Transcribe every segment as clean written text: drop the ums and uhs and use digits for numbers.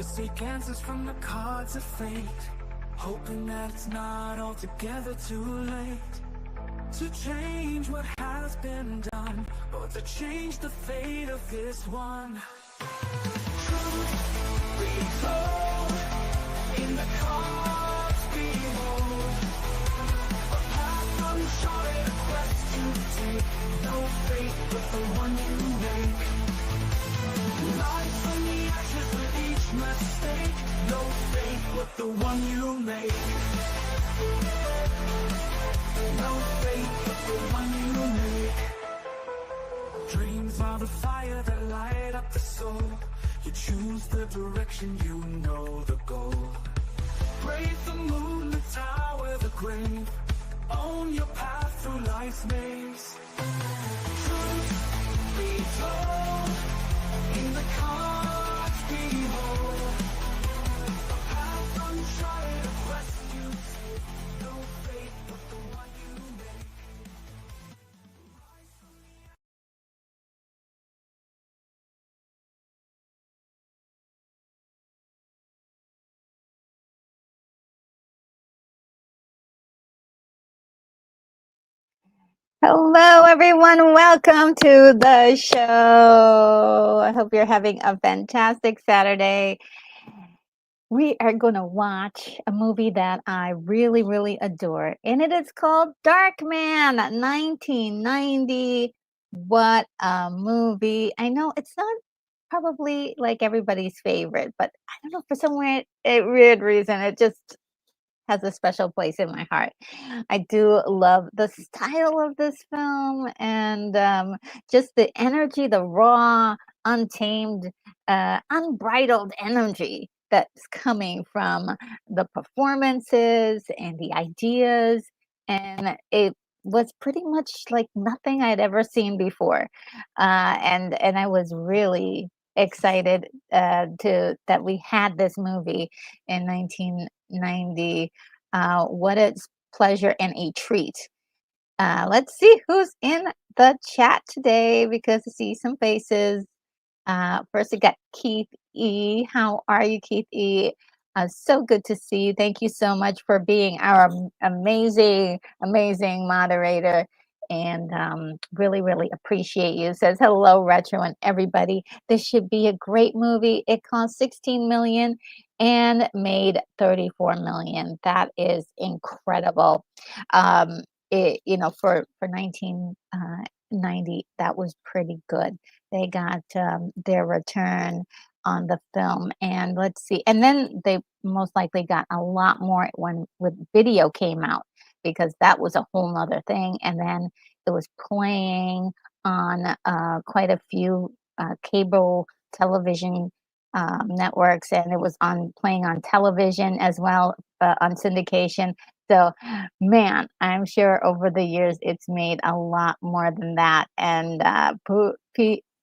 You seek answers from the cards of fate, hoping that it's not altogether too late to change what has been done, or to change the fate of this one. Truth be told, in the cards behold, a path uncharted, a quest to take. No fate but the one you make. Rise from the ashes with each mistake. No fate but the one you make. No fate but the one you make. Dreams are the fire that light up the soul. You choose the direction, you know the goal. Brave the moon, the tower, the grave. Own your path through life's maze. Truth be told, in the cards behold, a path uncharted, a quest you take. No fate but the one you make. Hello, everyone. Welcome to the show. I hope you're having a fantastic Saturday. We are going to watch a movie that I really, really adore, and it is called Darkman, 1990. What a movie. I know it's not probably like everybody's favorite, but I don't know, for some weird reason, it just has a special place in my heart. I do love the style of this film and just the energy, the raw, untamed, unbridled energy that's coming from the performances and the ideas. And it was pretty much like nothing I'd ever seen before. And I was really excited to that we had this movie in 1990. What a pleasure and a treat. Let's see who's in the chat today because I see some faces. First, I got Keith E. How are you, Keith E? So good to see you. Thank you so much for being our amazing, amazing moderator. And really, really appreciate you. Says hello, Retro and everybody. This should be a great movie. It cost 16 million and made 34 million. That is incredible. For 1990, that was pretty good. They got their return on the film, and let's see, and then they most likely got a lot more when with video came out because that was a whole nother thing. And then it was playing on quite a few cable television networks, and it was on playing on television as well, on syndication. So, man, I'm sure over the years it's made a lot more than that. And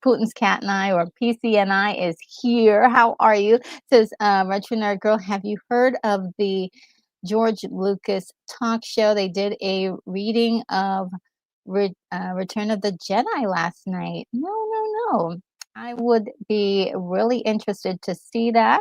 Putin's Cat and I, or PCNI, is here. How are you? Says Retro Nerd Girl. Have you heard of the George Lucas talk show? They did a reading of Return of the Jedi last night. No. I would be really interested to see that.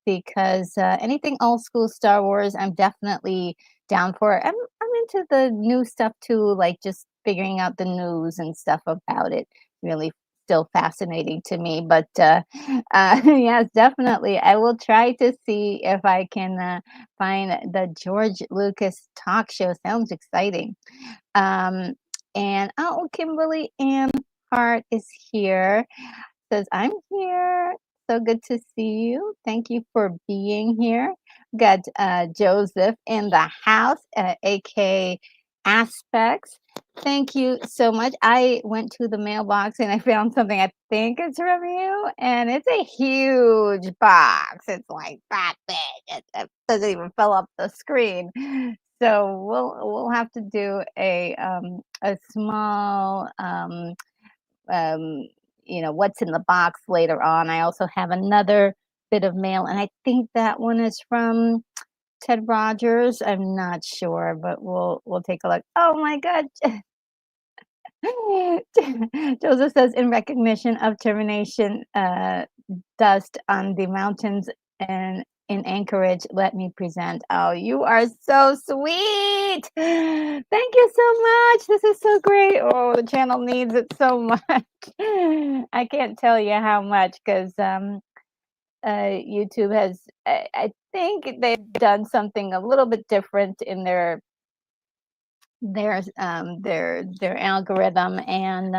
Because anything old school Star Wars, I'm definitely down for. I'm into the new stuff too, like just figuring out the news and stuff about it. Really still fascinating to me. But yes, definitely, I will try to see if I can find the George Lucas talk show. Sounds exciting. And Kimberly Ann Hart is here. Says I'm here. So good to see you. Thank you for being here. Got Joseph in the house, AK Aspects. Thank you so much. I went to the mailbox and I found something I think it's from you, and it's a huge box. It's like that big. It doesn't even fill up the screen. So we'll have to do a small what's in the box later on. I also have another bit of mail, and I think that one is from Ted Rogers. I'm not sure, but we'll take a look. Oh my God, Joseph says, in recognition of termination dust on the mountains and in Anchorage, let me present. Oh, you are so sweet. Thank you so much. This is so great. Oh, the channel needs it so much. I can't tell you how much because YouTube has, I think they've done something a little bit different in their algorithm, and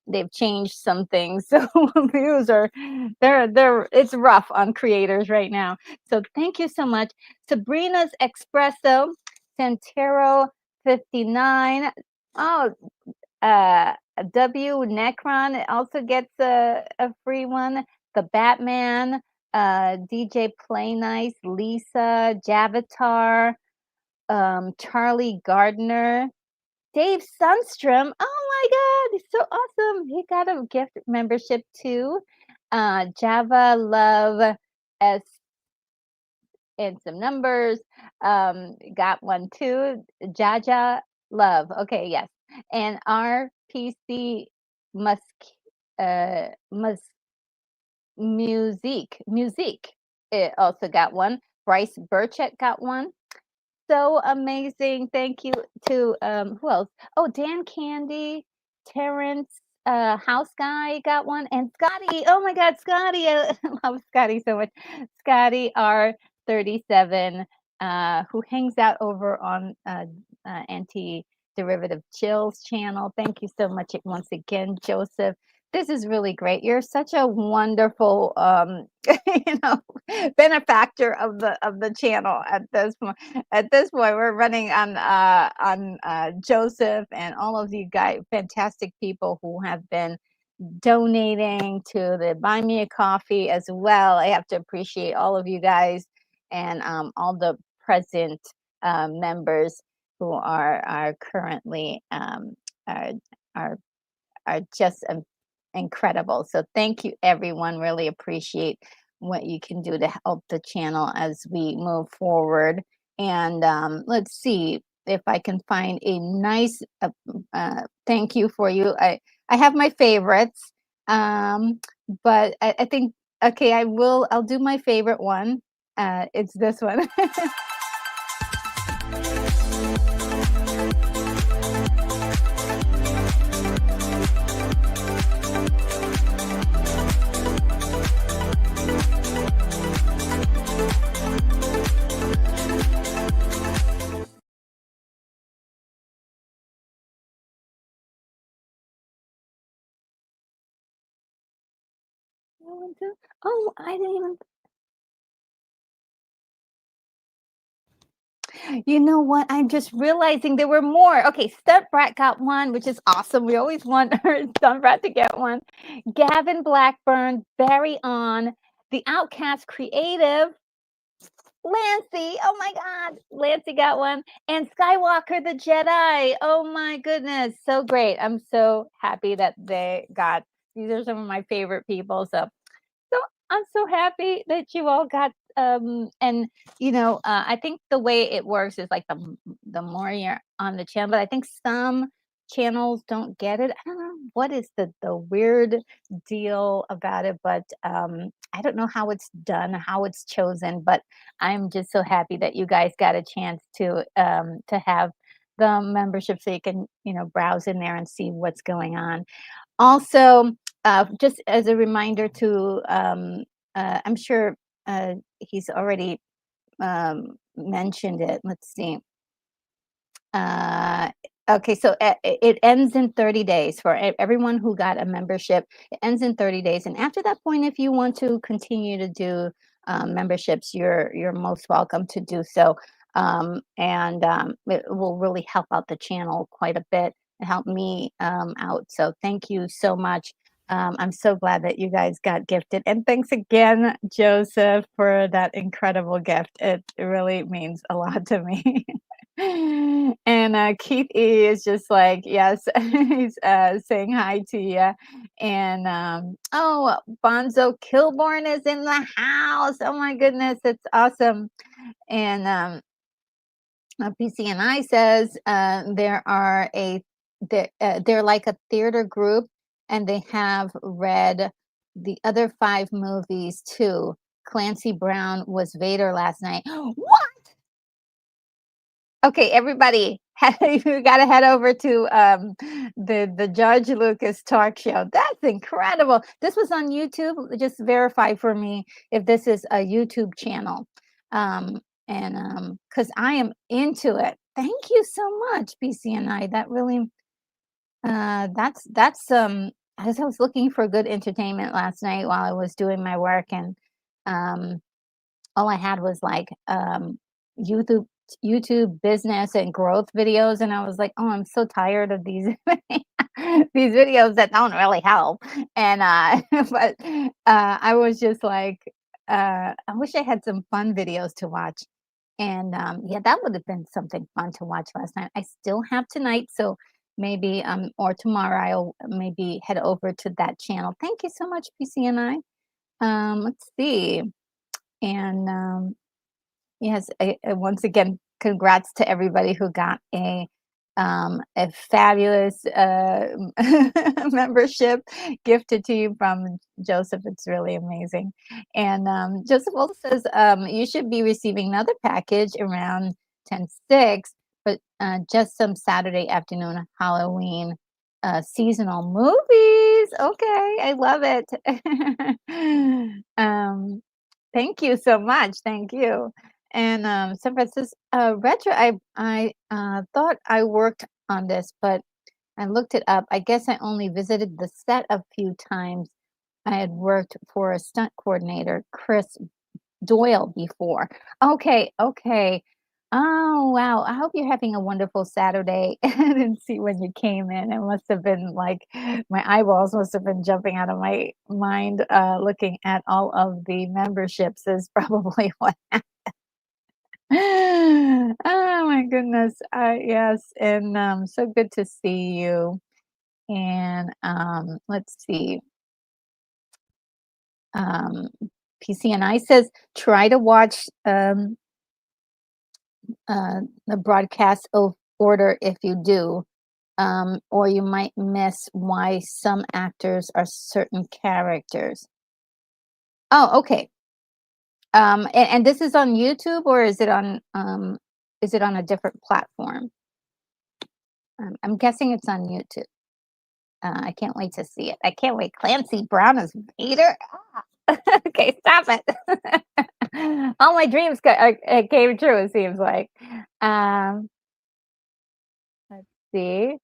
they've changed some things, so views are they're it's rough on creators right now. So thank you so much. Sabrina's Espresso, Santero 59. Oh, W Necron also gets a free one. The Batman, DJ Play Nice, Lisa, Javatar, Charlie Gardner, Dave Sunstrom. Oh my God, he's so awesome. He got a gift membership too. Java Love S and some numbers. Got one too. Jaja Love. Okay, yes. And RPC Musk Musk Music. It also got one. Bryce Burchett got one. So amazing. Thank you to who else? Oh, Dan Candy, Terrence, House Guy got one, and Scotty. Oh my God, Scotty. I love Scotty so much. Scotty R37, who hangs out over on Anti-Derivative Chills channel. Thank you so much once again, Joseph. This is really great. You're such a wonderful you know, benefactor of the channel at this point. At this point, we're running on Joseph and all of you guys, fantastic people who have been donating to the Buy Me a Coffee as well. I have to appreciate all of you guys and all the present members who are currently are, are are just incredible. So thank you, everyone. Really appreciate what you can do to help the channel as we move forward. And let's see if I can find a nice thank you for you. I have my favorites, but I think, okay, I'll do my favorite one. It's this one. Oh, I didn't even. You know what? I'm just realizing there were more. Okay, Stunt Brat got one, which is awesome. We always want our Stunt Brat to get one. Gavin Blackburn, Barry On, The Outcast Creative, Lancey. Oh my God, Lancey got one, and Skywalker the Jedi. Oh my goodness, so great! I'm so happy that they got. These are some of my favorite people. So I'm so happy that you all got and I think the way it works is like the more you're on the channel, but I think some channels don't get it. I don't know what is the weird deal about it, but I don't know how it's done, how it's chosen, but I'm just so happy that you guys got a chance to have the membership so you can browse in there and see what's going on. Also, just as a reminder to, I'm sure he's already mentioned it. Let's see. Okay, so it ends in 30 days for everyone who got a membership. It ends in 30 days, and after that point, if you want to continue to do memberships, you're most welcome to do so. It will really help out the channel quite a bit and help me out. So thank you so much. I'm so glad that you guys got gifted, and thanks again, Joseph, for that incredible gift. It really means a lot to me. And Keith E is just like, yes, he's saying hi to you. And oh, Bonzo Kilborn is in the house. Oh my goodness, it's awesome. And PCNI says they're like a theater group, and they have read the other 5 movies too. Clancy Brown was Vader last night. What? Okay, everybody, you gotta head over to, the George Lucas talk show. That's incredible. This was on YouTube. Just verify for me if this is a YouTube channel. Um, and, because I am into it. Thank you so much, BCNI. That really, as I was looking for good entertainment last night while I was doing my work, and, um all I had was like YouTube YouTube business and growth videos, and I was like, "Oh, I'm so tired of these these videos that don't really help." And but I was just like, I wish I had some fun videos to watch. And yeah, that would have been something fun to watch last night. I still have tonight, so maybe or tomorrow I'll maybe head over to that channel. Thank you so much, PCNI. Let's see. And yes, once again, congrats to everybody who got a fabulous membership gifted to you from Joseph. It's really amazing. And Joseph also says you should be receiving another package around 10/6, but just some Saturday afternoon Halloween seasonal movies. Okay, I love it. Thank you so much. Thank you. And San Francisco Retro, I thought I worked on this, but I looked it up. I guess I only visited the set a few times. I had worked for a stunt coordinator, Chris Doyle, before. Okay, okay. Oh, wow. I hope you're having a wonderful Saturday. I didn't see when you came in. It must have been like my eyeballs must have been jumping out of my mind looking at all of the memberships is probably what. Oh my goodness. Yes, and so good to see you. And let's see. Um, PCNI says try to watch the broadcast order if you do, or you might miss why some actors are certain characters. Oh, okay. And this is on YouTube, or is it on a different platform? I'm guessing it's on YouTube. I can't wait to see it. I can't wait. Clancy Brown as Vader. Ah. Okay, stop it. All my dreams came true. It seems like. Um, let's see.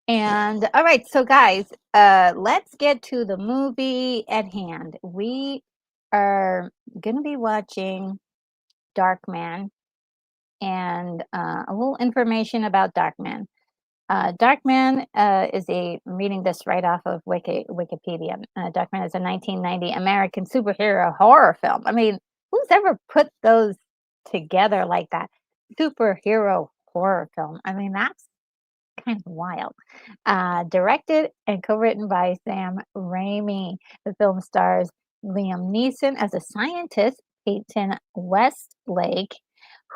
And all right, so guys, let's get to the movie at hand. We are gonna be watching Darkman, and a little information about Darkman. Darkman I'm reading this right off of Wikipedia. Darkman is a 1990 American superhero horror film. I mean, who's ever put those together like that? Superhero horror film. I mean, that's kind of wild. Directed and co-written by Sam Raimi. The film stars Liam Neeson as a scientist, Peyton Westlake,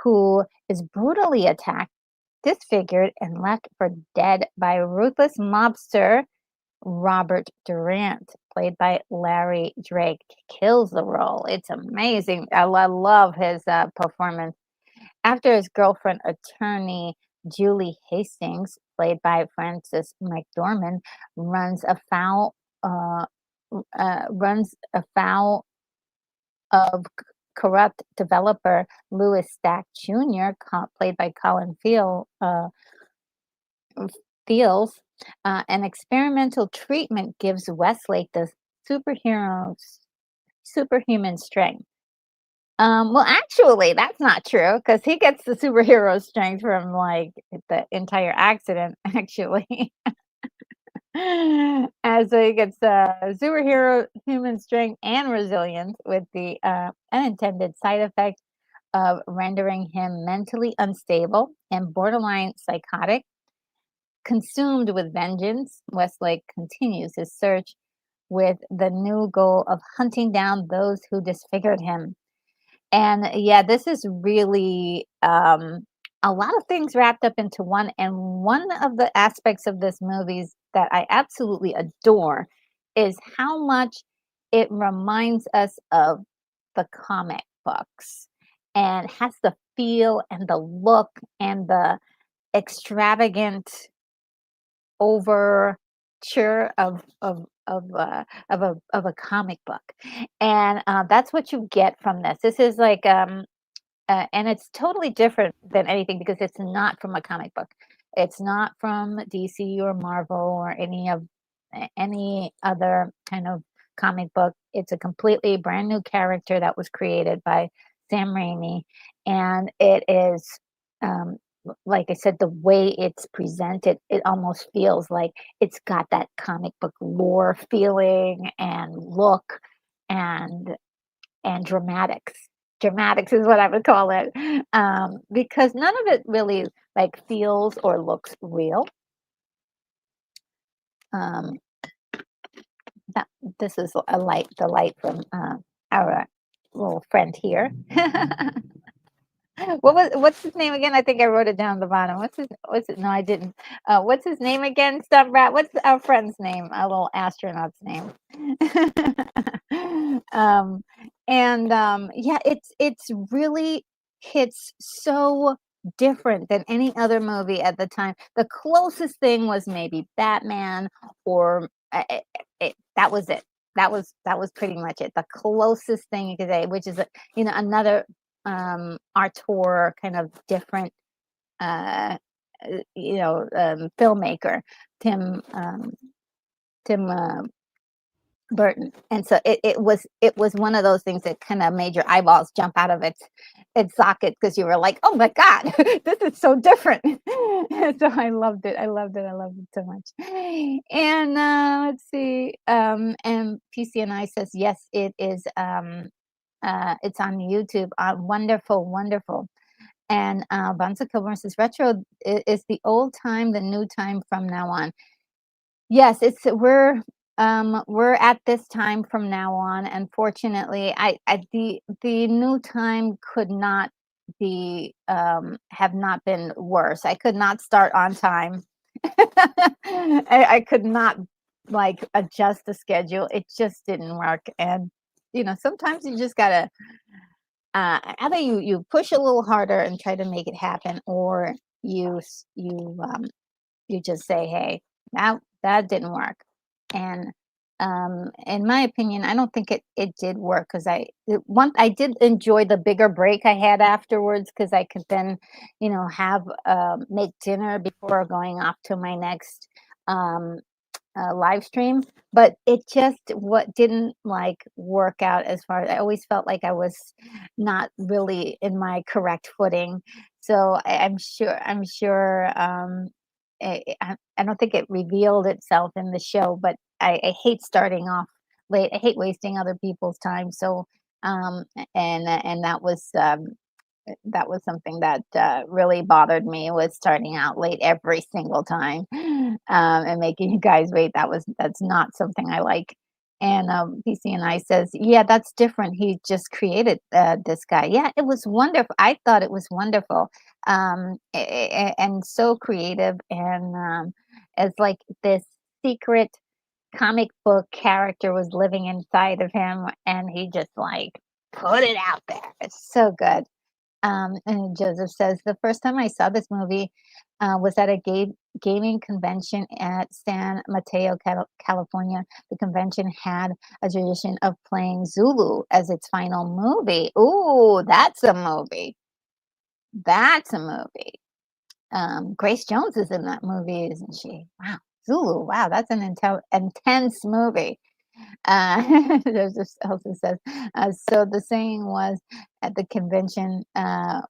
who is brutally attacked, disfigured, and left for dead by a ruthless mobster, Robert Durant, played by Larry Drake, kills the role. It's amazing. I love his performance. After his girlfriend, attorney Julie Hastings, played by Frances McDormand, runs afoul uh, runs afoul of corrupt developer Louis Stack Jr., played by Colin Fields, an experimental treatment gives Westlake the superhuman strength. Well, actually, that's not true because he gets the superhero strength from like the entire accident, actually. And so he gets superhero human strength and resilience with the unintended side effect of rendering him mentally unstable and borderline psychotic. Consumed with vengeance, Westlake continues his search with the new goal of hunting down those who disfigured him. And yeah, this is really a lot of things wrapped up into one. And one of the aspects of this movies that I absolutely adore is how much it reminds us of the comic books and has the feel and the look and the extravagant overture of a comic book, and that's what you get from this. This is like and it's totally different than anything because it's not from a comic book. It's not from DC or Marvel or any other kind of comic book. It's a completely brand new character that was created by Sam Raimi, and it is like I said, the way it's presented, it almost feels like it's got that comic book lore feeling and look and dramatics. Dramatics is what I would call it, because none of it really like feels or looks real. Um, that this is a light, the light from our little friend here. What's his name again? I think I wrote it down at the bottom. What's it? No, I didn't. What's his name again? Stop rat. What's our friend's name? Our little astronaut's name. um, yeah, it's really hits so different than any other movie at the time. The closest thing was maybe Batman, or that was it. That was pretty much it. The closest thing you could say, which is another auteur kind of different filmmaker, Tim Tim Burton. And so it was one of those things that kind of made your eyeballs jump out of its socket because you were like, oh my God, this is so different. So I loved it. I loved it. I loved it so much. And let's see. And PCNI says yes, it is. It's on YouTube. Wonderful, wonderful. And Bonza Kilburn says retro is the old time, the new time from now on. Yes, we're at this time from now on. Unfortunately, the new time could not be have not been worse. I could not start on time. I could not like adjust the schedule. It just didn't work. And sometimes you just gotta either you push a little harder and try to make it happen, or you just say, hey, that didn't work. And in my opinion, I don't think it did work because I did enjoy the bigger break I had afterwards because I could then have make dinner before going off to my next um live stream. But it just what didn't like work out. As far as I always felt like I was not really in my correct footing. So I'm sure I don't think it revealed itself in the show, but I hate starting off late. I hate wasting other people's time. So and that was something that really bothered me, was starting out late every single time, and making you guys wait. That's not something I like. And PCNI says, yeah, that's different. He just created this guy. Yeah, it was wonderful. I thought it was wonderful, and so creative, and as like this secret comic book character was living inside of him, and he just like put it out there. It's so good. And Joseph says, the first time I saw this movie was at a gaming convention at San Mateo, California. The convention had a tradition of playing Zulu as its final movie. Ooh, that's a movie. That's a movie. Grace Jones is in that movie, isn't she? Wow. Zulu. Wow, that's an intense movie. There's this also says, so the saying was at the convention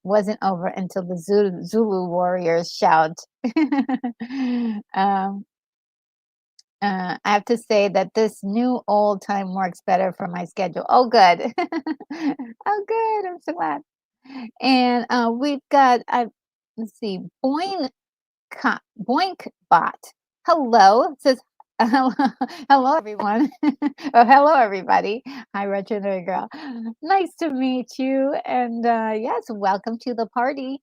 wasn't over until the Zulu warriors shout. um, I have to say that this new old time works better for my schedule. Oh, good. Oh, good. I'm so glad. And we've got, let's see, Boinkbot. Hello. It says, hello, everyone. Oh, hello, everybody. Hi, Retro Nerd Girl. Nice to meet you. And yes, welcome to the party.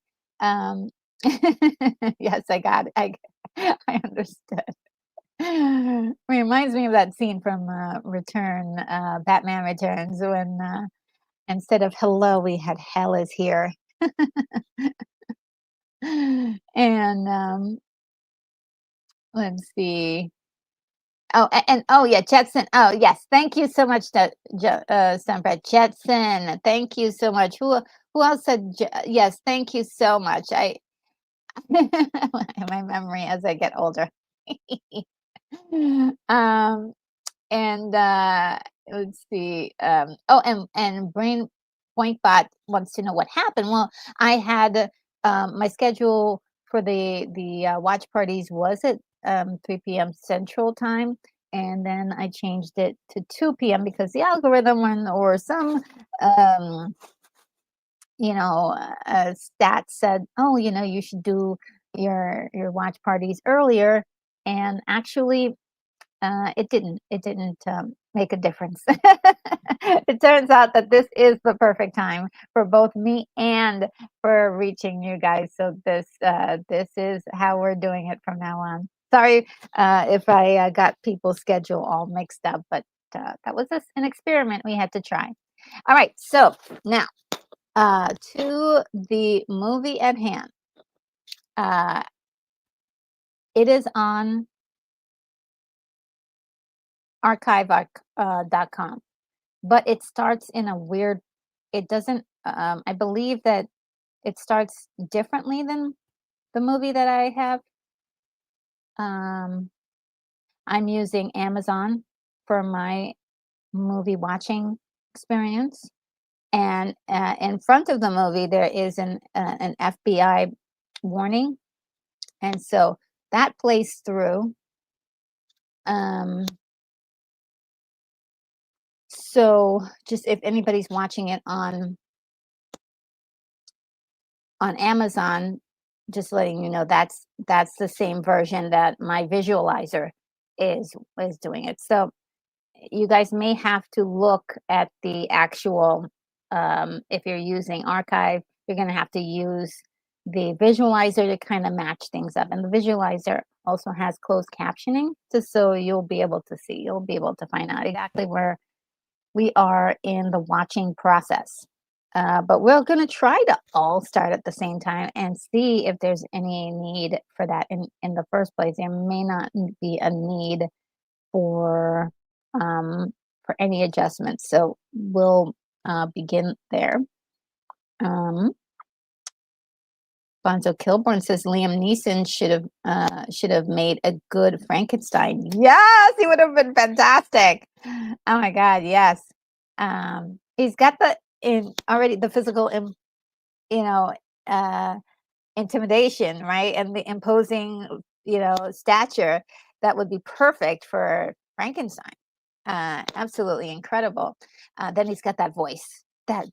Yes, I got it. I understood. Reminds me of that scene from Batman Returns, when instead of hello, we had hell is here. And let's see. Oh, and oh yeah, Jetson. Oh yes, thank you so much, Sunbread. Jetson, thank you so much. Who else said yes? Thank you so much. My memory as I get older. um, and let's see. Oh, and Brain Point Bot wants to know what happened. Well, I had my schedule for the watch parties was at 3 p.m. Central Time, and then I changed it to 2 p.m. because the algorithm or some um, stats said, oh, you should do your watch parties earlier, and actually it didn't make a difference. It turns out that this is the perfect time for both me and for reaching you guys. So this is how we're doing it from now on. Sorry if I got people's schedule all mixed up, but that was an experiment we had to try. All right, so now to the movie at hand. It is on archive.com, but it starts in a weird, it doesn't, I believe that it starts differently than the movie that I have. I'm using Amazon for my movie watching experience. And in front of the movie, there is an FBI warning. And so that plays through. So just if anybody's watching it on Amazon, just letting you know that's the same version that my visualizer is doing it. So you guys may have to look at the actual if you're using archive, you're going to have to use the visualizer to kind of match things up. And the visualizer also has closed captioning, just so you'll be able to find out exactly where we are in the watching process. But we're going to try to all start at the same time and see if there's any need for that in the first place. There may not be a need for any adjustments. So we'll begin there. Bonzo Kilborn says Liam Neeson should have made a good Frankenstein. Yes, he would have been fantastic. Oh my God, yes. He's got already the physical, you know, uh, intimidation, right, and the imposing, stature that would be perfect for Frankenstein. Absolutely incredible. Then he's got that voice, that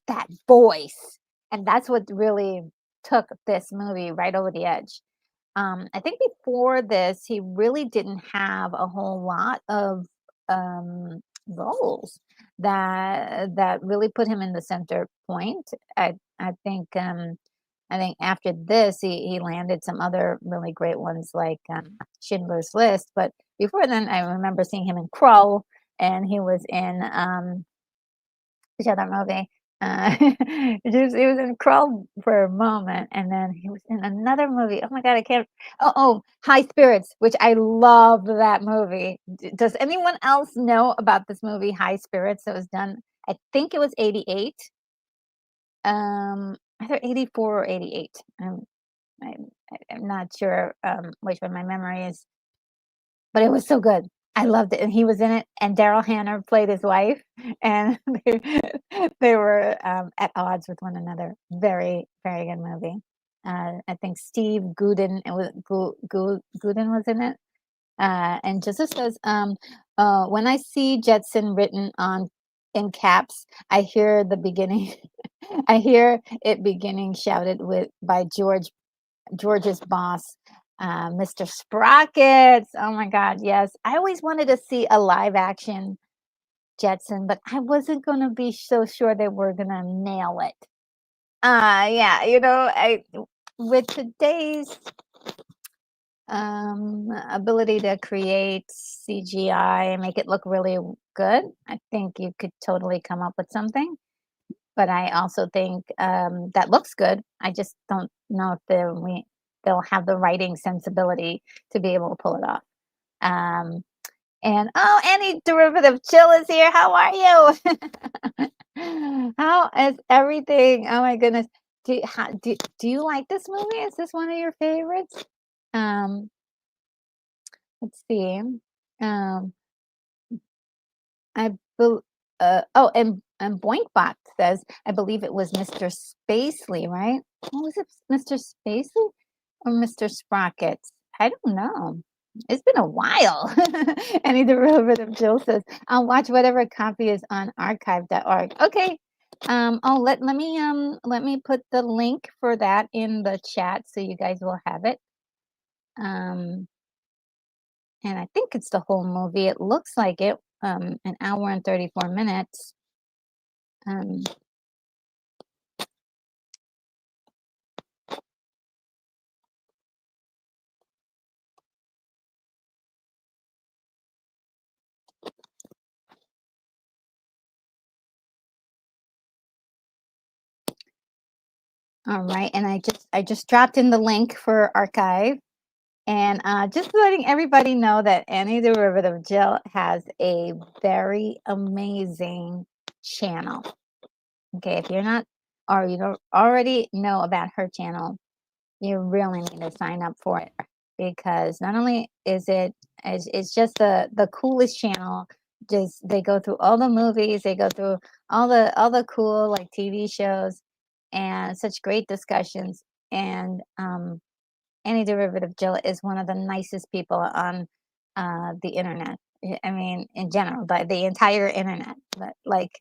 voice, and that's what really took this movie right over the edge. I think before this, he really didn't have a whole lot of roles that really put him in the center point. I think after this, he landed some other really great ones like Schindler's List. But before then, I remember seeing him in Krull, and he was in which other movie? He was in Krull for a moment, and then he was in another movie. Oh my God, I can't. Oh, High Spirits, which I love that movie. Does anyone else know about this movie, High Spirits? That was done, I think it was 88. Either 84 or 88. I'm not sure which one my memory is, but it was so good. I loved it, and he was in it, and Daryl Hannah played his wife, and they were at odds with one another. Very, very good movie. I think Steve Guden Guden was in it. And Joseph says, when I see Jetson written on in caps, I hear the beginning. I hear it beginning shouted by George's boss, Mr. Sprockets. Oh my God, yes. I always wanted to see a live action Jetson, but I wasn't going to be so sure they were going to nail it. Yeah, with today's ability to create CGI and make it look really good, I think you could totally come up with something. But I also think that looks good. I just don't know if they'll have the writing sensibility to be able to pull it off. Um, and oh, Any Derivative Chill is here. How are you? How is everything? Oh my goodness. Do you like this movie? Is this one of your favorites? Um, let's see. Um, I bel oh, and Boinkbot says, I believe it was Mr. Spacely, right? What was it, Mr. Spacely or Mr. Sprockets? I don't know. It's been a while. Any derivative Jill says, I'll watch whatever copy is on archive.org. Okay. Let me put the link for that in the chat so you guys will have it. Um, and I think it's the whole movie. It looks like it. An hour and 34 minutes. Um, all right, and I just dropped in the link for archive, and just letting everybody know that Any Derivative Jill has a very amazing channel. Okay, if you're not or you don't already know about her channel, you really need to sign up for it because not only is it's just the coolest channel. Just they go through all the movies, they go through all the cool like TV shows and such great discussions. And Any Derivative Jill is one of the nicest people on the internet. I mean, in general, but the entire internet, but like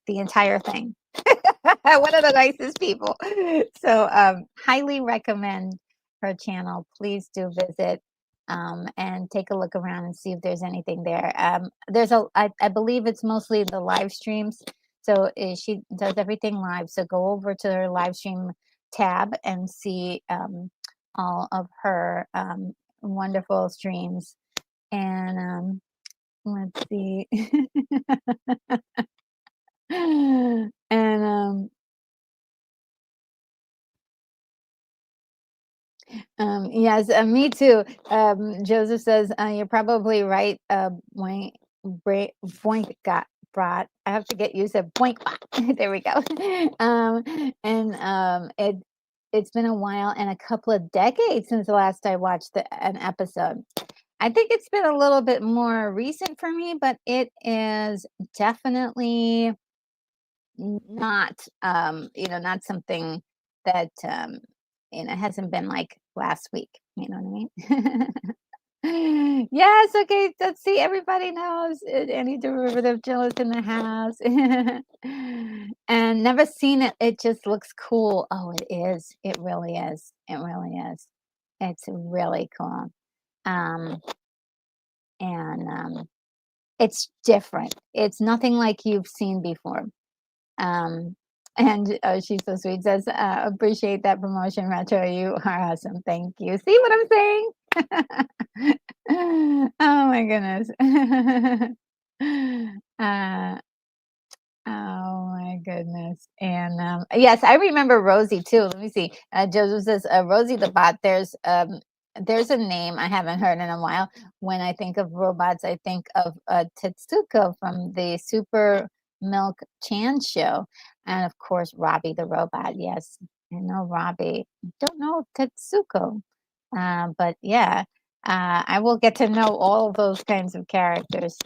the entire thing. One of the nicest people. So highly recommend her channel. Please do visit and take a look around and see if there's anything there. I believe it's mostly the live streams. So she does everything live. So go over to her live stream tab and see all of her wonderful streams. And let's see. And yes, me too. Joseph says you're probably right. Boink got brought. I have to get used to boink bot. There we go. And it's been a while and a couple of decades since the last I watched an episode. I think it's been a little bit more recent for me, but it is definitely not not something that hasn't been like last week, you know what I mean? Yes, okay, let's see, everybody knows Any Derivative Jill is in the house. And never seen it. It just looks cool. Oh, it is. It really is. It really is. It's really cool. um and it's different. It's nothing like you've seen before. Um, and she's so sweet. Says, appreciate that promotion, Retro. You are awesome. Thank you. See what I'm saying? Oh my goodness. uh, oh my goodness. And yes, I remember Rosie too. Let me see. Joseph says, Rosie the bot. There's a name I haven't heard in a while. When I think of robots, I think of Tetsuko from the Super Milk Chan show. And of course, Robbie the robot. Yes, I know Robbie. Don't know Tetsuko. But yeah, I will get to know all those kinds of characters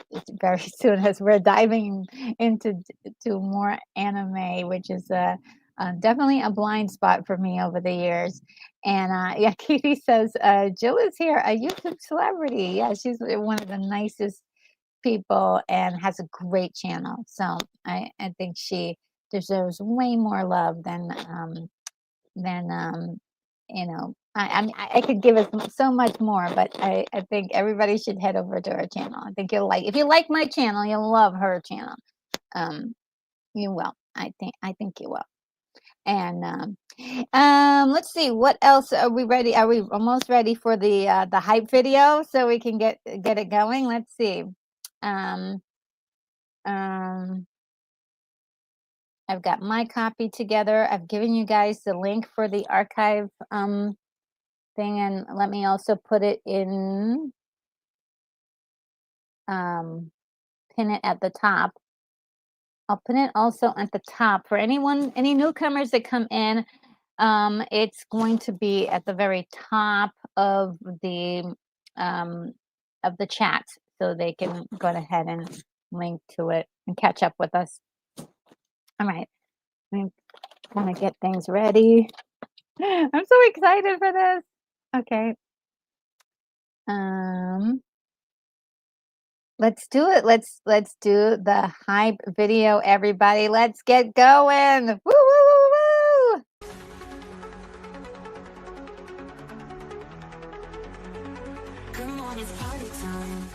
very soon as we're diving into more anime, which is definitely a blind spot for me over the years. And yeah, Katie says, Jill is here, a YouTube celebrity. Yeah, she's one of the nicest people and has a great channel. So I think she deserves way more love than I mean, I could give us so much more, but I think everybody should head over to her channel. I think if you like my channel, you'll love her channel. You will. I think you will. And let's see, what else are we ready? Are we almost ready for the hype video so we can get it going? Let's see. Um, um, I've got my copy together. I've given you guys the link for the archive thing, and let me also put it in, pin it at the top. I'll put it also at the top for any newcomers that come in. It's going to be at the very top um, of the chat, so they can go ahead and link to it and catch up with us. All right, I'm gonna get things ready. I'm so excited for this. Okay. Let's do it. Let's do the hype video, everybody. Let's get going. Woo woo woo woo. Come on, it's party time.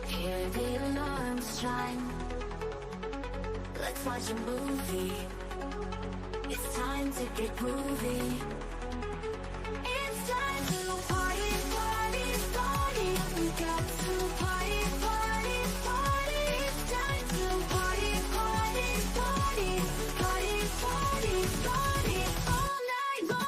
Hear the alarms chime. Let's watch a movie. It's time to get groovy. It's time to party, party, party. We got to party, party, party. It's time to party, party, party. Party, party, party all night all night long.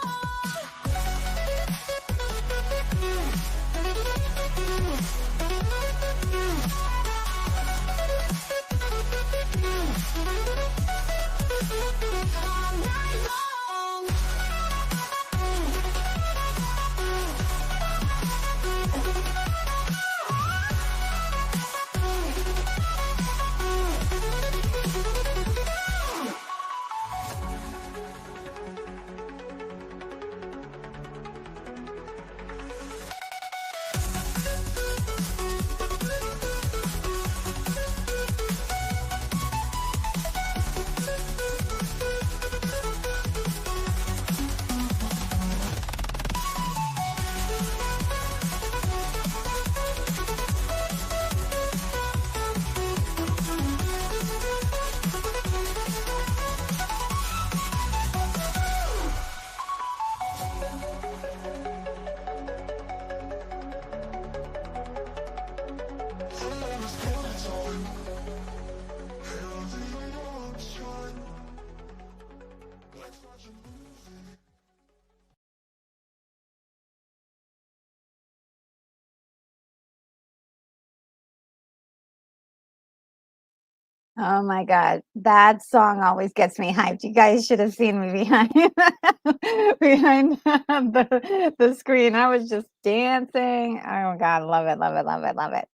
Oh my God, that song always gets me hyped. You guys should have seen me behind behind the screen. I was just dancing. Oh my God, love it, love it, love it, love it.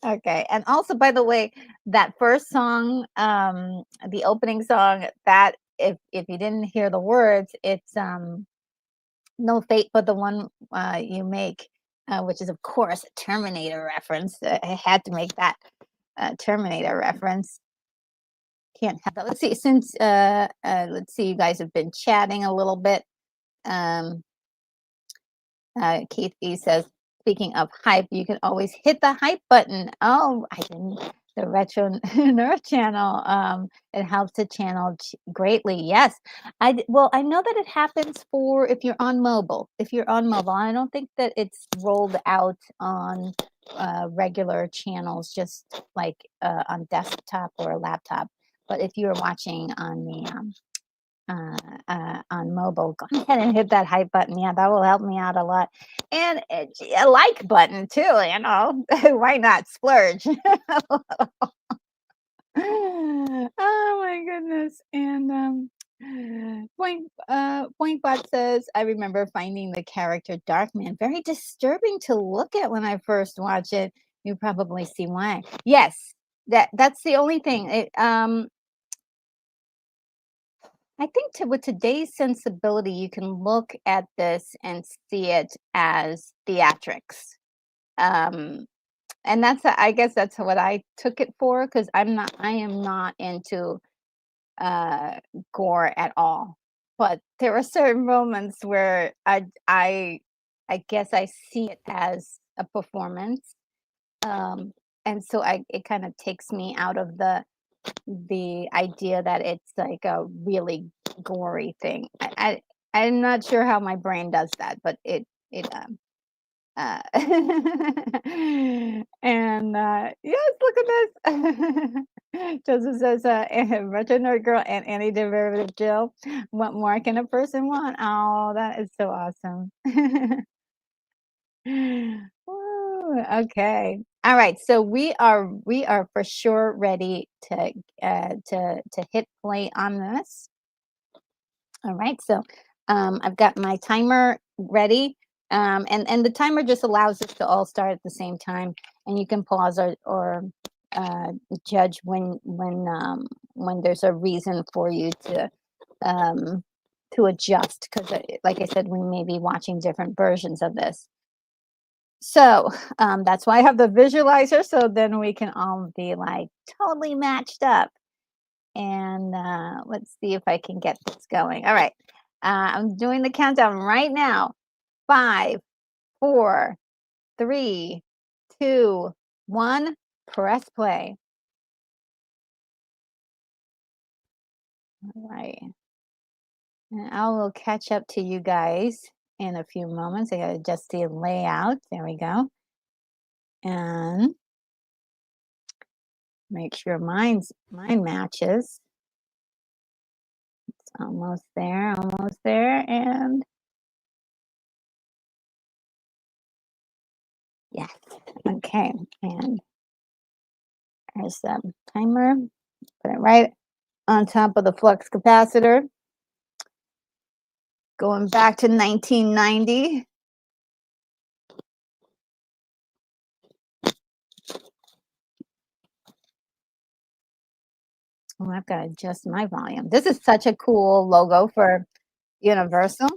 Okay, and also, by the way, that first song, the opening song, that if you didn't hear the words, it's "No Fate But the One You Make," which is of course a Terminator reference. I had to make that Terminator reference. Can't have that. Let's see, since let's see, you guys have been chatting a little bit. Keith E says, speaking of hype, you can always hit the hype button. Oh, I didn't. The Retro Nerd channel. It helps the channel greatly. Yes, well, I know that it happens for if you're on mobile. If you're on mobile, I don't think that it's rolled out on regular channels, just like on desktop or a laptop. But if you're watching on the on mobile, go ahead and hit that hype button. Yeah, that will help me out a lot. And a like button too, you know. Why not splurge? Oh my goodness. And Pointbot says, I remember finding the character Darkman very disturbing to look at when I first watched it. You probably see why. Yes, that's the only thing. I think with today's sensibility, you can look at this and see it as theatrics. And I guess that's what I took it for, because I am not into gore at all. But there are certain moments where I guess I see it as a performance. And so it kind of takes me out of the idea that it's like a really gory thing. I'm not sure how my brain does that, but uh and yes, look at this. Joseph says, retro nerd girl and anti-derivative Jill. What more can a person want? Oh, that is so awesome. Woo, okay. All right. So we are for sure ready to hit play on this. All right. So I've got my timer ready. And the timer just allows us to all start at the same time, and you can pause or judge when there's a reason for you um, to adjust because, like I said, we may be watching different versions of this. So, that's why I have the visualizer, so then we can all be, like, totally matched up, and, let's see if I can get this going. Alright, I'm doing the countdown right now. 5, 4, 3, 2, 1, press play. Alright, and I will catch up to you guys in a few moments. I gotta adjust the layout. There we go, and make sure mine matches. Almost there, and yes. Okay, and there's the timer. Put it right on top of the flux capacitor. Going back to 1990. Oh, I've got to adjust my volume. This is such a cool logo for Universal.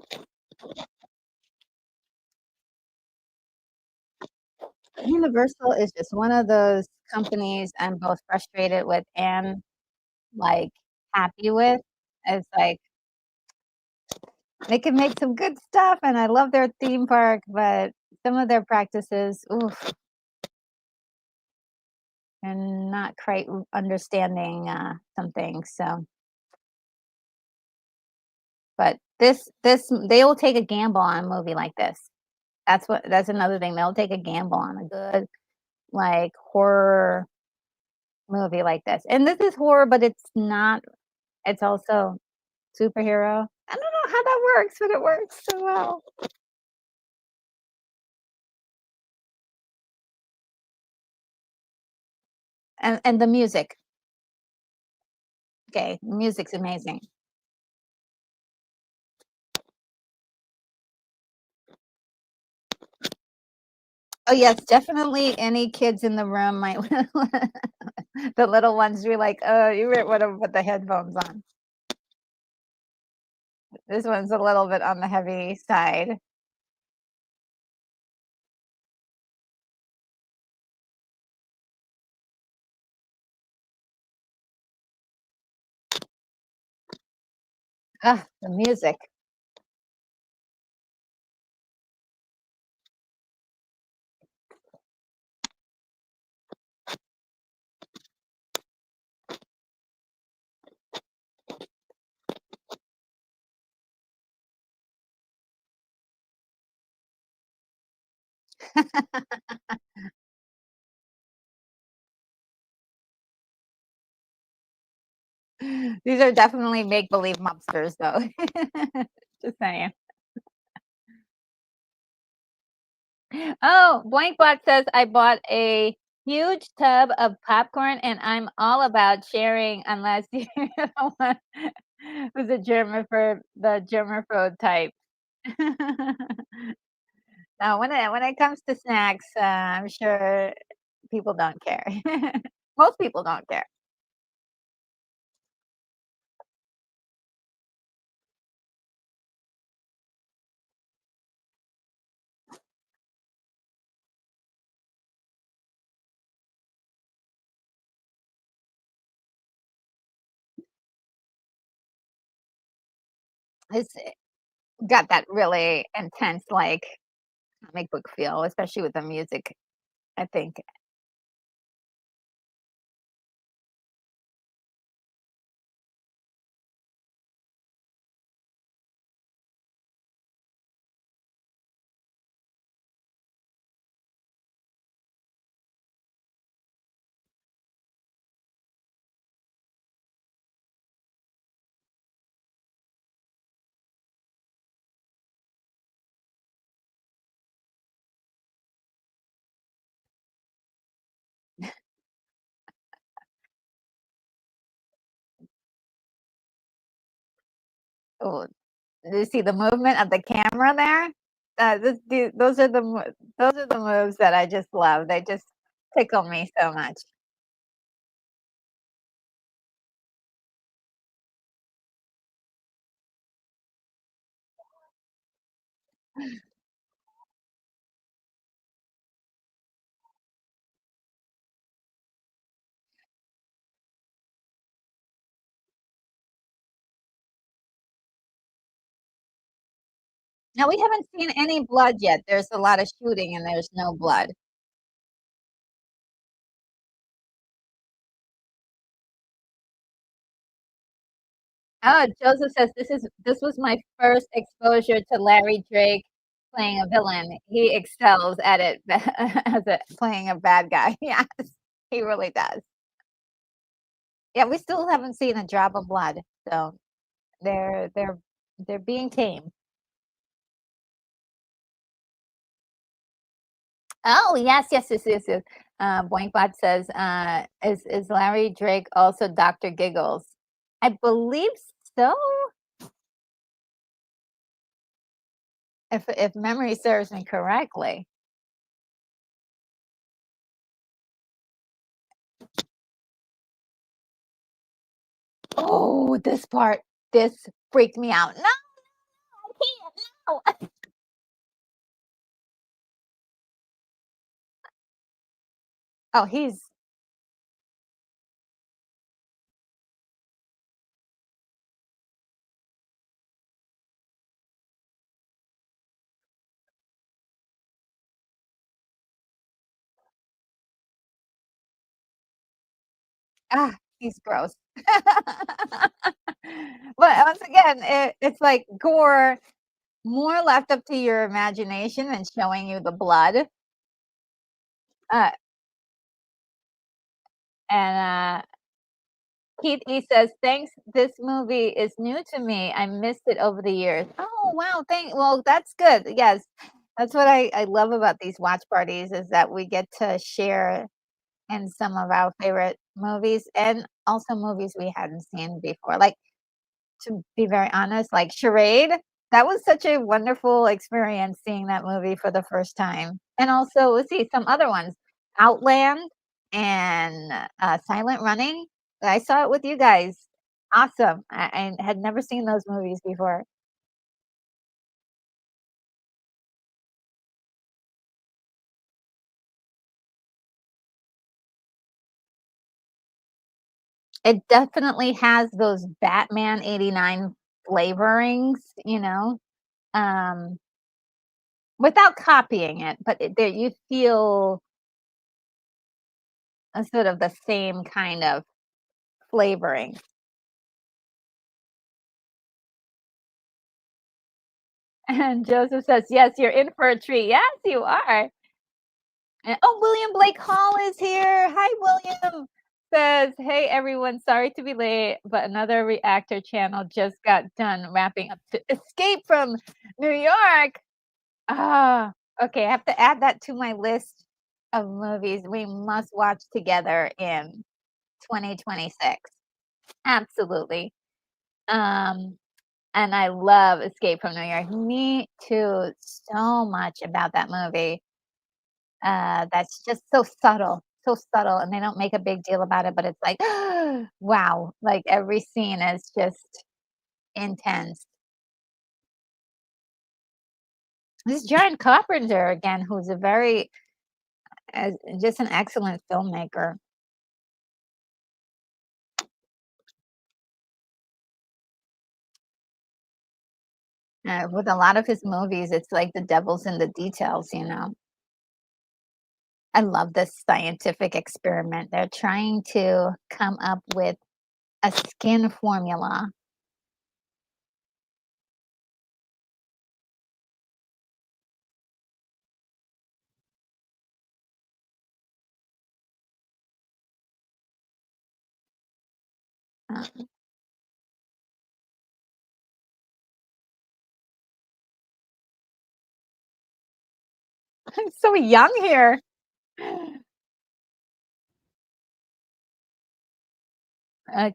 Universal is just one of those companies I'm both frustrated with and like happy with. It's like they can make some good stuff, and I love their theme park, but some of their practices, oof, and not quite understanding some things. So, but this they will take a gamble on a movie like this. That's another thing. They'll take a gamble on a good like horror movie like this. And this is horror, but it's not. It's also superhero. I don't know how that works, but it works so well. And the music. Okay, music's amazing. Oh yes, definitely. Any kids in the room might the little ones be like, "Oh, you might want to put the headphones on." This one's a little bit on the heavy side. Ah, the music. These are definitely make believe mobsters, though. Just saying. Oh, Blankbot says I bought a huge tub of popcorn, and I'm all about sharing, unless you're the one who's a germaphobe, the germaphobe type. Now, when it comes to snacks, I'm sure people don't care. Most people don't care. It's got that really intense, like, comic book feel, especially with the music, I think. Oh, do you see the movement of the camera there? Those are those are the moves that I just love. They just tickle me so much. Now we haven't seen any blood yet. There's a lot of shooting and there's no blood. Oh, Joseph says this was my first exposure to Larry Drake playing a villain. He excels at it as playing a bad guy. Yes, he really does. Yeah, we still haven't seen a drop of blood, so they're they're they're being tame. Oh, yes, yes, yes, yes, yes. Boinkbot says, is Larry Drake also Dr. Giggles? I believe so, if memory serves me correctly. Oh, this freaked me out. No, I can't, no. Oh, he's gross. But once again, it's like gore, more left up to your imagination than showing you the blood. Uh, and Keith E says, "Thanks. This movie is new to me. I missed it over the years." Oh wow, well, that's good. Yes, that's what I love about these watch parties is that we get to share in some of our favorite movies and also movies we hadn't seen before. Like, to be very honest, like Charade, that was such a wonderful experience seeing that movie for the first time. And also, let's see, some other ones, Outland and, Silent Running. I saw it with you guys. Awesome. I had never seen those movies before. It definitely has those Batman '89 flavorings, um, without copying it, but there you feel a sort of the same kind of flavoring. And Joseph says, "Yes, you're in for a treat." Yes, you are. And oh, William Blake Hall is here. Hi, William. Says, "Hey everyone, sorry to be late, but another reactor channel just got done wrapping up to Escape from New York." Ah, okay. I have to add that to my list of movies we must watch together in 2026. Absolutely. Um, and I love Escape from New York. Me too. So much about that movie. That's just so subtle, and they don't make a big deal about it, but it's like, wow, like every scene is just intense. This is John Carpenter again, who's a very, just an excellent filmmaker. With a lot of his movies, it's like the devil's in the details. I love this scientific experiment. They're trying to come up with a skin formula. Uh, I'm so young here.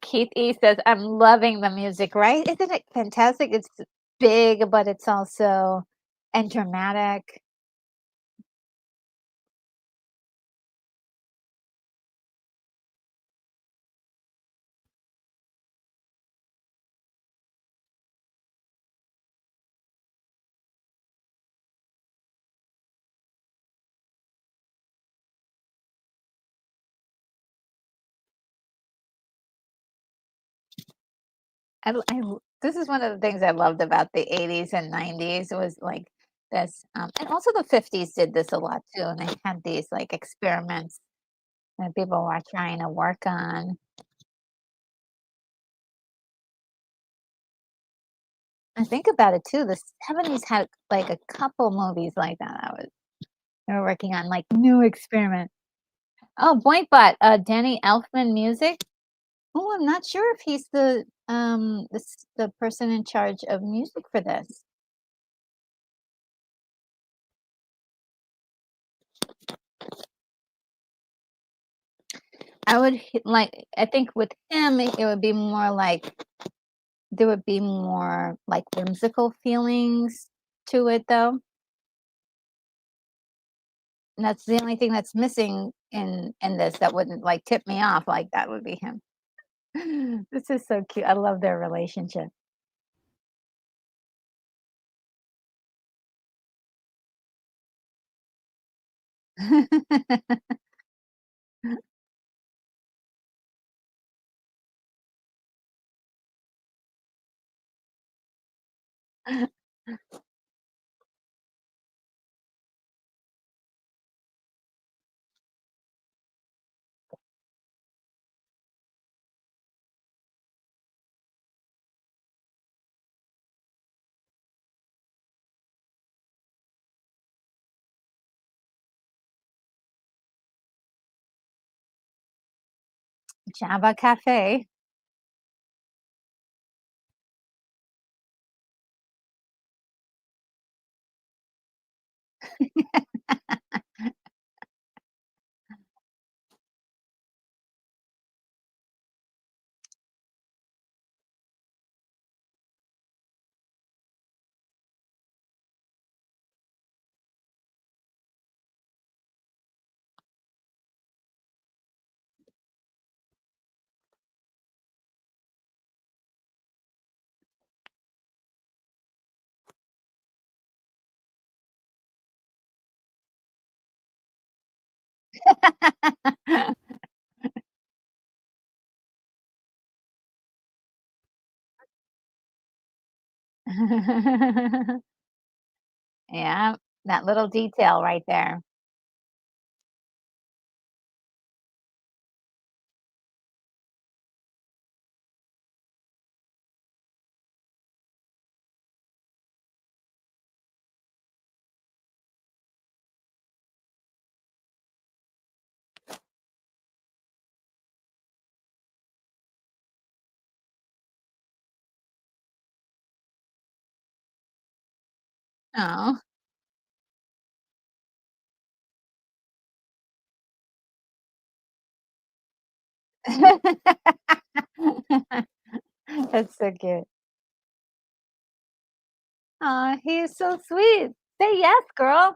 Keith E says, "I'm loving the music." Right? Isn't it fantastic? It's big, but it's also and dramatic. This is one of the things I loved about the 80s and 90s was like this, and also the 50s did this a lot too. And they had these like experiments that people were trying to work on. I think about it too. The 70s had like a couple movies like that. They were working on like new experiment. Oh, Bointbot, Danny Elfman music. Oh, I'm not sure if he's the person in charge of music for this. I think with him, it would be more like there would be more, like, whimsical feelings to it, though, and that's the only thing that's missing in this that wouldn't, like, tip me off like that would be him. This is so cute. I love their relationship. Java Cafe. Yeah, that little detail right there. Oh. That's so cute. Aw, he is so sweet. Say yes, girl.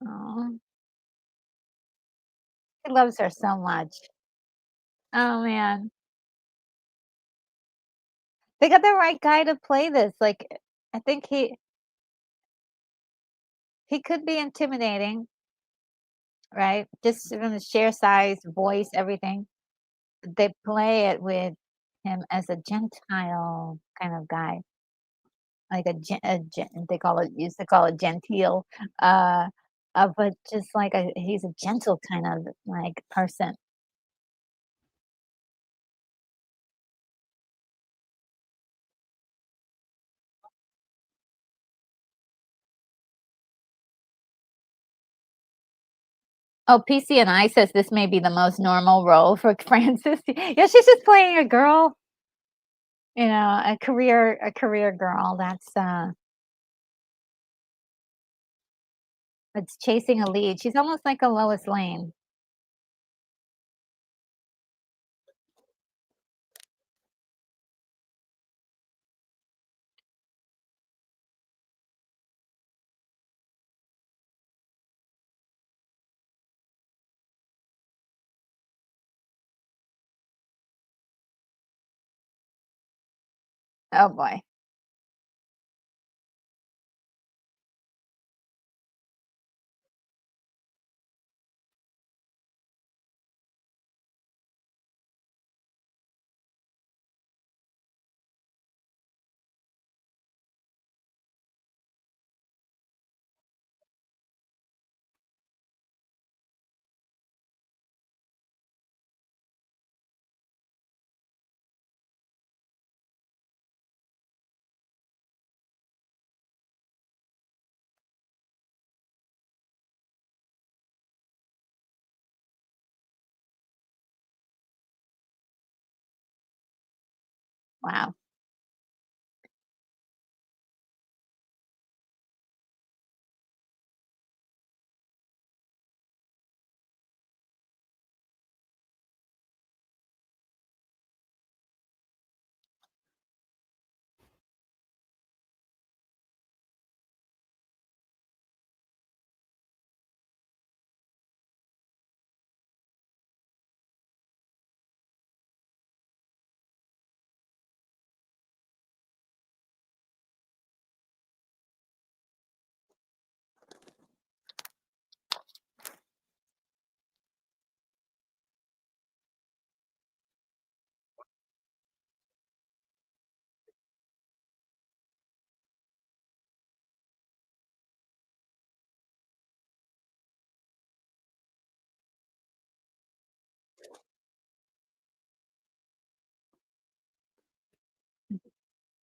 Aw, he loves her so much. Oh, man. They got the right guy to play this, like, I think he could be intimidating, right? Just from the sheer size, voice, everything. They play it with him as a gentile kind of guy, like they call it used to call it genteel, uh, but just like he's a gentle kind of, like, person. Oh, PC&I says this may be the most normal role for Frances. Yeah, she's just playing a girl, a career girl that's chasing a lead. She's almost like a Lois Lane. Oh boy. Wow.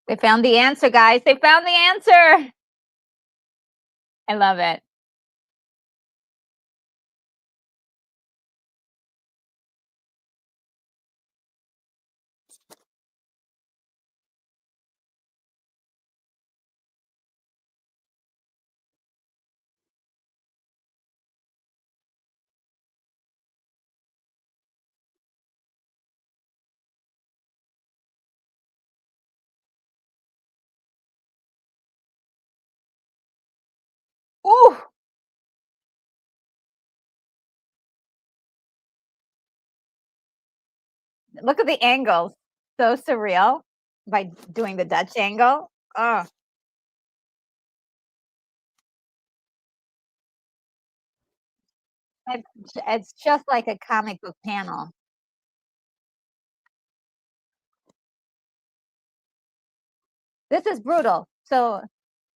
They found the answer, guys. They found the answer. I love it. Ooh, look at the angles. So surreal by doing the Dutch angle. Oh, it's just like a comic book panel. This is brutal. So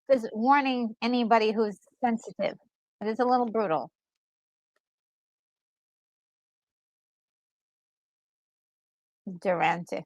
this is warning anybody who's sensitive. It is a little brutal. Durante.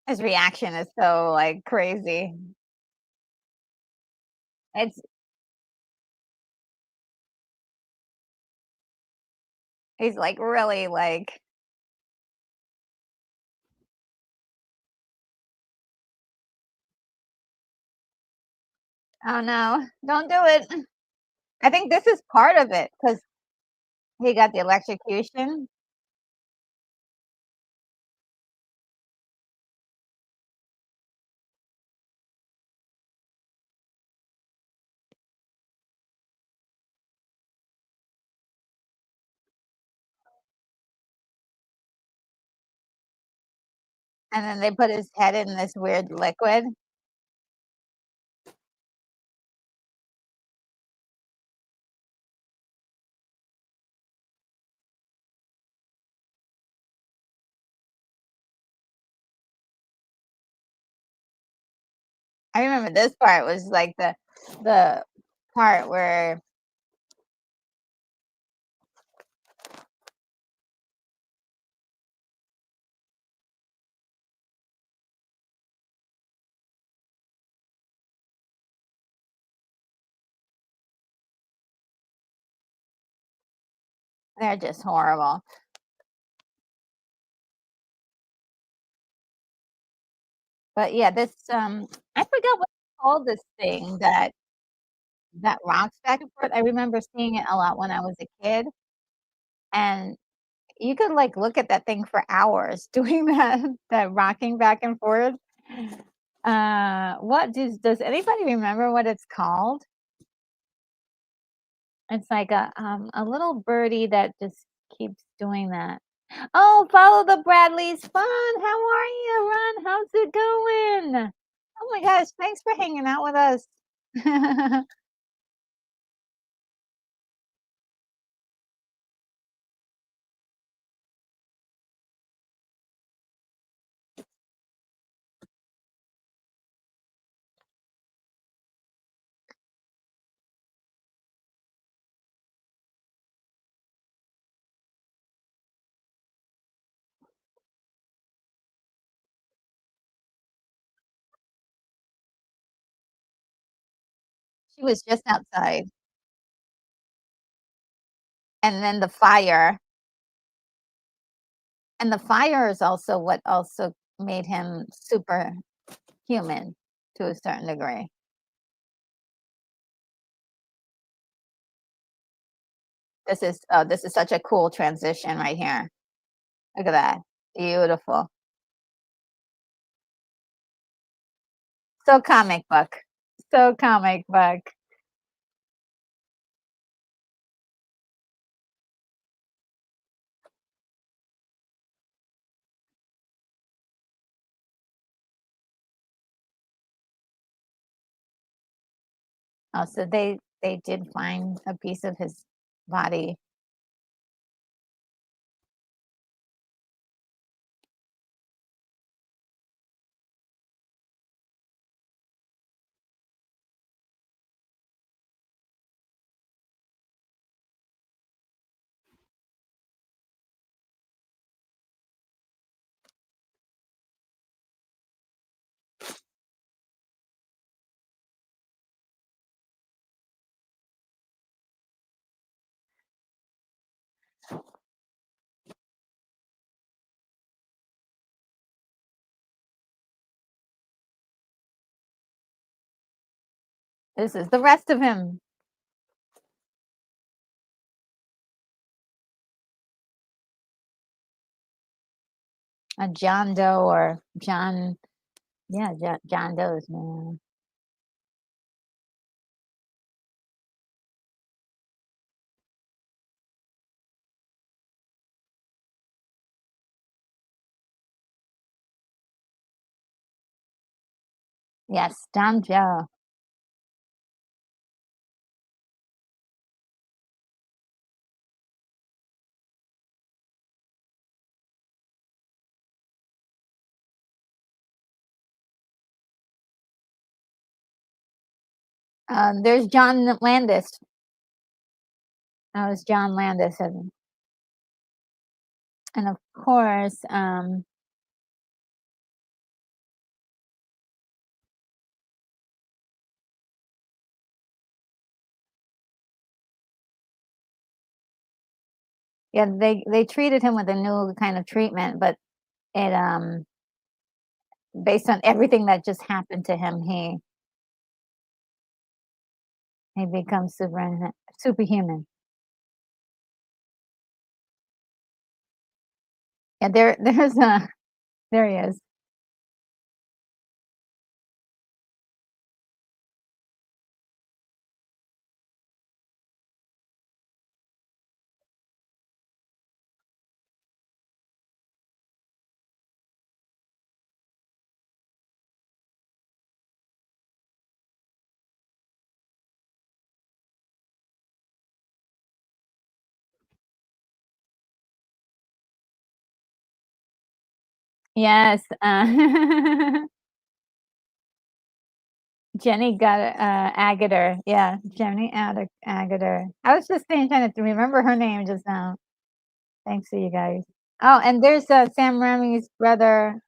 His reaction is so like crazy. It's he's like really like, oh no, don't do it. I think this is part of it because he got the electrocution. And then they put his head in this weird liquid. I remember this part was like the part where they're just horrible. But yeah, this I forgot what they called this thing that rocks back and forth. I remember seeing it a lot when I was a kid, and you could like look at that thing for hours doing that rocking back and forth. What does anybody remember what it's called? It's like a little birdie that just keeps doing that. Oh, follow the Bradley's fun. How are you, Ron? How's it going? Oh my gosh, thanks for hanging out with us. She was just outside. And then the fire is also what also made him superhuman to a certain degree. This is such a cool transition right here. Look at that. Beautiful. So comic book. So comic book. Oh, so they did find a piece of his body. This is the rest of him. A John Doe or John, yeah, John Doe's man. Yes, John Joe. There's John Landis. That was John Landis, and of course, yeah, they treated him with a new kind of treatment, but it based on everything that just happened to him, he becomes superhuman. Yeah, there's a there he is. Yes. Jenny got Agater. Yeah, Jenny Agater. I was just trying to remember her name just now. Thanks to you guys. Oh, and there's Sam Raimi's brother.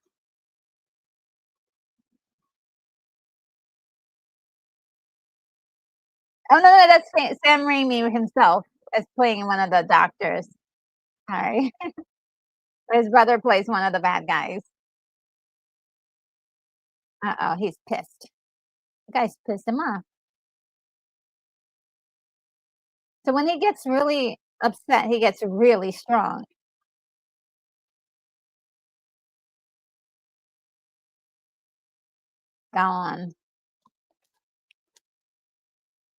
Oh no, that's Sam Raimi himself as playing one of the doctors. Sorry, his brother plays one of the bad guys. Uh-oh, he's pissed. The guy's pissed him off. So when he gets really upset, he gets really strong. Gone.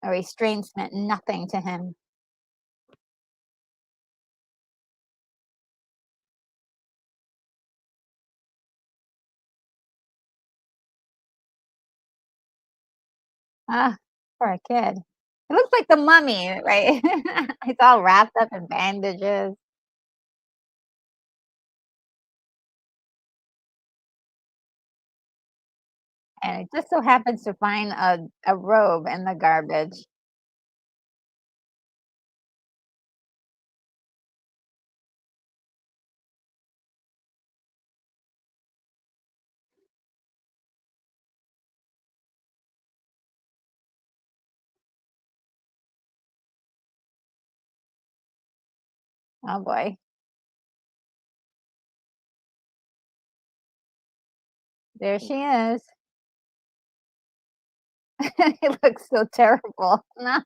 A restraints meant nothing to him. Ah, poor kid. It looks like the mummy, right? He's all wrapped up in bandages. And it just so happens to find a robe in the garbage. Oh boy, there she is. He looks so terrible. No,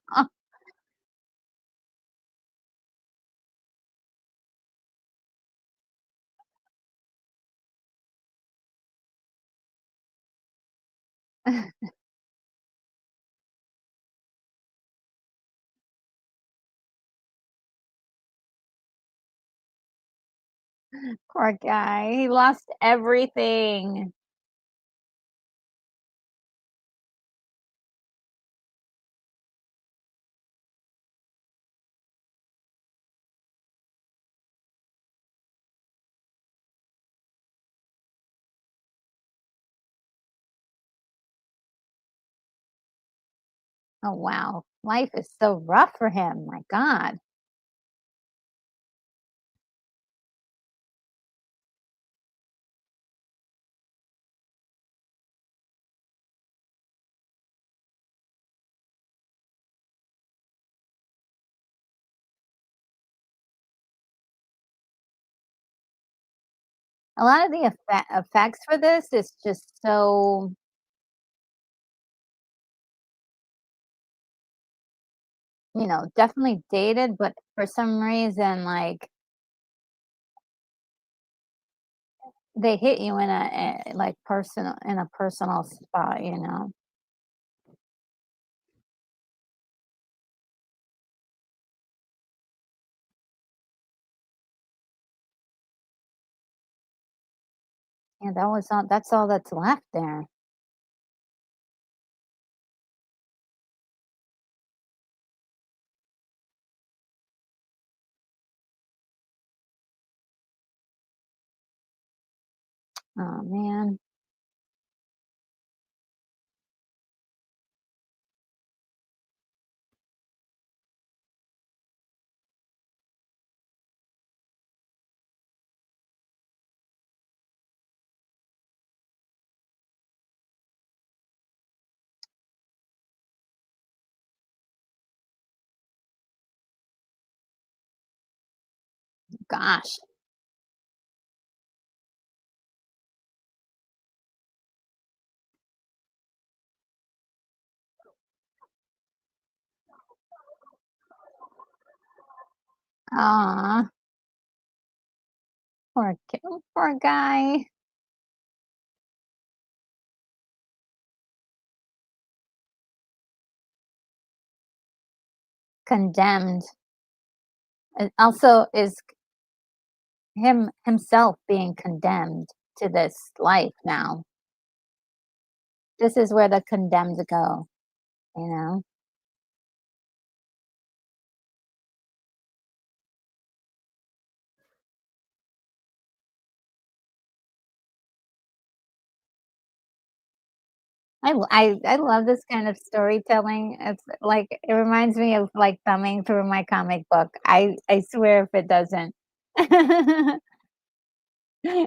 poor guy. He lost everything. Oh wow, life is so rough for him. My God. A lot of the effects for this is just so, definitely dated, but for some reason, like they hit you in like personal spot. Yeah, that's all that's left there. Oh man, gosh. Aw, poor kid, poor guy. Condemned. It also is himself being condemned to this life now. This is where the condemned go, you know? I love this kind of storytelling. It's like it reminds me of, like, thumbing through my comic book. I swear if it doesn't.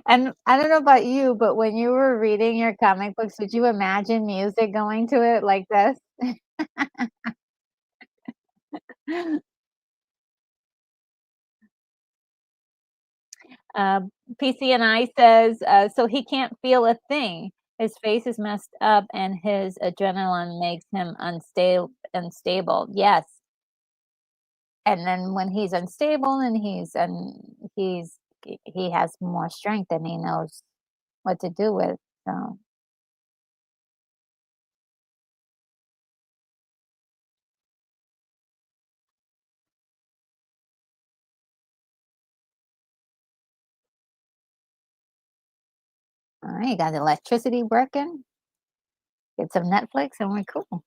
And I don't know about you, but when you were reading your comic books, did you imagine music going to it like this? Uh, PCNI says, "So he can't feel a thing. His face is messed up, and his adrenaline makes him unstable." Yes, and then when he's unstable and he has more strength and he knows what to do with. So all right, you got electricity working. Get some Netflix, and we're cool.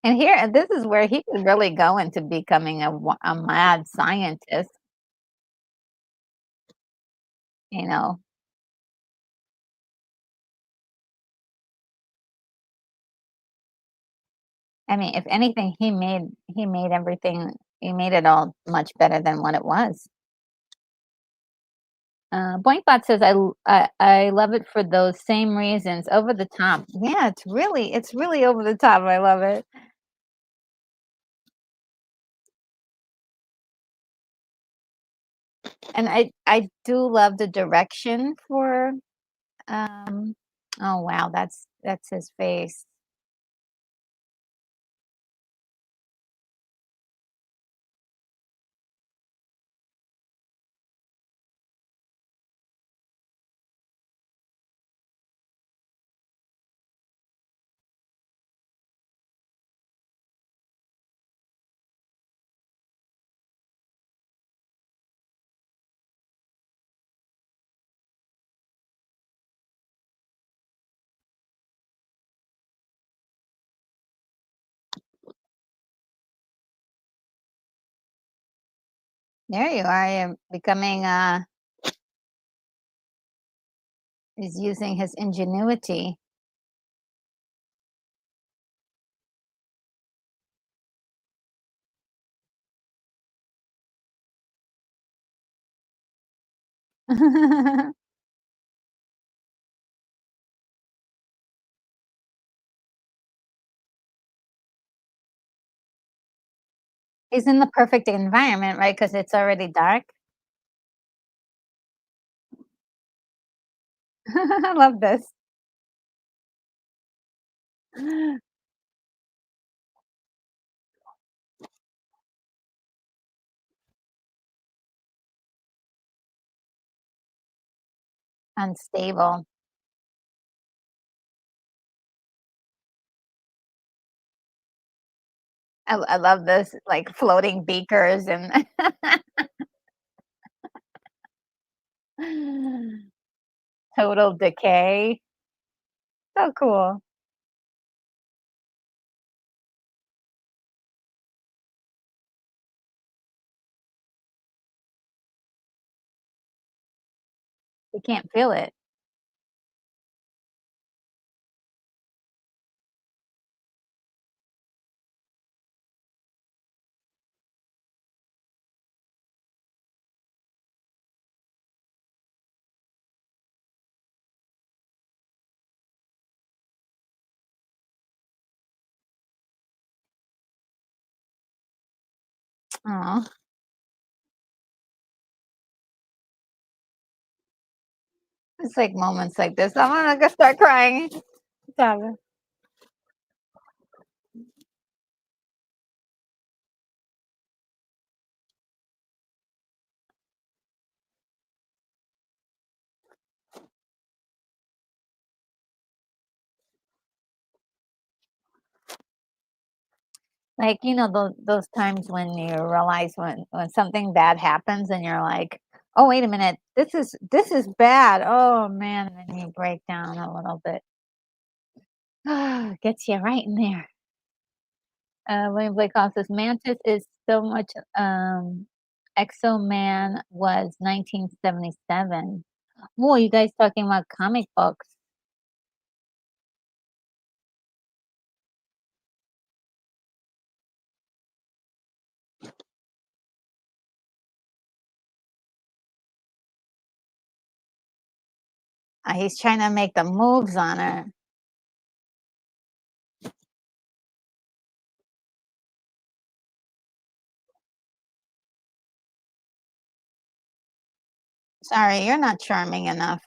And here, this is where he could really go into becoming a mad scientist. You know, I mean, if anything, he made everything. He made it all much better than what it was. Boinkbot says, I love it for those same reasons. Over the top. Yeah, it's really over the top. I love it. And I do love the direction for, um oh, wow, that's his face. There you are, you're becoming, he's using his ingenuity. He's in the perfect environment, right? Because it's already dark. I love this. Unstable. I love this, like, floating beakers and total decay. So cool. You can't feel it. Aw, it's like moments like this, I'm gonna go start crying. Stop it. Like, those times when you realize when something bad happens and you're like, "Oh, wait a minute, this is bad. Oh, man," and then you break down a little bit. Gets you right in there. William Blake Hall says Mantis is so much. Exo Man was 1977. Whoa, you guys talking about comic books? He's trying to make the moves on her. Sorry, you're not charming enough.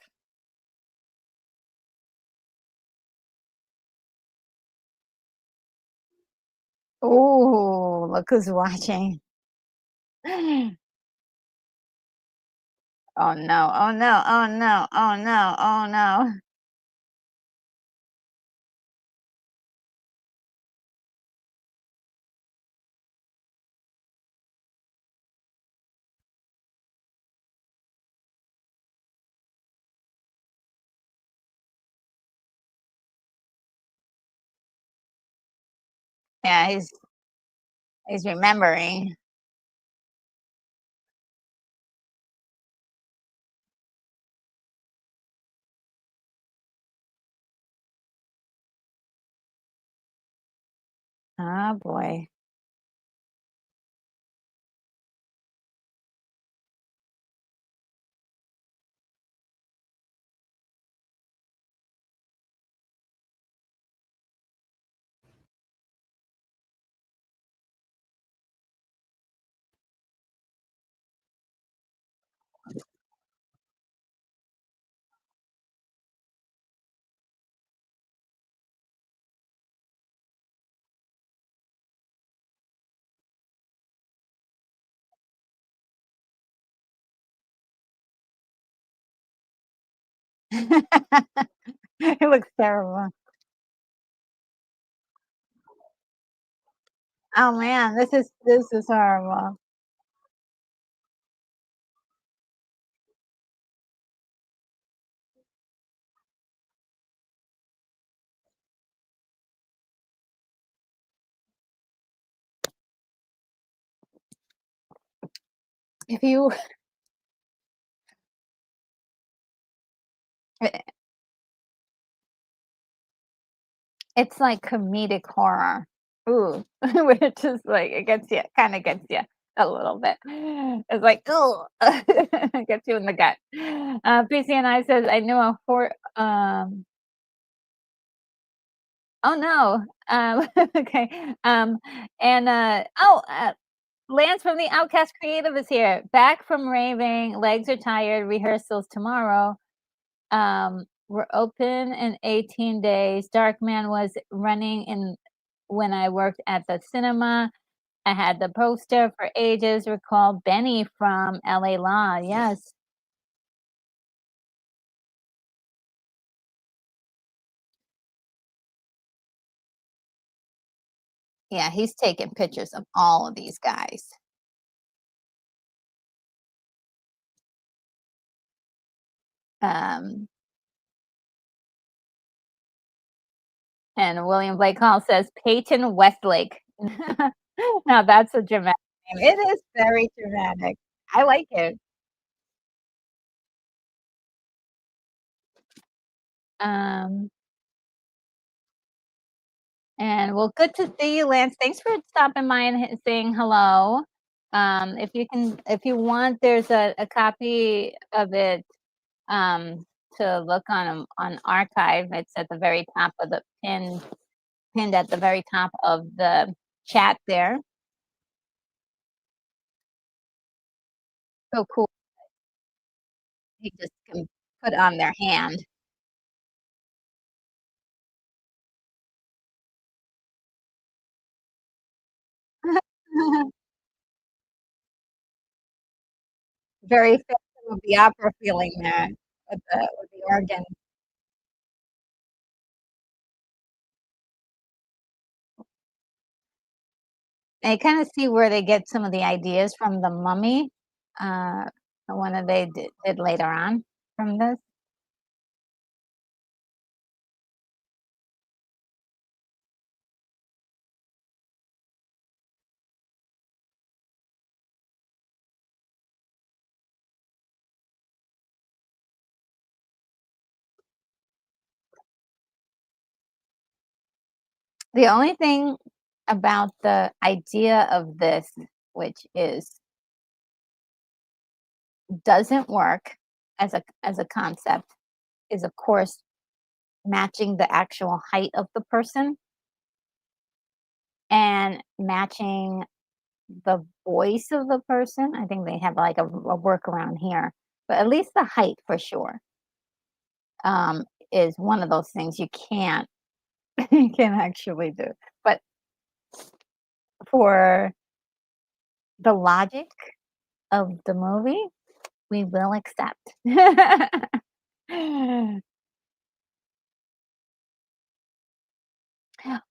Ooh, look who's watching. Oh no, oh no, oh no, oh no, oh no. Yeah, he's remembering. Oh boy. It looks terrible. Oh man, this is horrible. If you It's like comedic horror. Ooh, which is like it gets you, kinda gets you a little bit. It's like, ooh, it gets you in the gut. PCNI says, "I knew a oh, no, okay, Lance from the Outcast Creative is here. Back from raving, legs are tired, rehearsals tomorrow. We're open in 18 days. Darkman was running in when I worked at the cinema. I had the poster for ages. Recall Benny from LA Law. Yes. Yeah, he's taking pictures of all of these guys. Um, and William Blake Hall says Peyton Westlake. Now that's a dramatic name. It is very dramatic. I like it. Um, And well, good to see you, Lance. Thanks for stopping by and saying hello. If you want, there's a copy of it to look on archive. It's at the very top of the pinned at the very top of the chat there. So cool. You just can put on their hand. Very Phantom of the Opera feeling there with the organ. And I kind of see where they get some of the ideas from the Mummy, uh, the one that they did later on from this. The only thing about the idea of this, which is doesn't work as a concept, is of course matching the actual height of the person and matching the voice of the person. I think they have like a workaround here, but at least the height for sure is one of those things you can't you can actually do. But for the logic of the movie, we will accept.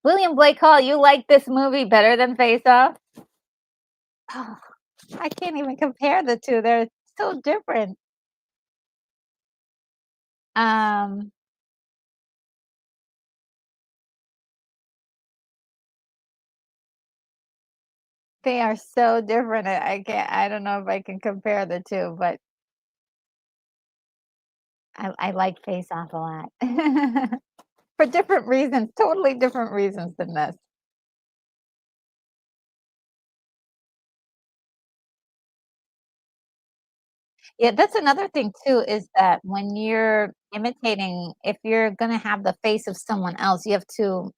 William Blake Hall, you like this movie better than Face Off? Oh, I can't even compare the two. They're so different. Um, they are so different. I can't. I don't know if I can compare the two, but I like Face Off a lot for different reasons, totally different reasons than this. Yeah, that's another thing too, is that when you're imitating, if you're gonna have the face of someone else, you have to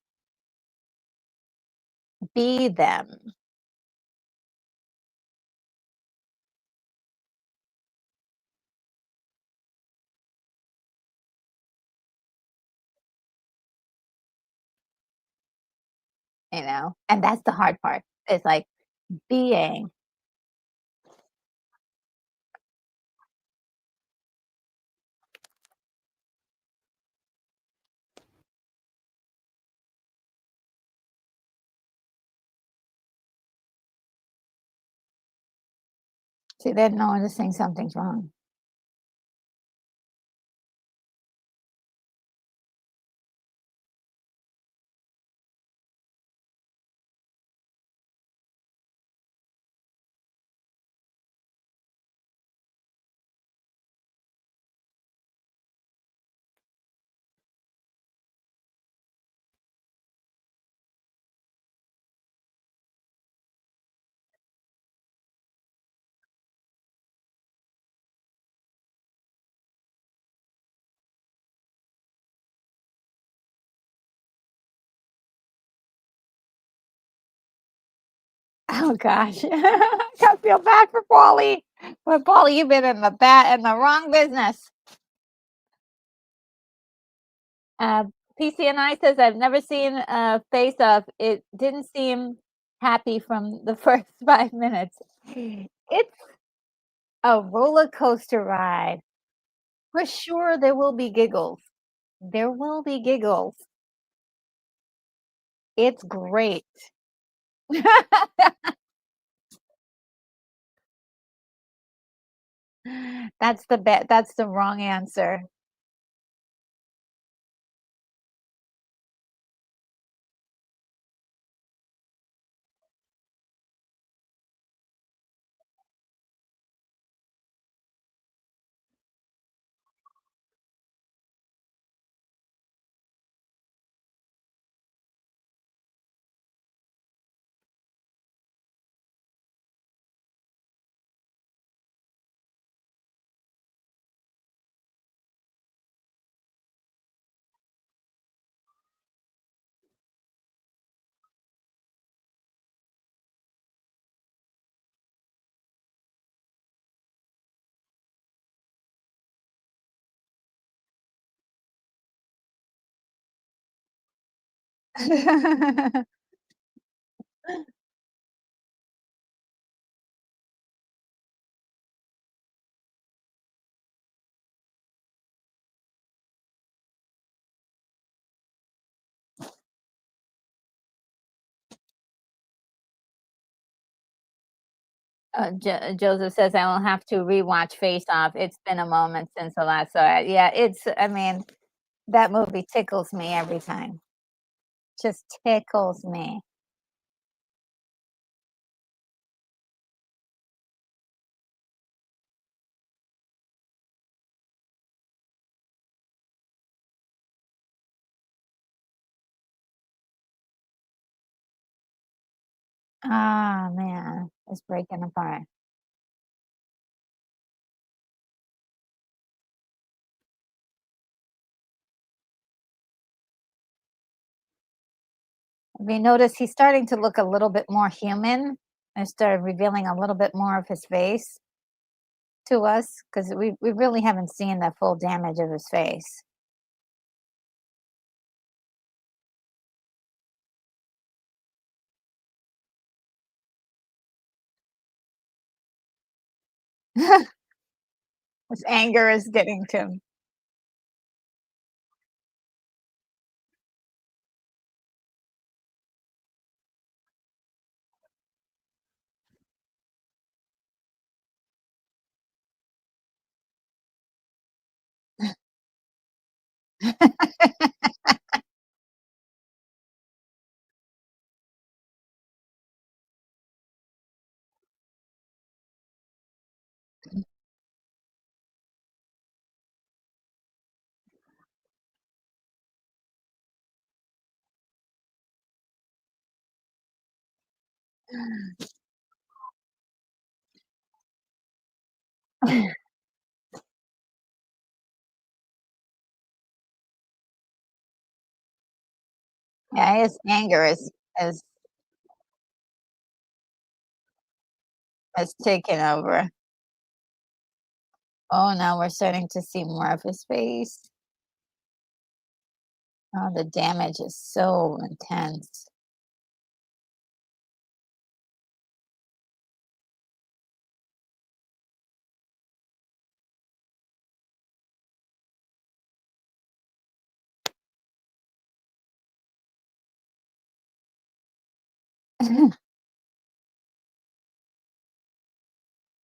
be them, you know? And that's the hard part. It's like being. See, they're noticing something's wrong. Oh gosh. I feel bad for Paulie. But Paulie, you've been in the wrong business. Uh, PCNI says I've never seen Face Off. It didn't seem happy from the first 5 minutes. It's a roller coaster ride. For sure, there will be giggles. There will be giggles. It's great. That's the wrong answer. Joseph says I will have to rewatch Face Off. It's been a moment since the last saw it. Yeah, I mean, that movie tickles me every time. Just tickles me. Ah, man, it's breaking apart. Have you noticed he's starting to look a little bit more human and started revealing a little bit more of his face to us? Because we really haven't seen the full damage of his face. His anger is getting to him. Yeah, his anger is taken over. Oh, now we're starting to see more of his face. Oh, the damage is so intense.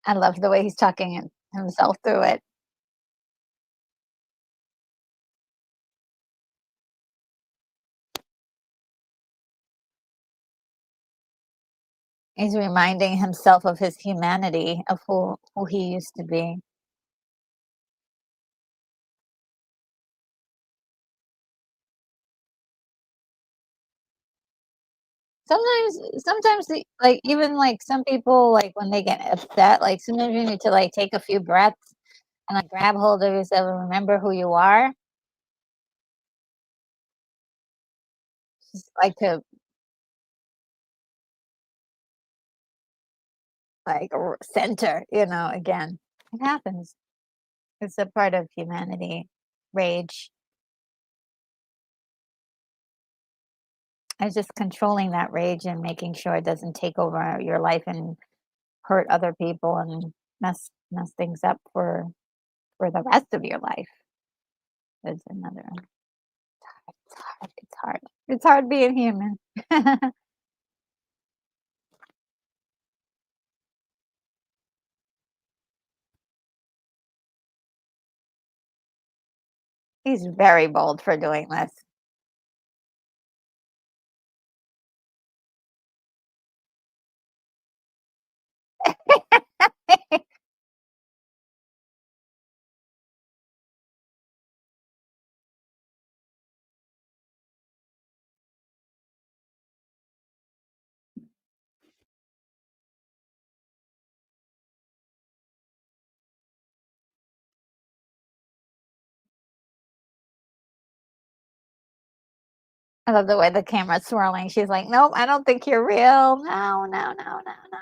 I love the way he's talking himself through it. He's reminding himself of his humanity, of who he used to be. Sometimes like, even, like, some people, like, when they get upset, like, sometimes you need to, like, take a few breaths and, like, grab hold of yourself and remember who you are. Just like to, like, center, again. It happens. It's a part of humanity. Rage. It's just controlling that rage and making sure it doesn't take over your life and hurt other people and mess things up for the rest of your life is another. It's hard. It's hard. It's hard being human. He's very bold for doing this. I love the way the camera's swirling. She's like, "Nope, I don't think you're real. No, no, no, no, no."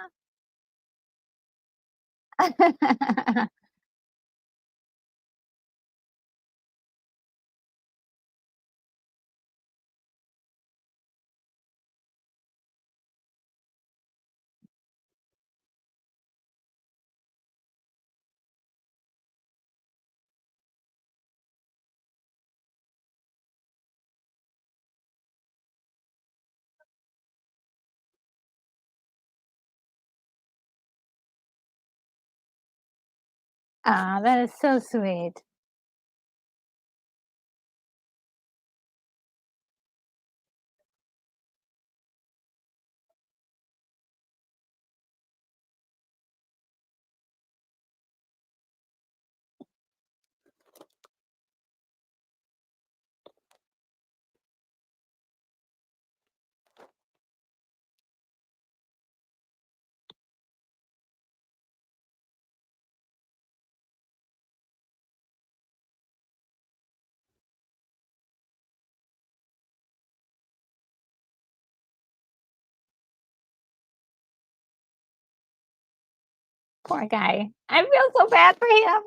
Ah, that is so sweet. Poor guy. I feel so bad for him.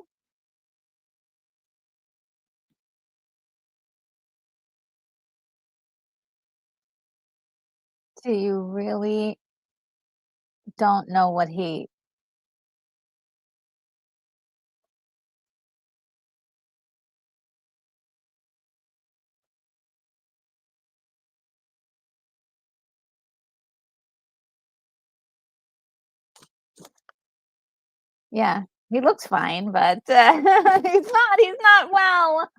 So you really don't know what he yeah, he looks fine, but, he's not well.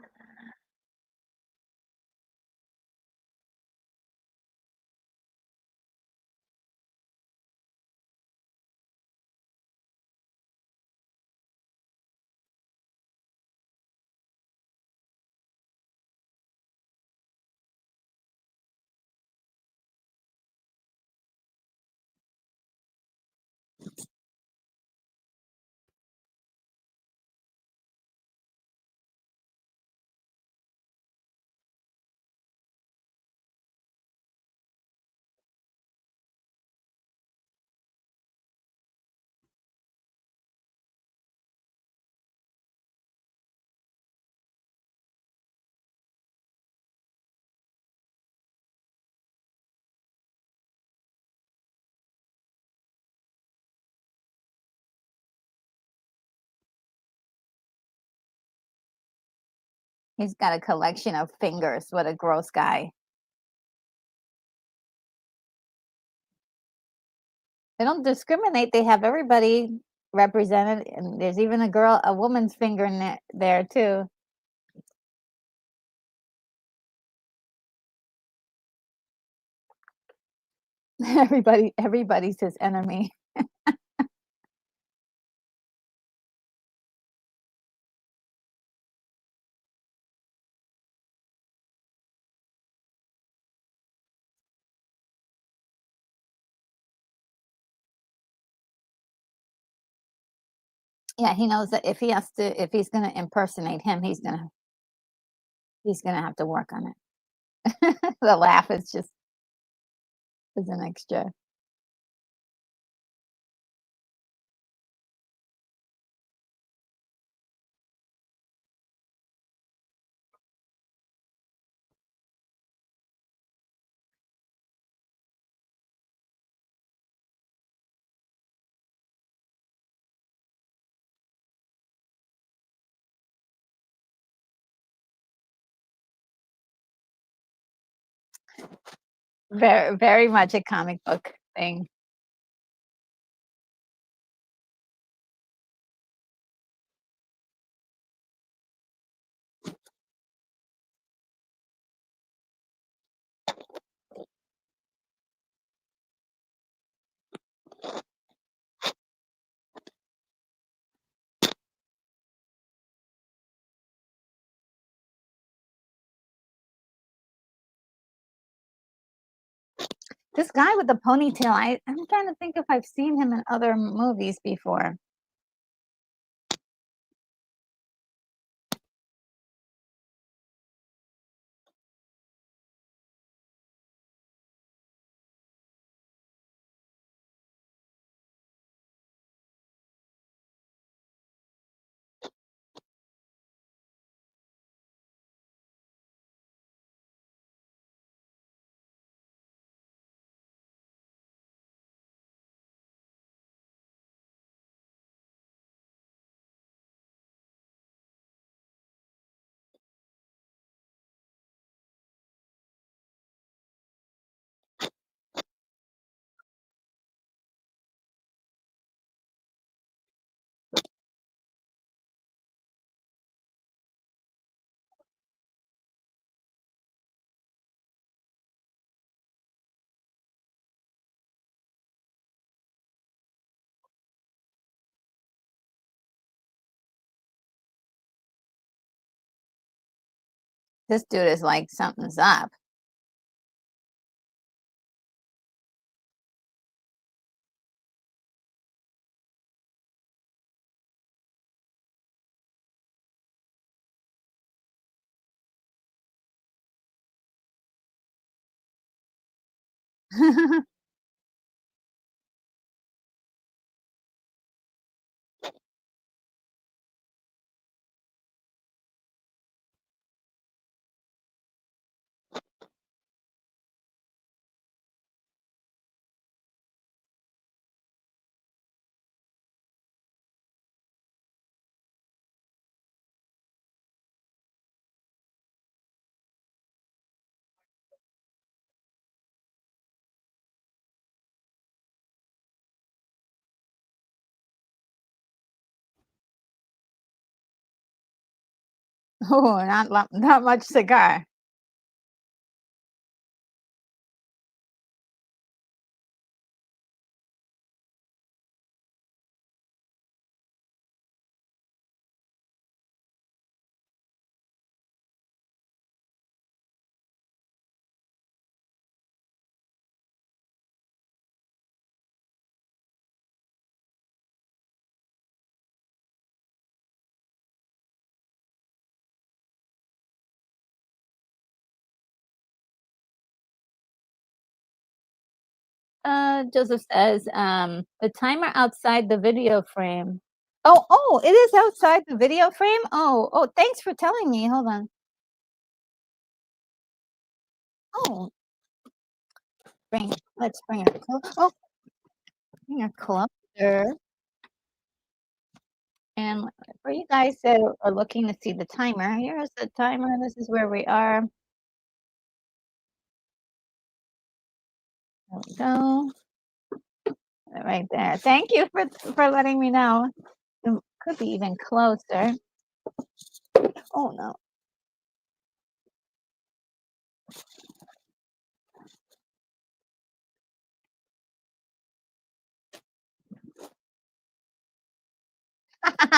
He's got a collection of fingers. What a gross guy. They don't discriminate. They have everybody represented, and there's even a woman's finger in there too. Everybody's his enemy. Yeah, he knows that if he's gonna impersonate him, he's gonna have to work on it. The laugh is an extra. Very much a comic book thing. This guy with the ponytail, I'm trying to think if I've seen him in other movies before. This dude is like something's up. Oh, not much cigar. Joseph says, the timer outside the video frame. Oh, it is outside the video frame? Oh, thanks for telling me. Hold on. Oh, let's bring it bring it closer. And for you guys that are looking to see the timer, here's the timer. This is where we are. There we go. Right there. Thank you for letting me know. It could be even closer. Oh no.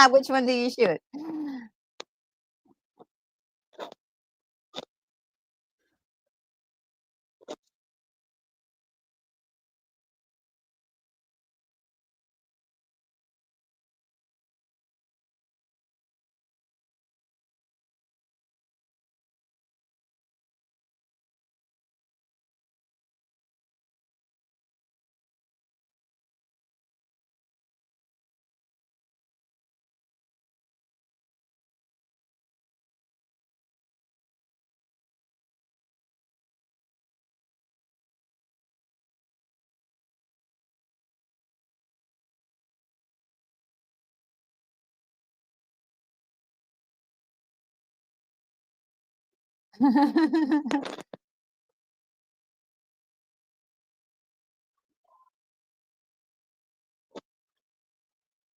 Which one do you shoot?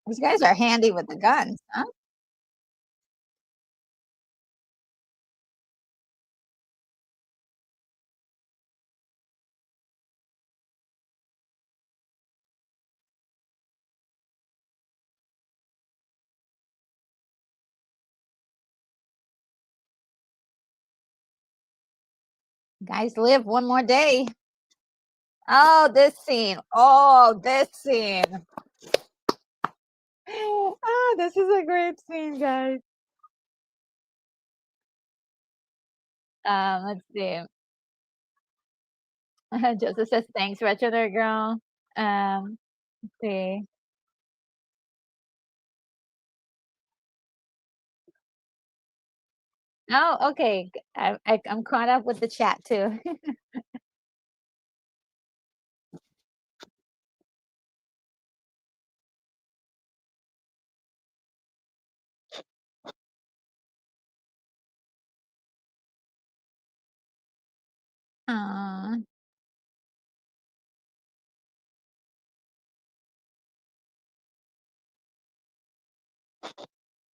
These guys are handy with the guns, huh? Guys live one more day. Oh, this scene. Oh, this scene. Oh, this is a great scene, guys. Let's see. Joseph says, thanks, Retro Nerd Girl. Let's see. Oh, okay. I'm caught up with the chat too. Aw,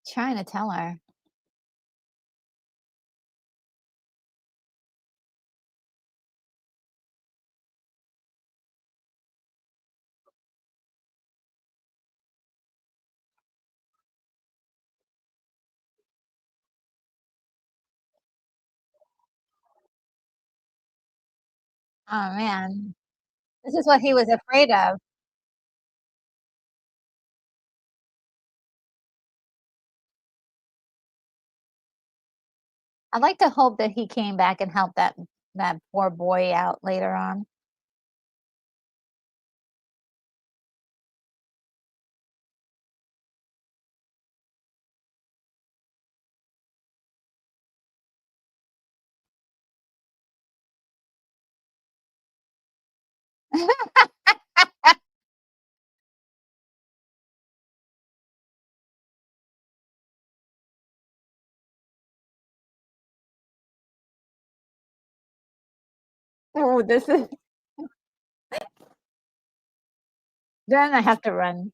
trying to tell her. Oh man, this is what he was afraid of. I'd like to hope that he came back and helped that poor boy out later on. Oh, this is. Then I have to run.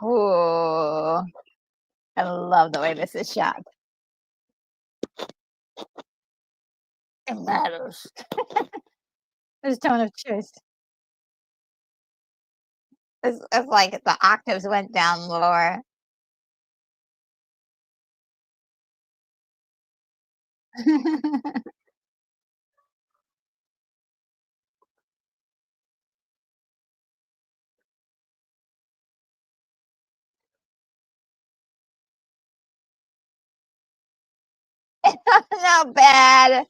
Ooh, I love the way this is shot. It matters. This tone of choice. It's like the octaves went down lower. Not bad.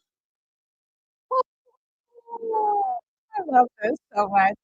I love this so much.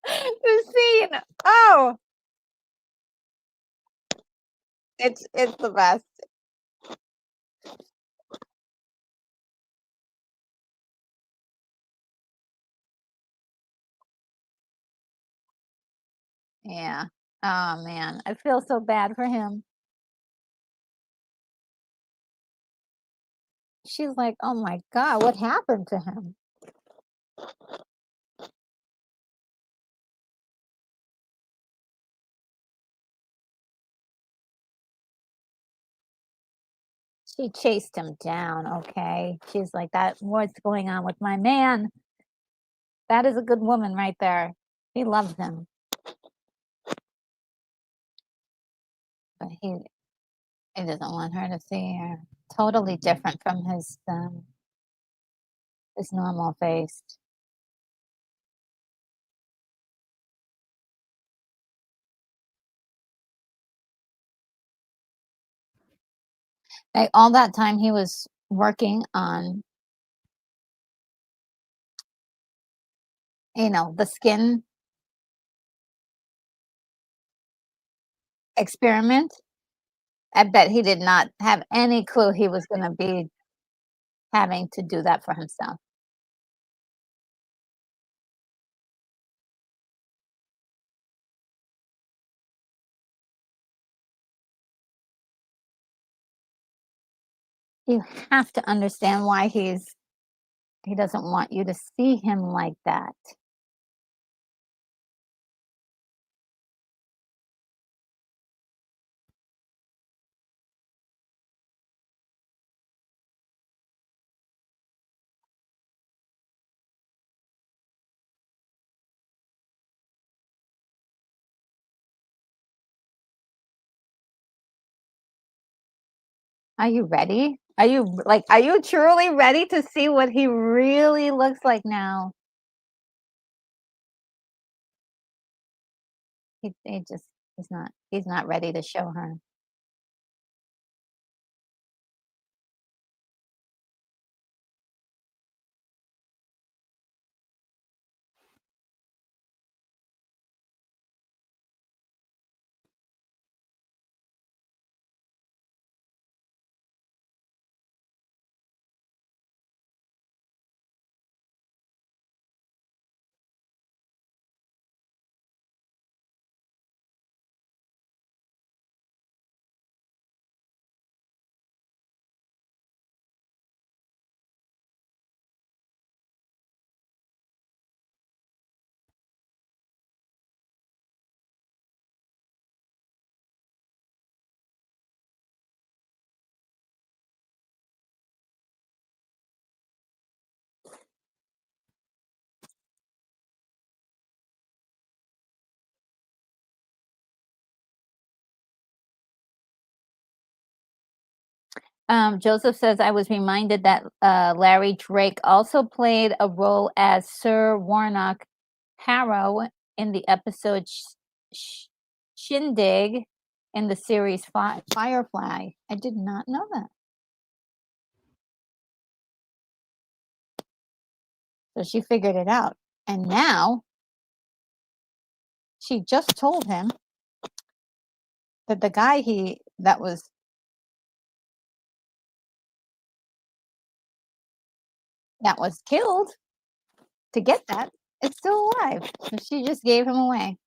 The scene. Oh, it's the best. Yeah. Oh man, I feel so bad for him. She's like, "Oh my god, what happened to him?" She chased him down, okay? She's like, "That what's going on with my man?" That is a good woman right there. He loves him, but he doesn't want her to see her. Totally different from his normal face. Like, all that time he was working on, the skin experiment. I bet he did not have any clue he was gonna be having to do that for himself. You have to understand why he doesn't want you to see him like that. Are you ready? Are you truly ready to see what he really looks like now? He just he's not ready to show her. Joseph says, "I was reminded that, Larry Drake also played a role as Sir Warnock Harrow in the episode Sh Shindig in the series Firefly." I did not know that. So she figured it out, and now she just told him that the guy he that was that was killed to get that, it's still alive. So she just gave him away.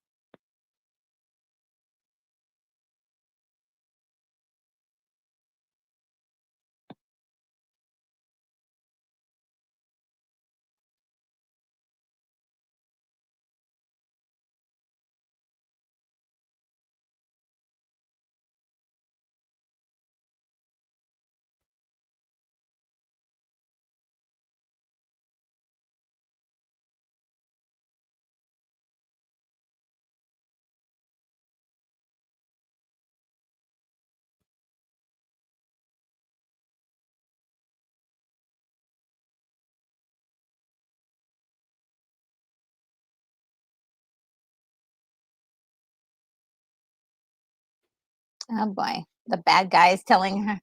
Oh boy. The bad guy is telling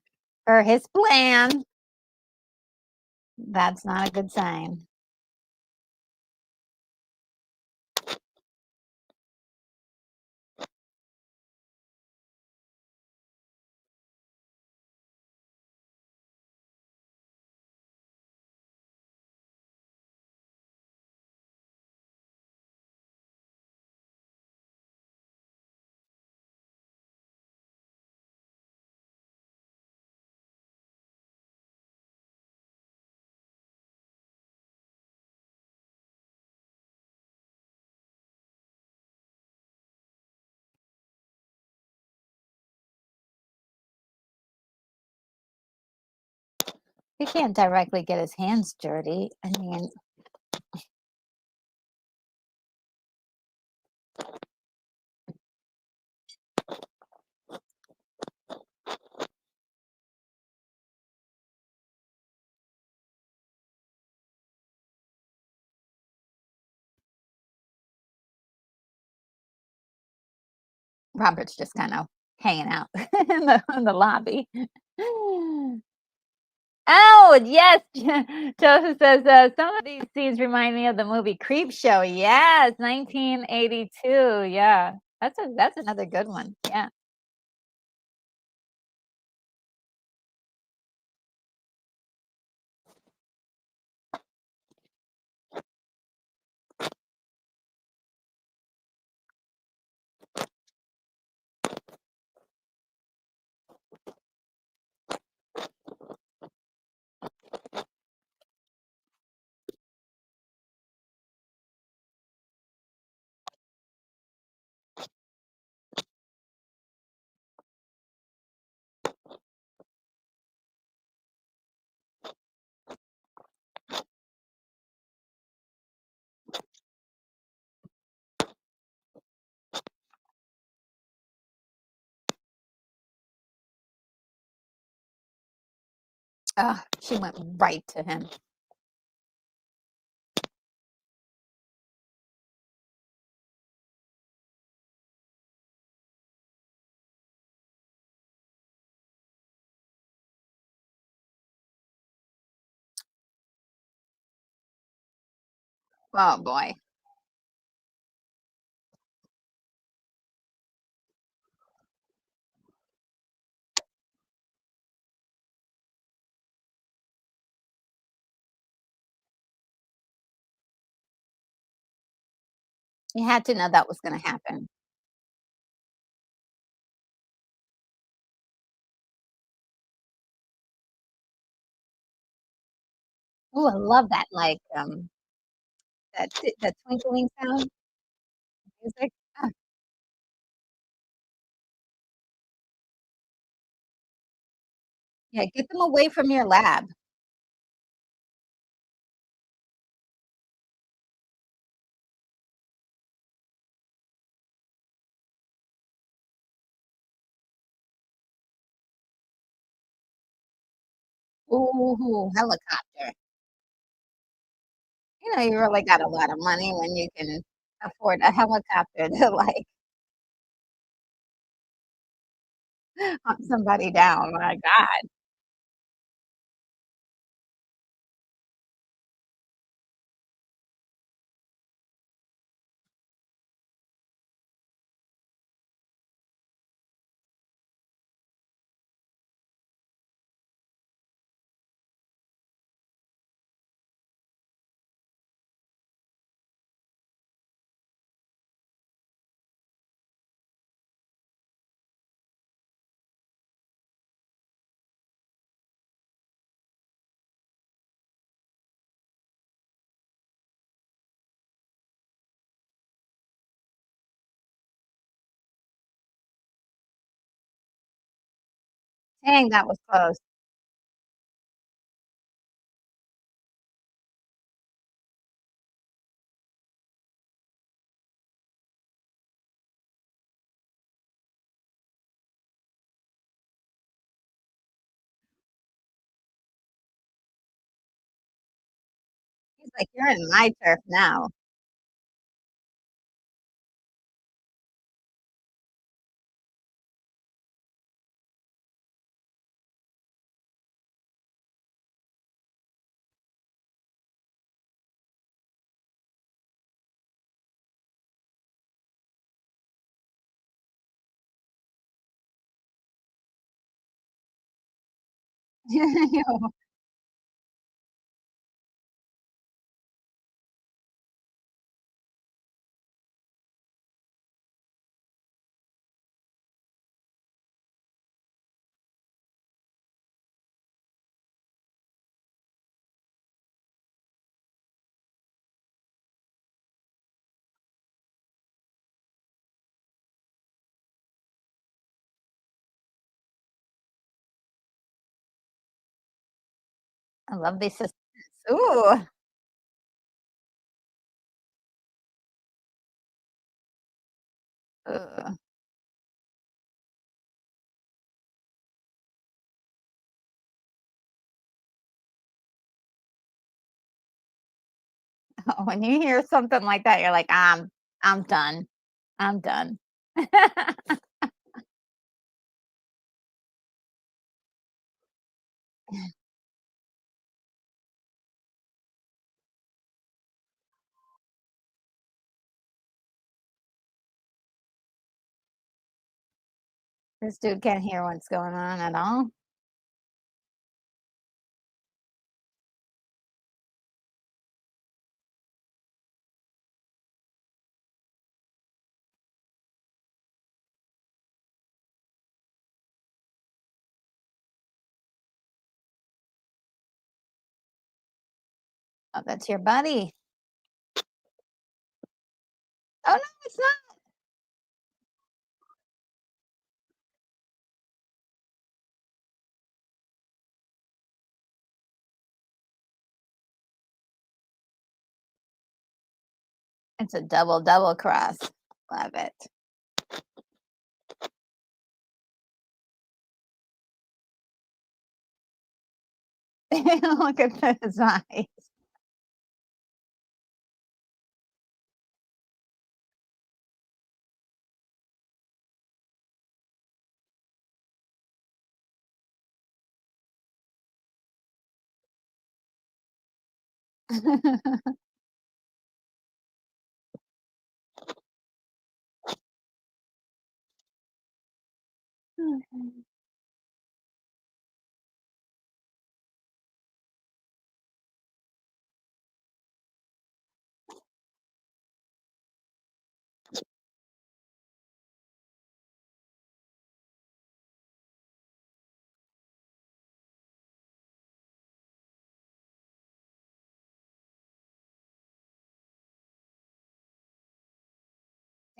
her his plan. That's not a good sign. He can't directly get his hands dirty. I mean, Robert's just kind of hanging out in the lobby. Oh, yes. Joseph says, some of these scenes remind me of the movie Creep Show. Yes, 1982. Yeah. That's another good one. Yeah. Oh, she went right to him. Oh boy. You had to know that was going to happen. Oh, I love that. Like that twinkling sound music. Ah, yeah, get them away from your lab. Ooh, helicopter. You know, you really got a lot of money when you can afford a helicopter to, like, hunt somebody down, my god. Dang, that was close. He's like, "You're in my turf now." I love these suspense. Ooh. Ugh. When you hear something like that, you're like, I'm done. I'm done." This dude can't hear what's going on at all. Oh, that's your buddy. Oh, no, it's not. It's a double cross. Love it. Look at his eyes.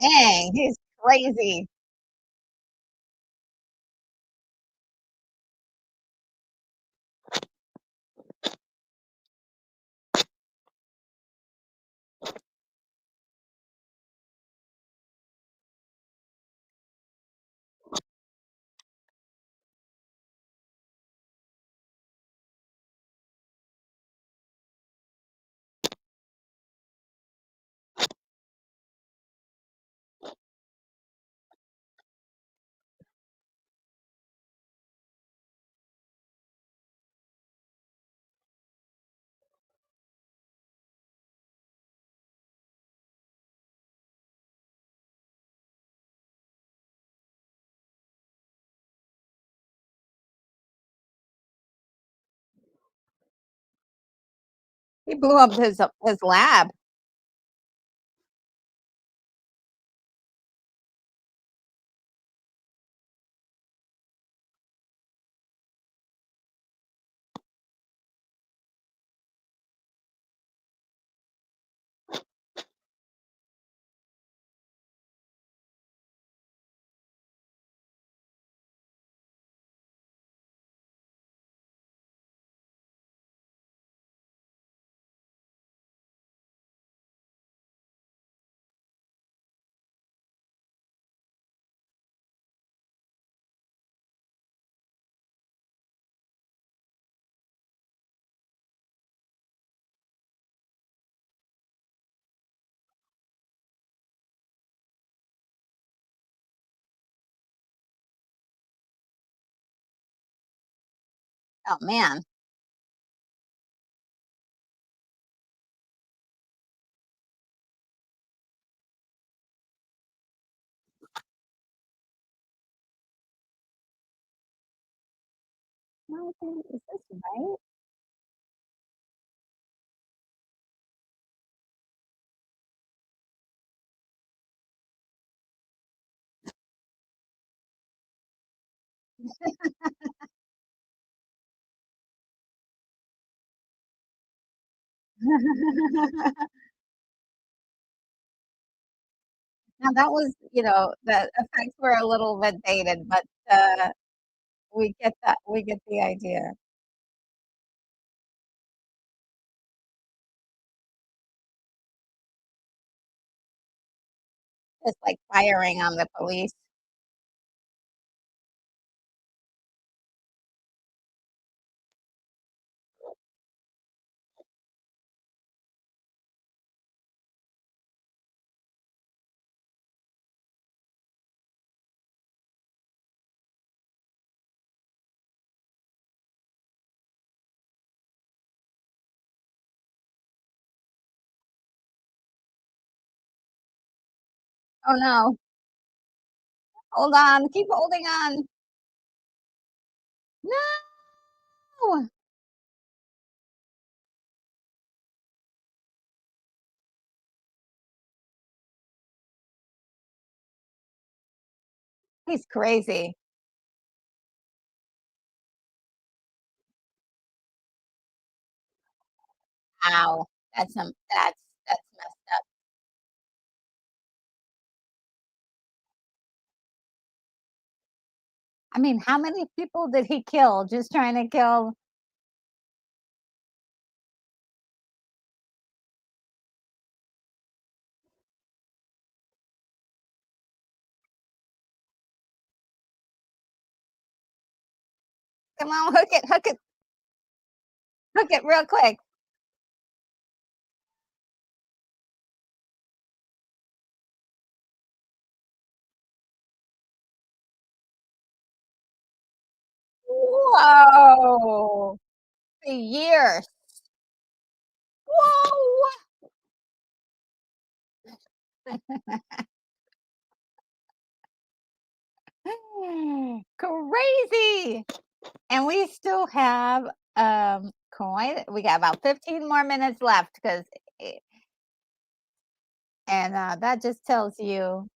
Dang, he's crazy. He blew up his lab. Oh, man. No, is this right? Now that was, the effects were a little bit dated, but, we get the idea. It's like firing on the police. Oh, no. Hold on, keep holding on. No! He's crazy. Ow. That's messed up. I mean, how many people did he kill just trying to kill. Come on, hook it real quick. Whoa! For years. Whoa! Crazy. And we still have, quite we got about 15 more minutes left, because and, that just tells you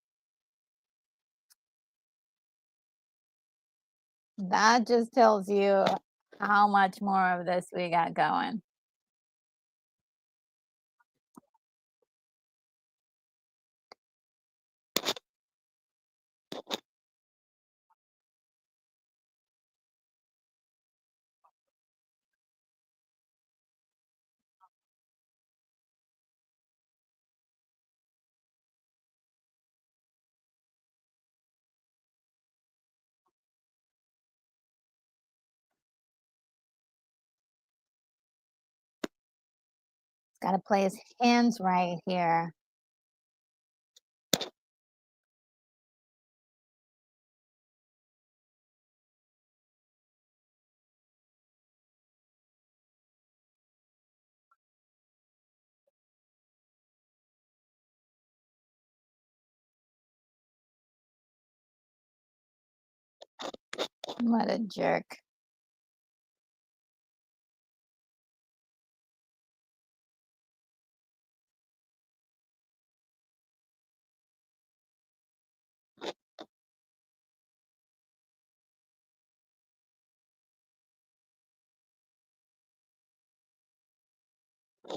how much more of this we got going. He's gotta play his hands right here. What a jerk.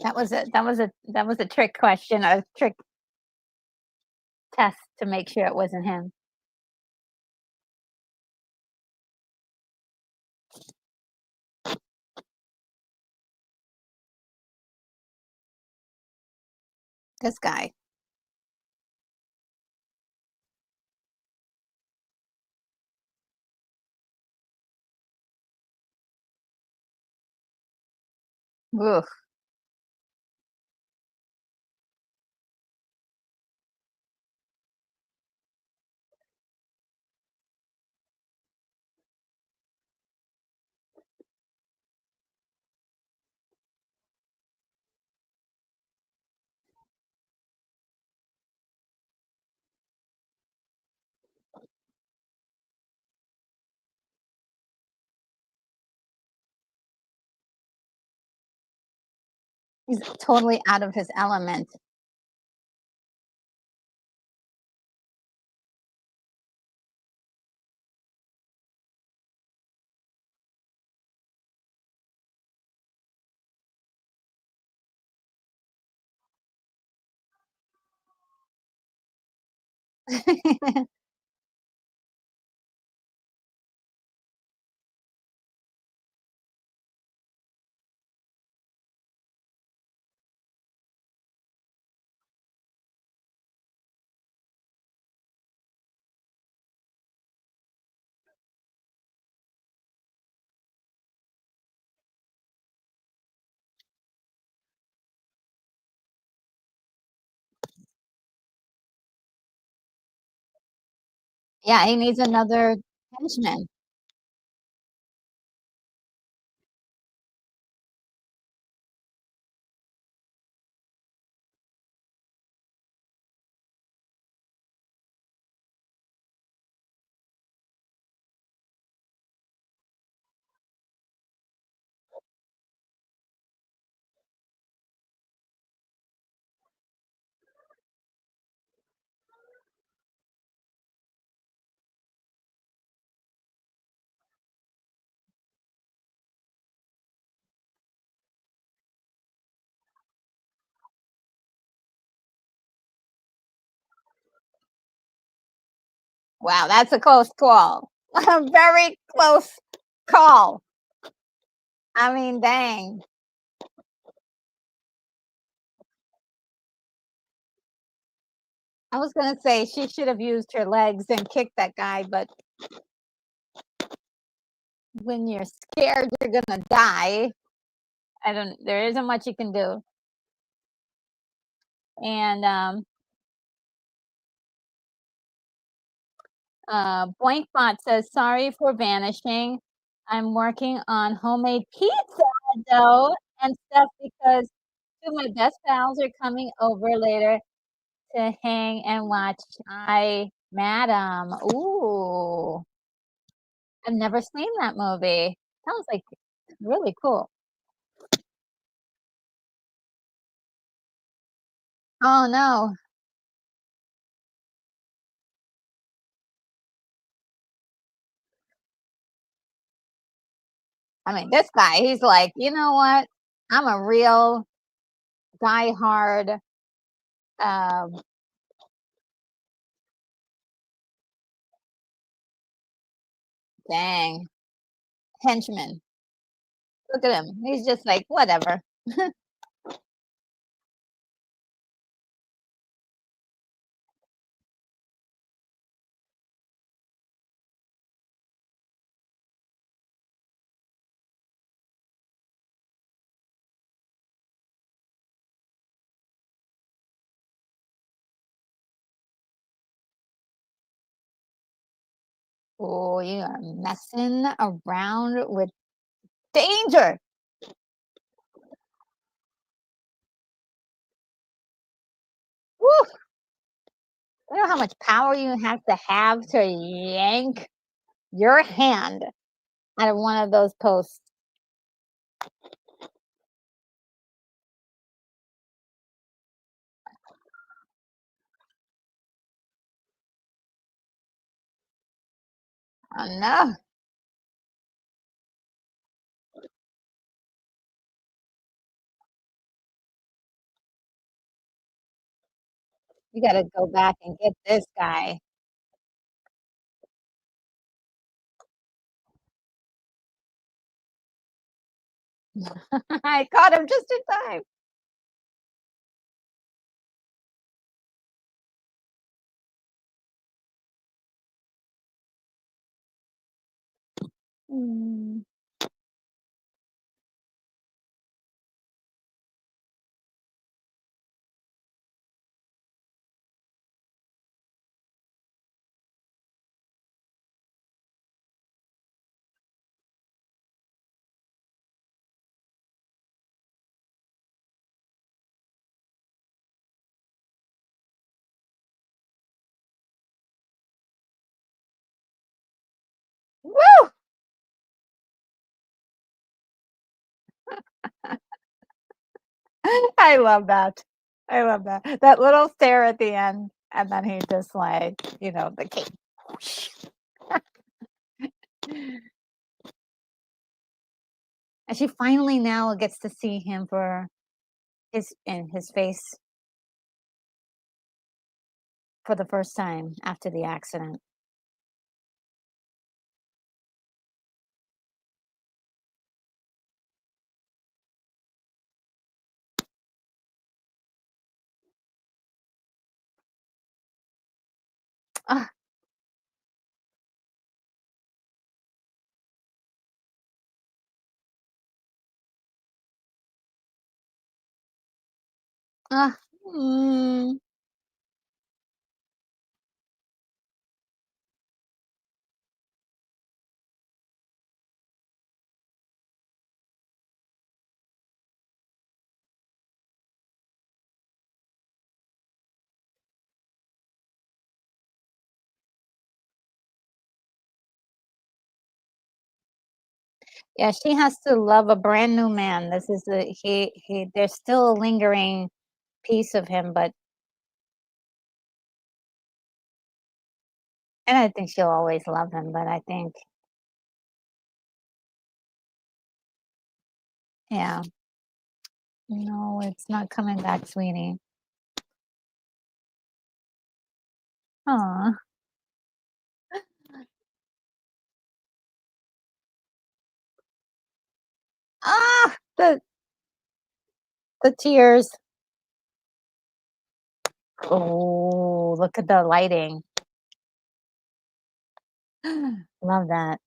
That was a trick question, a trick test to make sure it wasn't him. This guy. Oof. He's totally out of his element. Yeah, he needs another henchman. Wow, that's a close call. A very close call. I mean, dang. I was gonna say she should have used her legs and kicked that guy, but when you're scared you're gonna die, I don't. There isn't much you can do. And Boinkbot says, "Sorry for vanishing. I'm working on homemade pizza dough and stuff because two of my best pals are coming over later to hang and watch I Madam." Ooh, I've never seen that movie. Sounds like really cool. Oh, no. I mean, this guy, he's like, "You know what? I'm a real diehard, um, dang, henchman." Look at him. He's just like, "Whatever." Oh, you are messing around with danger. Woo! You know how much power you have to yank your hand out of one of those posts. Oh, no. You gotta go back and get this guy. I caught him just in time. Mm. Woo! I love that. I love that. That little stare at the end, and then he just like, the cape. Whoosh. And she finally now gets to see him for his face for the first time after the accident. Ah, ah, mm, yeah, she has to love a brand new man. This is the he. There's still a lingering piece of him, but and I think she'll always love him. But I think, yeah, no, it's not coming back, sweetie. Aw. Ah, the tears. Oh, look at the lighting. Love that.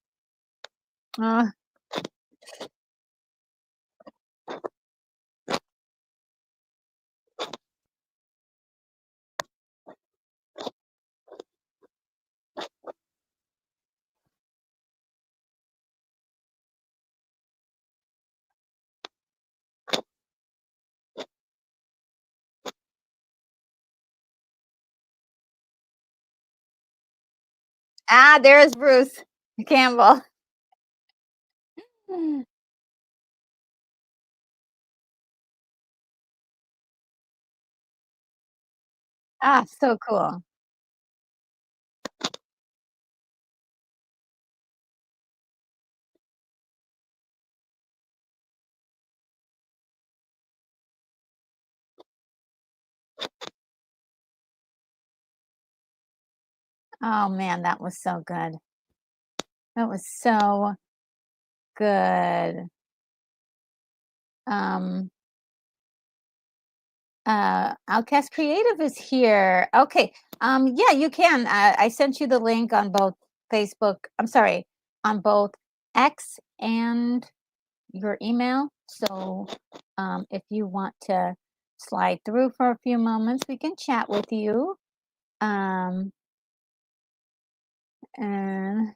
Ah, there's Bruce Campbell. Ah, so cool. Oh man, that was so good. That was so good. Um, Outcast Creative is here. Okay. Yeah, you can. I sent you the link on both Facebook. I'm sorry, on both X and your email. So, if you want to slide through for a few moments, we can chat with you. Um, and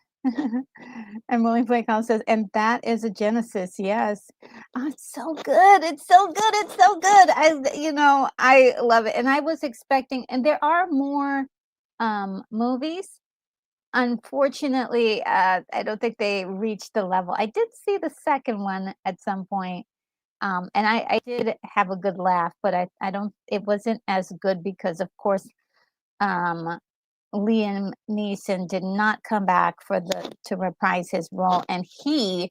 and Willie Playcom says, and that is a Genesis. Yes. Oh, it's so good. It's so good. It's so good. I love it. And I was expecting, and there are more movies. Unfortunately, I don't think they reached the level. I did see the second one at some point. And I did have a good laugh, but I don't, it wasn't as good because, of course, um, Liam Neeson did not come back to reprise his role, and he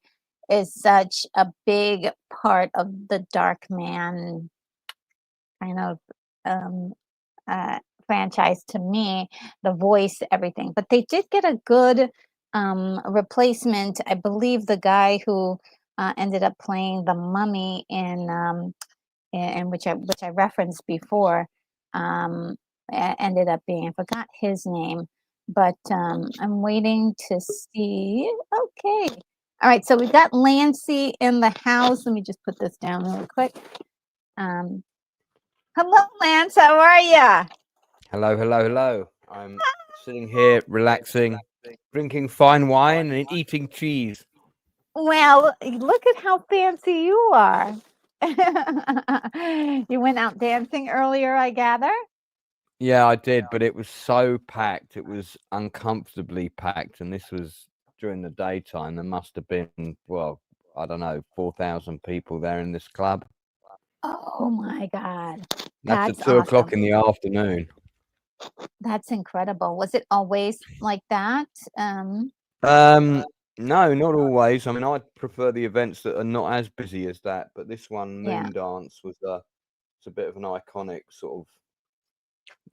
is such a big part of the Darkman kind of um, uh, franchise to me, the voice, everything. But they did get a good replacement. I believe the guy who ended up playing the mummy in which I referenced before, um, ended up being, I forgot his name, but I'm waiting to see. Okay. All right. So we got Lancy in the house. Let me just put this down real quick. Um, Hello, Lance. How are you? Hello, hello, hello. I'm sitting here relaxing, drinking fine wine and eating cheese. Well, look at how fancy you are. You went out dancing earlier, I gather. Yeah, I did, but it was so packed. It was uncomfortably packed, and this was during the daytime. There must have been, well, I don't know, 4,000 people there in this club. Oh my God. That's at That's 2 o'clock awesome. in the afternoon. That's incredible. Was it always like that? No, not always. I mean, I prefer the events that are not as busy as that. But this one, Yeah. Moon Dance, was it's a bit of an iconic sort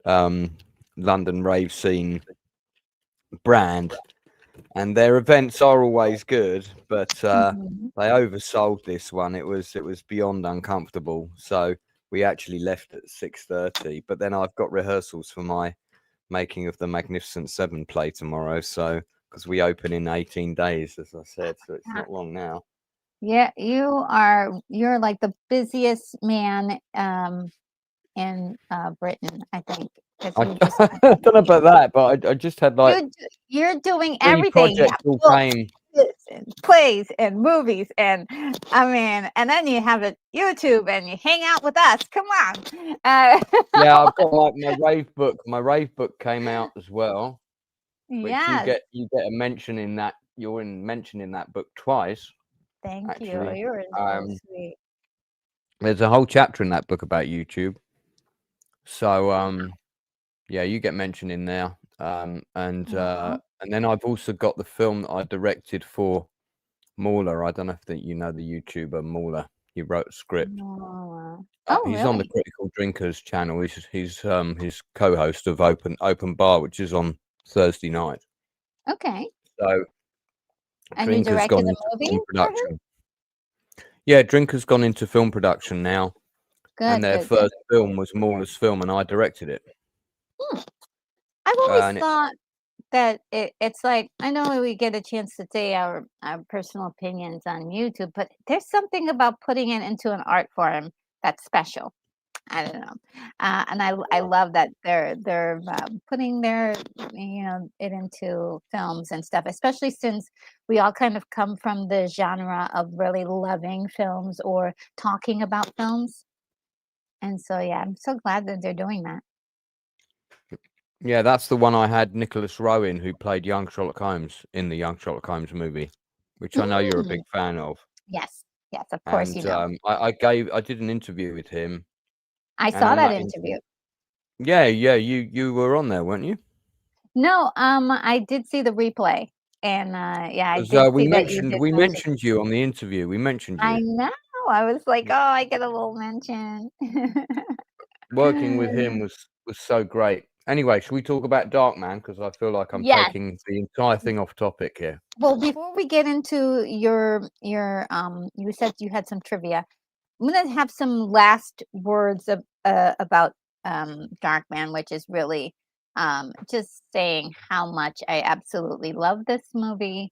of London rave scene brand, and their events are always good, but Mhm. they oversold this one. It was beyond uncomfortable. So we actually left at 6:30. But then I've got rehearsals for my making of the Magnificent Seven play tomorrow. So because we open in 18 days, as I said, so it's not long now. Yeah, you're like the busiest man in Britain, I think. Because I, you just I don't know about that, but I just had like you're doing 3 everything. You projects have all books, came. and plays and movies, and I mean, and then you have a YouTube and you hang out with us. Come on. Yeah, I've got like my rave book. My rave book came out as well, which you Yes. get a mention in that. You're in mention in that book twice, Thank you. actually. You're so sweet. There's a whole chapter in that book about YouTube. So yeah, you get mentioned in there. And then I've also got the film that I directed for Mauler. I don't know if you know the YouTuber Mauler. He wrote a script. Oh, He's on the really? Critical Drinkers channel. He's his co-host of Open Bar, which is on Thursday night. Okay. So And you Drink has gone directed a into movie film for him? production. Yeah, Drink has gone into film production now, and Good, their good, good. first film was Mauler's film, and I directed it. I've always And thought that it's like, I know we get a chance to say our personal opinions on YouTube, but there's something about putting it into an art form that's special. I don't know, and I love that they're putting their it into films and stuff, especially since we all kind of come from the genre of really loving films or talking about films, and so yeah, I'm so glad that they're doing that. yeah, that's the one I had Nicholas Rowan, who played young Sherlock Holmes in the young Sherlock Holmes movie, which I know you're a big Mm, fan of. yes, yes, of course, And I did an interview with him, I and saw on that that interview. yeah, you were on there, weren't you? No, I did see the replay, and yeah, I 'Cause, did we see that you mentioned did we mention. mentioned you on the interview. We mentioned I you. know. I was like, oh, I get a little mention. Working with him was so great. Anyway, should we talk about Darkman? Because I feel like I'm Yes. taking the entire thing off topic here. Well, before we get into your you said you had some trivia. I'm gonna have some last words about Darkman, which is really just saying how much I absolutely love this movie,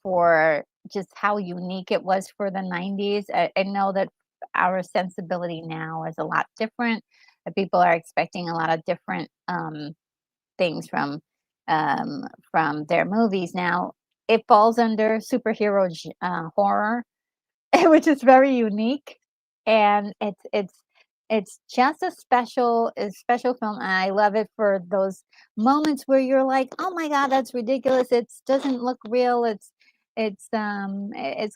for just how unique it was for the 90s. I know that our sensibility now is a lot different. People are expecting a lot of different things from their movies now. It falls under superhero horror, which is very unique, and it's just a special film, and I love it for those moments where you're like, "Oh my god, that's ridiculous. It doesn't look real. It's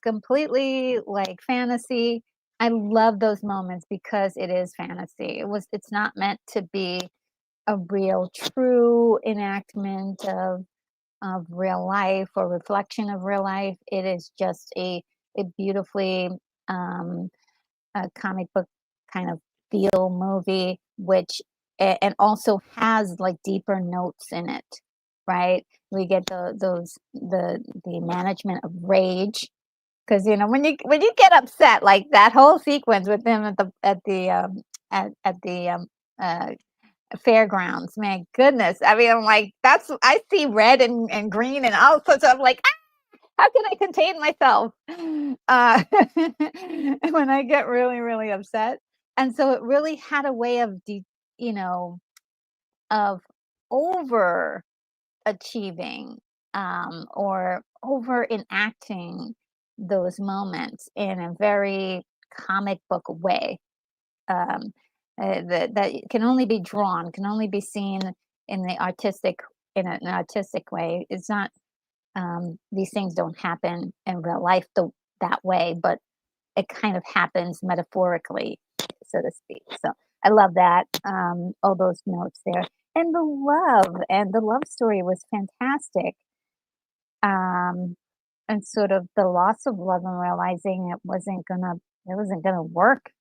completely like fantasy." I love those moments because it is fantasy. It's not meant to be a real true enactment of real life or reflection of real life. It is just a beautifully um, a comic book kind of feel movie, which and also has like deeper notes in it, right? We get the management of rage, because when you get upset, like that whole sequence with them at the uh, fairgrounds, man, goodness. I mean, I'm like, I see red and green and all sorts of, I'm like, how can I contain myself when I get really, really upset? And so it really had a way of, you know, of over achieving or over enacting those moments in a very comic book way, um, that can only be drawn, can only be seen in the artistic in an artistic way. It's not these things don't happen in real life that way, but it kind of happens metaphorically, so to speak. So I love that. All those notes there. And the love story was fantastic. And sort of the loss of love and realizing it wasn't gonna work.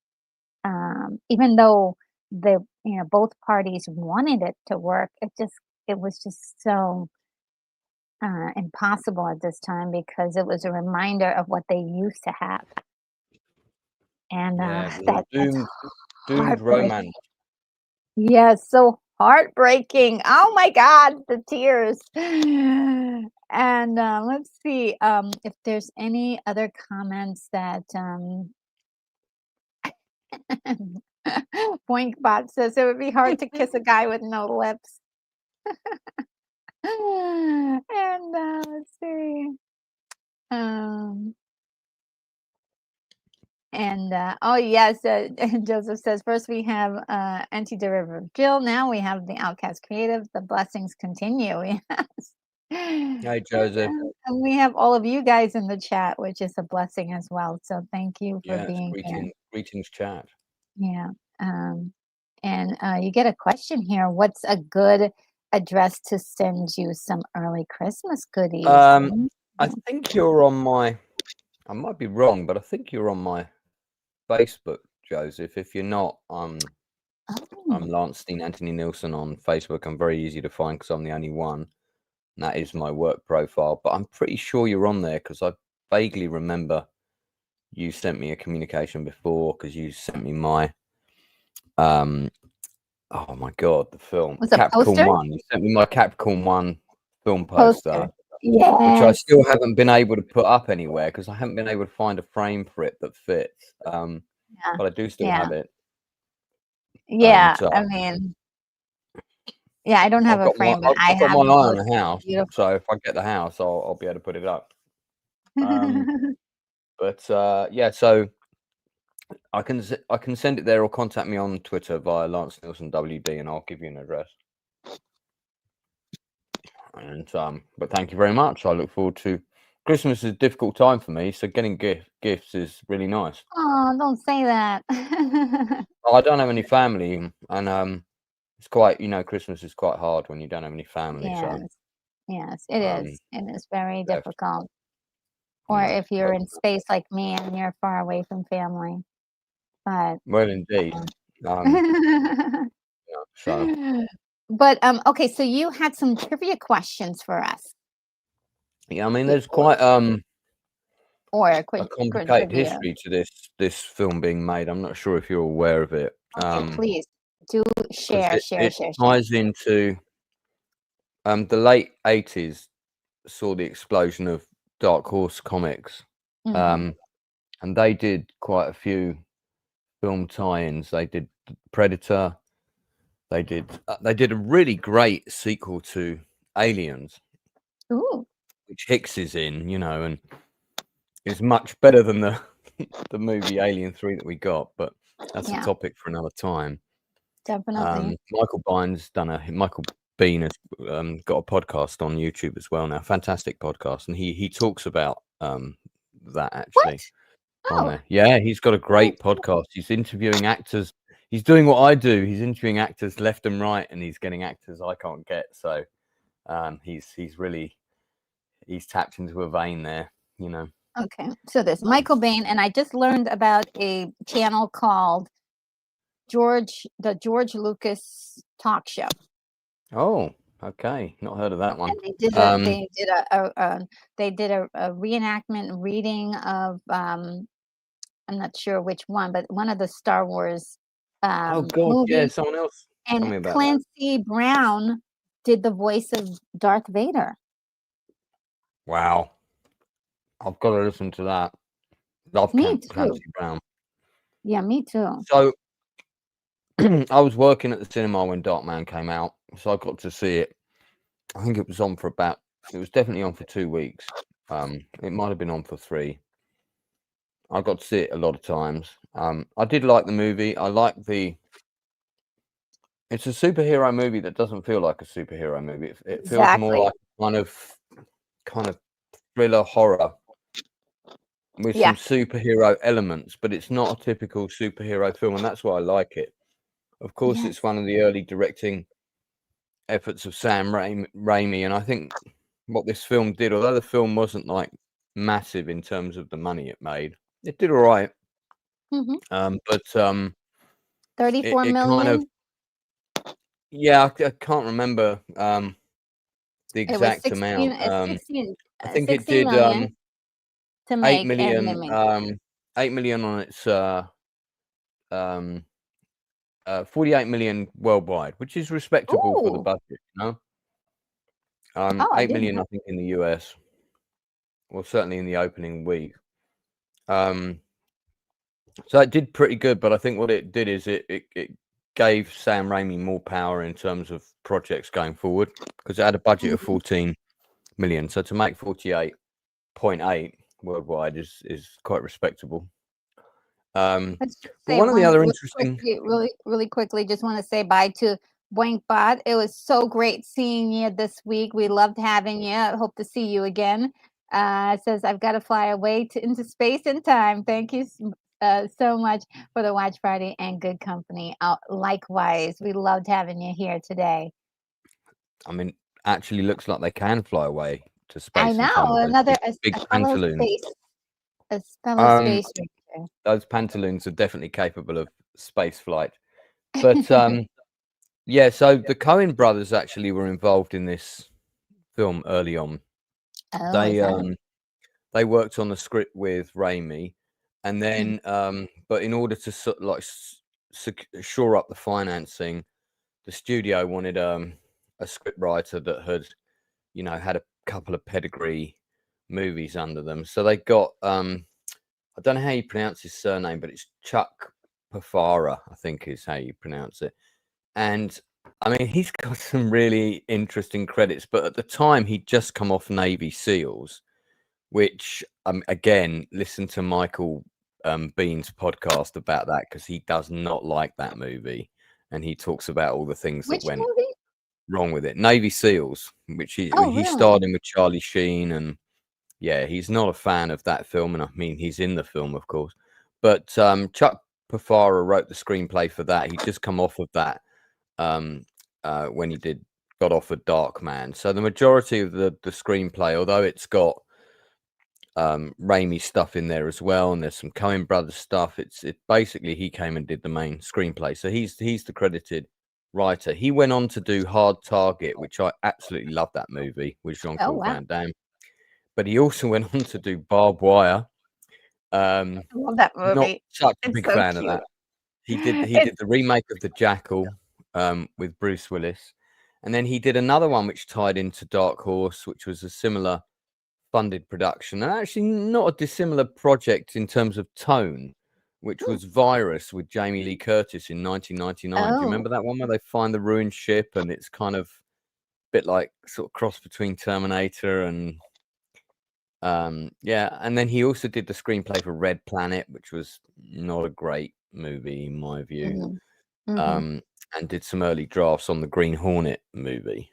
Even though both parties wanted it to work, it was just so impossible at this time because it was a reminder of what they used to have, and Yeah, it was a that's doomed heartbreaking. romance. Yes, so heartbreaking. Oh my God, the tears. And let's see if there's any other comments that Boinkbot says it would be hard to kiss a guy with no lips. And let's see. Um, and oh yes, Joseph says first we have anti-derivative Jill. Now we have the Outcast Creative. The blessings continue. Yes. Hey, Joseph. And we have all of you guys in the chat, which is a blessing as well. So thank you for Yes, being here. greetings, chat. Yeah. And you get a question here. What's a good address to send you some early Christmas goodies? I think you're on my. I might be wrong, but I think you're on my Facebook, Joseph. If you're not, I'm Lance Dean Anthony Nilsson on Facebook. I'm very easy to find because I'm the only one. And that is my work profile. But I'm pretty sure you're on there because I vaguely remember you sent me a communication before because you sent me my oh my God, the film Was it Capricorn poster? 1. You sent me my Capricorn 1 film poster. Yes. Which I still haven't been able to put up anywhere because I haven't been able to find a frame for it that fits. But I do still have it. Yeah, And, I mean, yeah, I don't have a frame, but I've got have my eye on those the house. beautiful. So if I get the house, I'll be able to put it up. But yeah, so I can send it there or contact me on Twitter via Lance Nielsen WD, and I'll give you an address. And but thank you very much. I look forward to Christmas. Is a difficult time for me, so getting gifts is really nice. Oh, don't say that. I don't have any family, and it's quite, Christmas is quite hard when you don't have any family. So Yes, it is. It is very left, difficult. Or if you're in space like me and you're far away from family. But well, indeed. So but okay, so you had some trivia questions for us. yeah, I mean, there's quite Or a complicated history to this film being made. I'm not sure if you're aware of it. Okay, please do share. It ties into the late 80s. Saw the explosion of Dark Horse Comics, and they did quite a few film tie-ins. They did Predator. They did a really great sequel to Aliens, which Hicks is in, and is much better than the the movie Alien 3 that we got. But that's a topic for another time. Definitely. Michael Bean has got a podcast on YouTube as well now. Fantastic podcast, and he talks about that actually. What? On there. Yeah, he's got a great podcast. He's interviewing actors. He's doing what I do. He's interviewing actors left and right, and he's getting actors I can't get. So he's tapped into a vein there, Okay, so there's Michael Bain, and I just learned about a channel called the George Lucas Talk Show. Oh, okay, not heard of that one. And they did a reenactment reading of I'm not sure which one, but one of the Star Wars oh God, movies. yeah, someone else. Tell me And about Clancy Brown did the voice of Darth Vader. Wow, I've got to listen to that. Love Clancy Brown. Yeah, me too. So I was working at the cinema when Darkman came out, so I got to see it. I think it was definitely on for 2 weeks. It might have been on for 3. I got to see it a lot of times. I did like the movie. It's a superhero movie that doesn't feel like a superhero movie. It feels more like kind of thriller horror with Yeah. some superhero elements, but it's not a typical superhero film, and that's why I like it. Of course, Yes. it's one of the early directing efforts of Sam Raimi, and I think what this film did, although the film wasn't like massive in terms of the money it made, it did all right. But 34 it kind of, million. yeah, I can't remember the It was exact amount. 16 It did million to 8 make, and million, they made 8 million on its 48 million worldwide, which is respectable for the Ooh. budget, you know. Oh, I 8 didn't million, know. I think, in the US, well, certainly in the opening week. So it did pretty good, but I think what it did is it gave Sam Raimi more power in terms of projects going forward, because it had a budget of 14 million. So to make 48.8 worldwide is quite respectable. Let's just But say one of the one other really interesting, quickly, really quickly, just want to say bye to Bot. It was so great seeing you this week. We loved having you. I hope to see you again. It says, I've got to fly away into space and time. Thank you so much for the watch party and good company. Likewise, we loved having you here today. I mean, actually looks like they can fly away to I space and time know, with those big a fellow pantaloons. space ranger. Those pantaloons are definitely capable of space flight. But yeah, so the Coen brothers actually were involved in this film early on. Oh, is that? They worked on the script with Raimi, and then but in order to sort of like shore up the financing, the studio wanted a script writer that had, you know, had a couple of pedigree movies under them. So they got I don't know how you pronounce his surname, but it's Chuck Pafara, I think is how you pronounce it. And I mean, he's got some really interesting credits, but at the time he'd just come off Navy SEALs, which again, listen to Michael Bean's podcast about that, because he does not like that movie, and he talks about all the things that Which went movie? wrong with it. Navy SEALs, which he Oh, starred really? in with Charlie Sheen, and yeah, he's not a fan of that film, and I mean, he's in the film, of course. But Chuck Pafara wrote the screenplay for that. He'd just come off of that when he got offered Darkman. So the majority of the screenplay, although it's got Raimi stuff in there as well, and there's some Coen brothers stuff, it basically he came and did the main screenplay. So he's the credited writer. He went on to do Hard Target, which I absolutely love that movie with Oh, Jean-Claude wow. Van Damme. But he also went on to do Barbed Wire. I love that Not movie. such a It's big so fan of cute. that. He did It's the remake of The Jackal with Bruce Willis, and then he did another one which tied into Dark Horse, which was a similar funded production, and actually not a dissimilar project in terms of tone, which was Virus with Jamie Lee Curtis in 1999. Do you remember that one where they find the ruined ship, and it's kind of a bit like sort of cross between Terminator and yeah, and then he also did the screenplay for Red Planet, which was not a great movie in my view. And did some early drafts on the Green Hornet movie.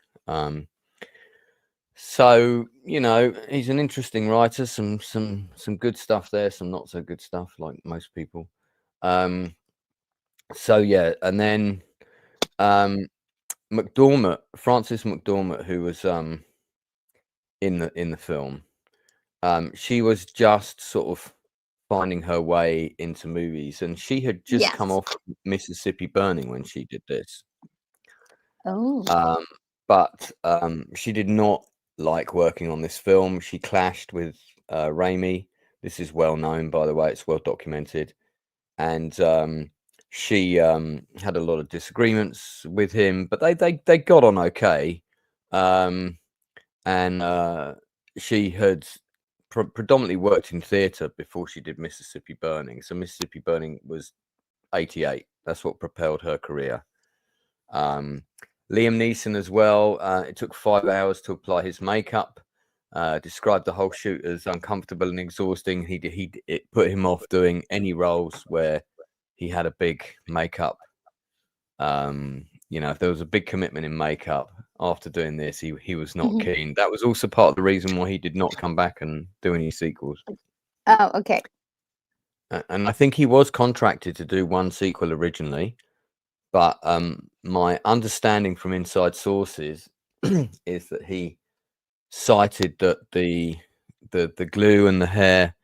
So, you know, he's an interesting writer, some good stuff there, some not so good stuff, like most people. So yeah, and then Frances McDormand, who was in the film, she was just sort of finding her way into movies, and she had just come off Mississippi Burning when she did this. But she did not like working on this film. She clashed with Raimi. This is well known, by the way. It's well documented. And she had a lot of disagreements with him, but they got on okay. And she had predominantly worked in theatre before she did Mississippi Burning. So Mississippi Burning was 88. That's what propelled her career. Liam Neeson as well. It took 5 hours to apply his makeup. Described the whole shoot as uncomfortable and exhausting. It put him off doing any roles where he had a big makeup. You know, if there was a big commitment in makeup after doing this, he was not keen. That was also part of the reason why he did not come back and do any sequels. Oh, okay. And I think he was contracted to do one sequel originally, but my understanding from inside sources is that he cited that the glue and the hair,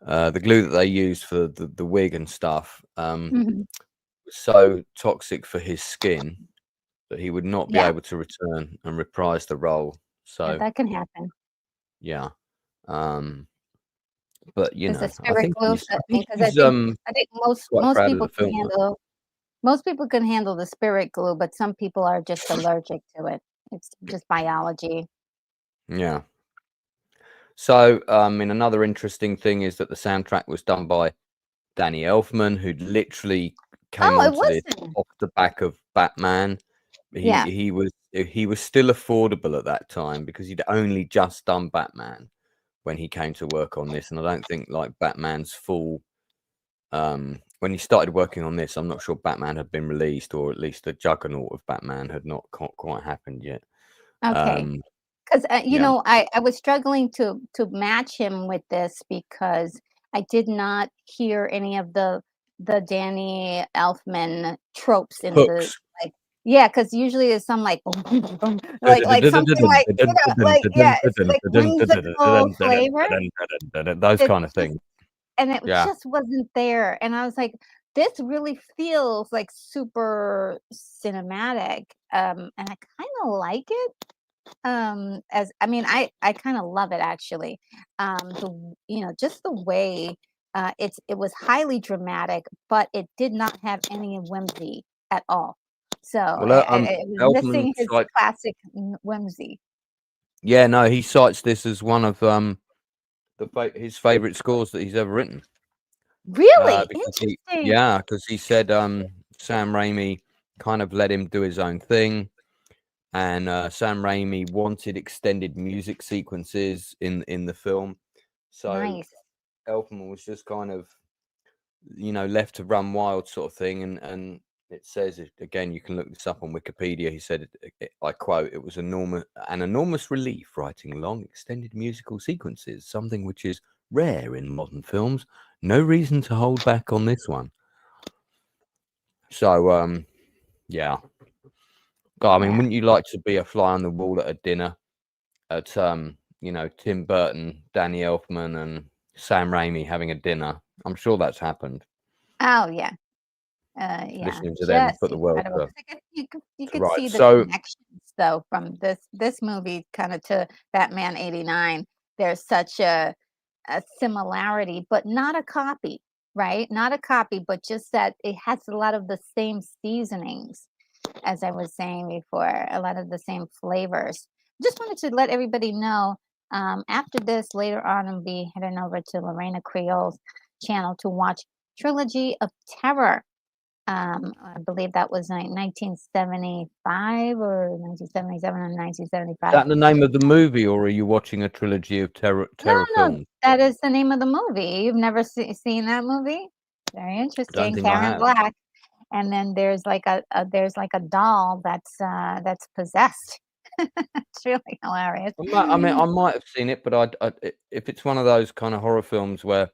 the glue that they used for the wig and stuff, Mhm. was so toxic for his skin that he would not be Yeah, able to return and reprise the role. yeah, So that can happen. yeah, but you Because the know, spirit glue, I I think mean, because he's I think most quite most proud of people the can film. handle most people can handle the spirit glue, but some people are just allergic to it. It's just biology. Yeah. So, and another interesting thing is that the soundtrack was done by Danny Elfman, who literally came Oh, it onto this wasn't. off the back of Batman. Yeah. He was still affordable at that time because he'd only just done Batman when he came to work on this, and I don't think like Batman's full. When he started working on this, I'm not sure Batman had been released, or at least the juggernaut of Batman had not quite happened yet. Okay. Um, 'Cause, yeah. I was struggling to match him with this because I did not hear any of the Danny Elfman tropes in the Hooks. like yeah, because usually there's some, like, like something like, like yeah, it's like whimsical flavor. Those It kind of just things. and it Yeah. just wasn't there, and I was like, "This really feels, like, super cinematic," and I kinda like it. As I mean, I kind of love it actually. Just the way it was highly dramatic, but it did not have any whimsy at all. So Well, it was Elfman missing his cite classic whimsy. yeah, no, he cites this as one of his favorite scores that he's ever written. Really Because interesting. he said Sam Raimi kind of let him do his own thing, and Sam Raimi wanted extended music sequences in the film, so Nice. Elfman was just kind of left to run wild sort of thing, and it says again, you can look this up on Wikipedia. He said, I quote, "It was an enormous relief writing long, extended musical sequences, something which is rare in modern films. No reason to hold back on this one." So, yeah. God, I mean, Yeah. wouldn't you like to be a fly on the wall at a dinner at Tim Burton, Danny Elfman, and Sam Raimi having a dinner? I'm sure that's happened. Oh yeah. Yeah. Listening to them Just put the world incredible. 'Cause you to could see rights. the So connections though from this movie kind of to Batman 89. There's such a similarity, but not a copy, right? Not a copy, but just that it has a lot of the same seasonings, as I was saying before, a lot of the same flavors. Just wanted to let everybody know. After this, later on, I'll be heading over to Lorena Creole's channel to watch Trilogy of Terror. I believe that was 1975 or 1977 and is 1975. that the name of the movie, or are you watching a trilogy of No, terror no, films? that is the name of the movie. You've never seen that movie? Very Don't interesting. think I Karen have. Black, and then there's like a doll that's possessed. It's really hilarious. I might have seen it, but if it's one of those kind of horror films where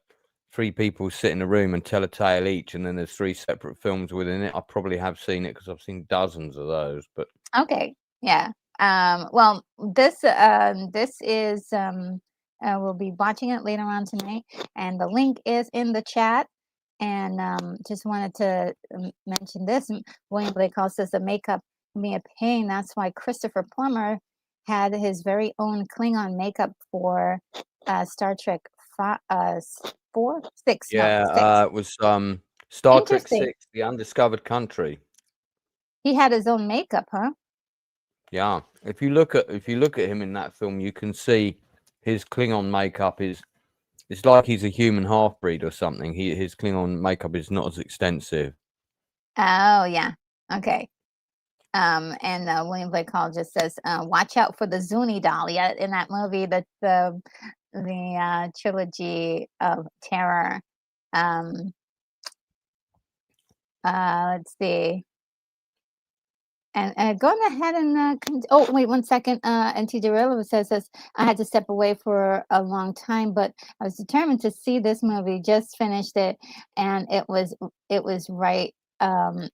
three people sit in a room and tell a tale each, and then there's three separate films within it, I probably have seen it because I've seen dozens of those. But Okay, yeah. Well, this is we'll be watching it later on tonight, and the link is in the chat. And just wanted to mention this. William Blake calls this a makeup me a pain. That's why Christopher Plummer had his very own Klingon makeup for Star Trek 4, 6, no, yeah, 6. it was Star Trek Interesting. 6, The Undiscovered Country. He had his own makeup, huh? Yeah, if you look at him in that film, you can see his Klingon makeup is. It's like he's a human half breed or something. His Klingon makeup is not as extensive. Oh yeah. Okay. And William Blake Hall just says, "Watch out for the Zuni doll." Yeah, in that movie, the trilogy of terror. Um, let's see. And going ahead and oh wait 1 second. NT Derillo says this. I had to step away for a long time, but I was determined to see this movie. Just finished it, and it was right. And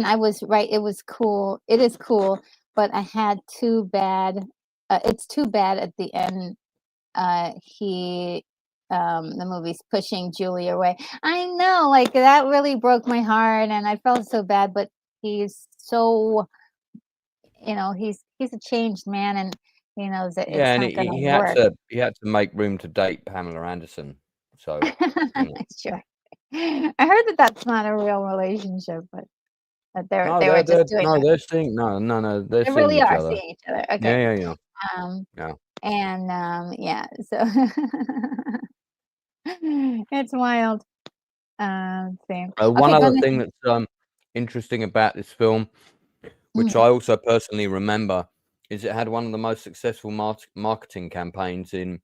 I was right. It was cool. It is cool, but I had too bad. It's too bad at the end. He the movie's pushing Julie away. I know, like that really broke my heart, and I felt so bad. But he's so, he's a changed man, and he knows that Yeah, it's and not going to he work. he had to make room to date Pamela Anderson. So, Sure. I heard that that's not a real relationship, but that no, they were just doing that. they're seeing no, they're They seeing really each are other. seeing each other. Okay. Yeah. Um, Yeah. and yeah, so it's wild. Same. One Okay, go other ahead. thing that's interesting about this film, which Mhm. I also personally remember, is it had one of the most successful marketing campaigns in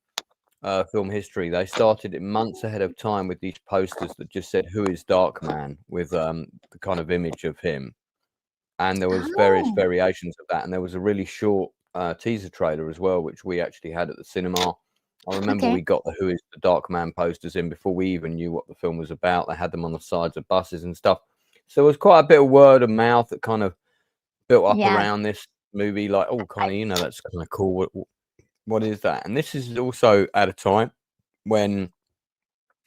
film history. They started it months ahead of time with these posters that just said "Who is Darkman?" with the kind of image of him, and there was various Oh, variations of that, and there was a really short teaser trailer as well, which we actually had at the cinema. I remember okay. we got the "Who is the Darkman" posters in before we even knew what the film was about. They had them on the sides of buses and stuff. So there was quite a bit of word of mouth that kind of built up Yeah. around this movie, like, oh, kind I, of, that's kind of cool. What is that? And this is also at a time when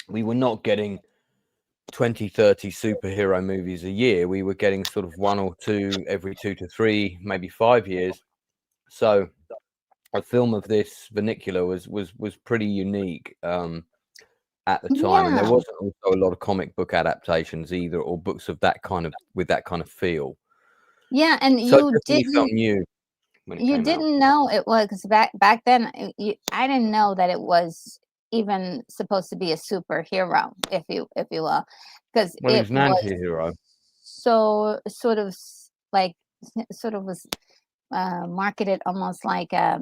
we were not getting 20, 30 superhero movies a year. We were getting sort of one or two every 2 to 3, maybe 5 years. So a film of this vernacular was pretty unique at the time, and there yeah. wasn't also a lot of comic book adaptations either, or books of that kind of with that kind of feel. Yeah, and So it definitely felt new when it you came out. didn't know it was, 'cause back then I didn't know that it was even supposed to be a superhero, if you will, because Well, he it was an was anti-hero. so sort of like sort of was marketed almost like a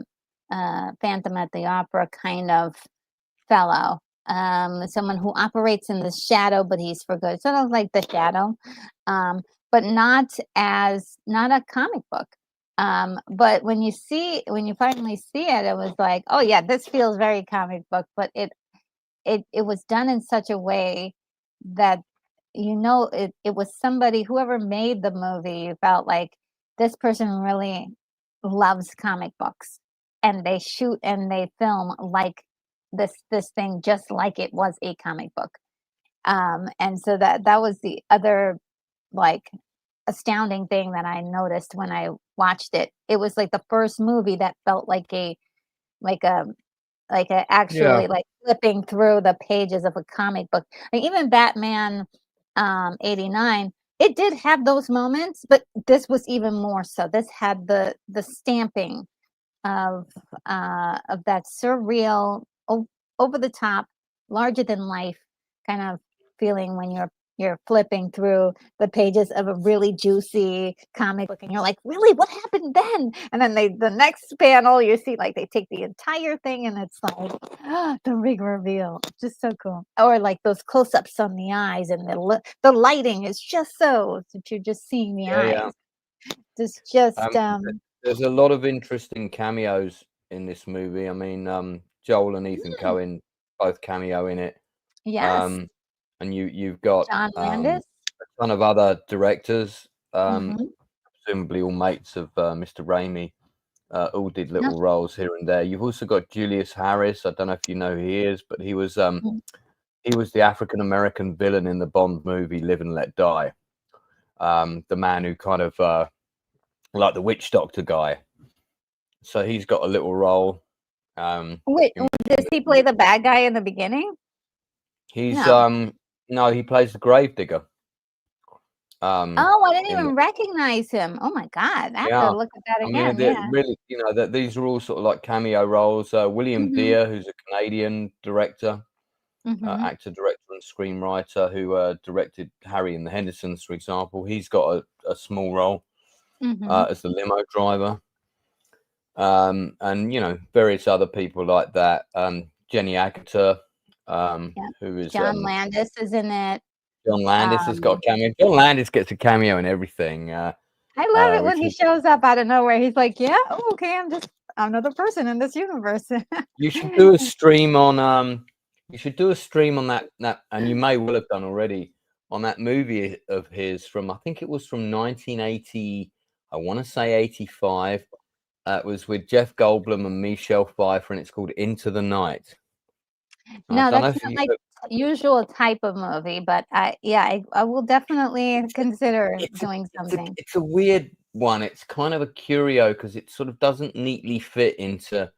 Phantom at the Opera kind of fellow, someone who operates in the shadow, but he's for good, sort of like the Shadow, um, but not a comic book. But when you finally see it, it was like, oh yeah, this feels very comic book, but it was done in such a way that it was somebody, whoever made the movie, you felt like this person really loves comic books, and they shoot and they film like this thing just like it was a comic book. And so that was the other, like, astounding thing that I noticed when I watched it. It was like the first movie that felt like a Yeah, actually, like, flipping through the pages of a comic book. Like, even Batman, 89, it did have those moments, but this was even more so. This had the stamping of, of that surreal, over the top, larger than life kind of feeling when you're flipping through the pages of a really juicy comic book, and you're like, really, what happened then? And then the next panel, you see, like, they take the entire thing, and it's like, the big reveal. Just so cool. Or like those close-ups on the eyes, and the lighting is just so that you're just seeing the yeah. eyes. Just There's a lot of interesting cameos in this movie. I mean, Joel and Ethan mm, Coen both cameo in it. yes. Um, and you've got John Landis. a ton of other directors, Mhm. presumably all mates of Mr. Raimi, all did No. little roles here and there. You've also got Julius Harris. I don't know if you know who he is, but he was Mhm. the African American villain in the Bond movie Live and Let Die. The man who kind of like the witch doctor guy. So he's got a little role. Wait, In does he play the bad guy in the beginning? he's No. no, he plays the gravedigger. Oh, I didn't In the even recognize him. Oh my god, I have to yeah, look at that I mean, again, yeah. really, that these are all sort of like cameo roles. William Mhm, Deere, who's a Canadian director, mhm, actor, director, and screenwriter, who directed Harry and the Hendersons, for example. He's got a small role mhm. as the limo driver. And various other people like that. Jenny Agutter, Yeah. who is John Landis is in it. John Landis has got Um, a cameo. John Landis gets a cameo in everything. I love it when which he is, shows up out of nowhere. He's like, "Yeah, oh, okay, I'm just another person in this universe." you should do a stream on that, and you may well have done already, on that movie of his from, I think it was from 1980, I want to say 85. It was with Jeff Goldblum and Michelle Pfeiffer, and it's called Into the Night. I No, don't know that's if not you. my usual type of movie, but I will definitely consider doing something. It's a weird one. It's kind of a curio because it sort of doesn't neatly fit into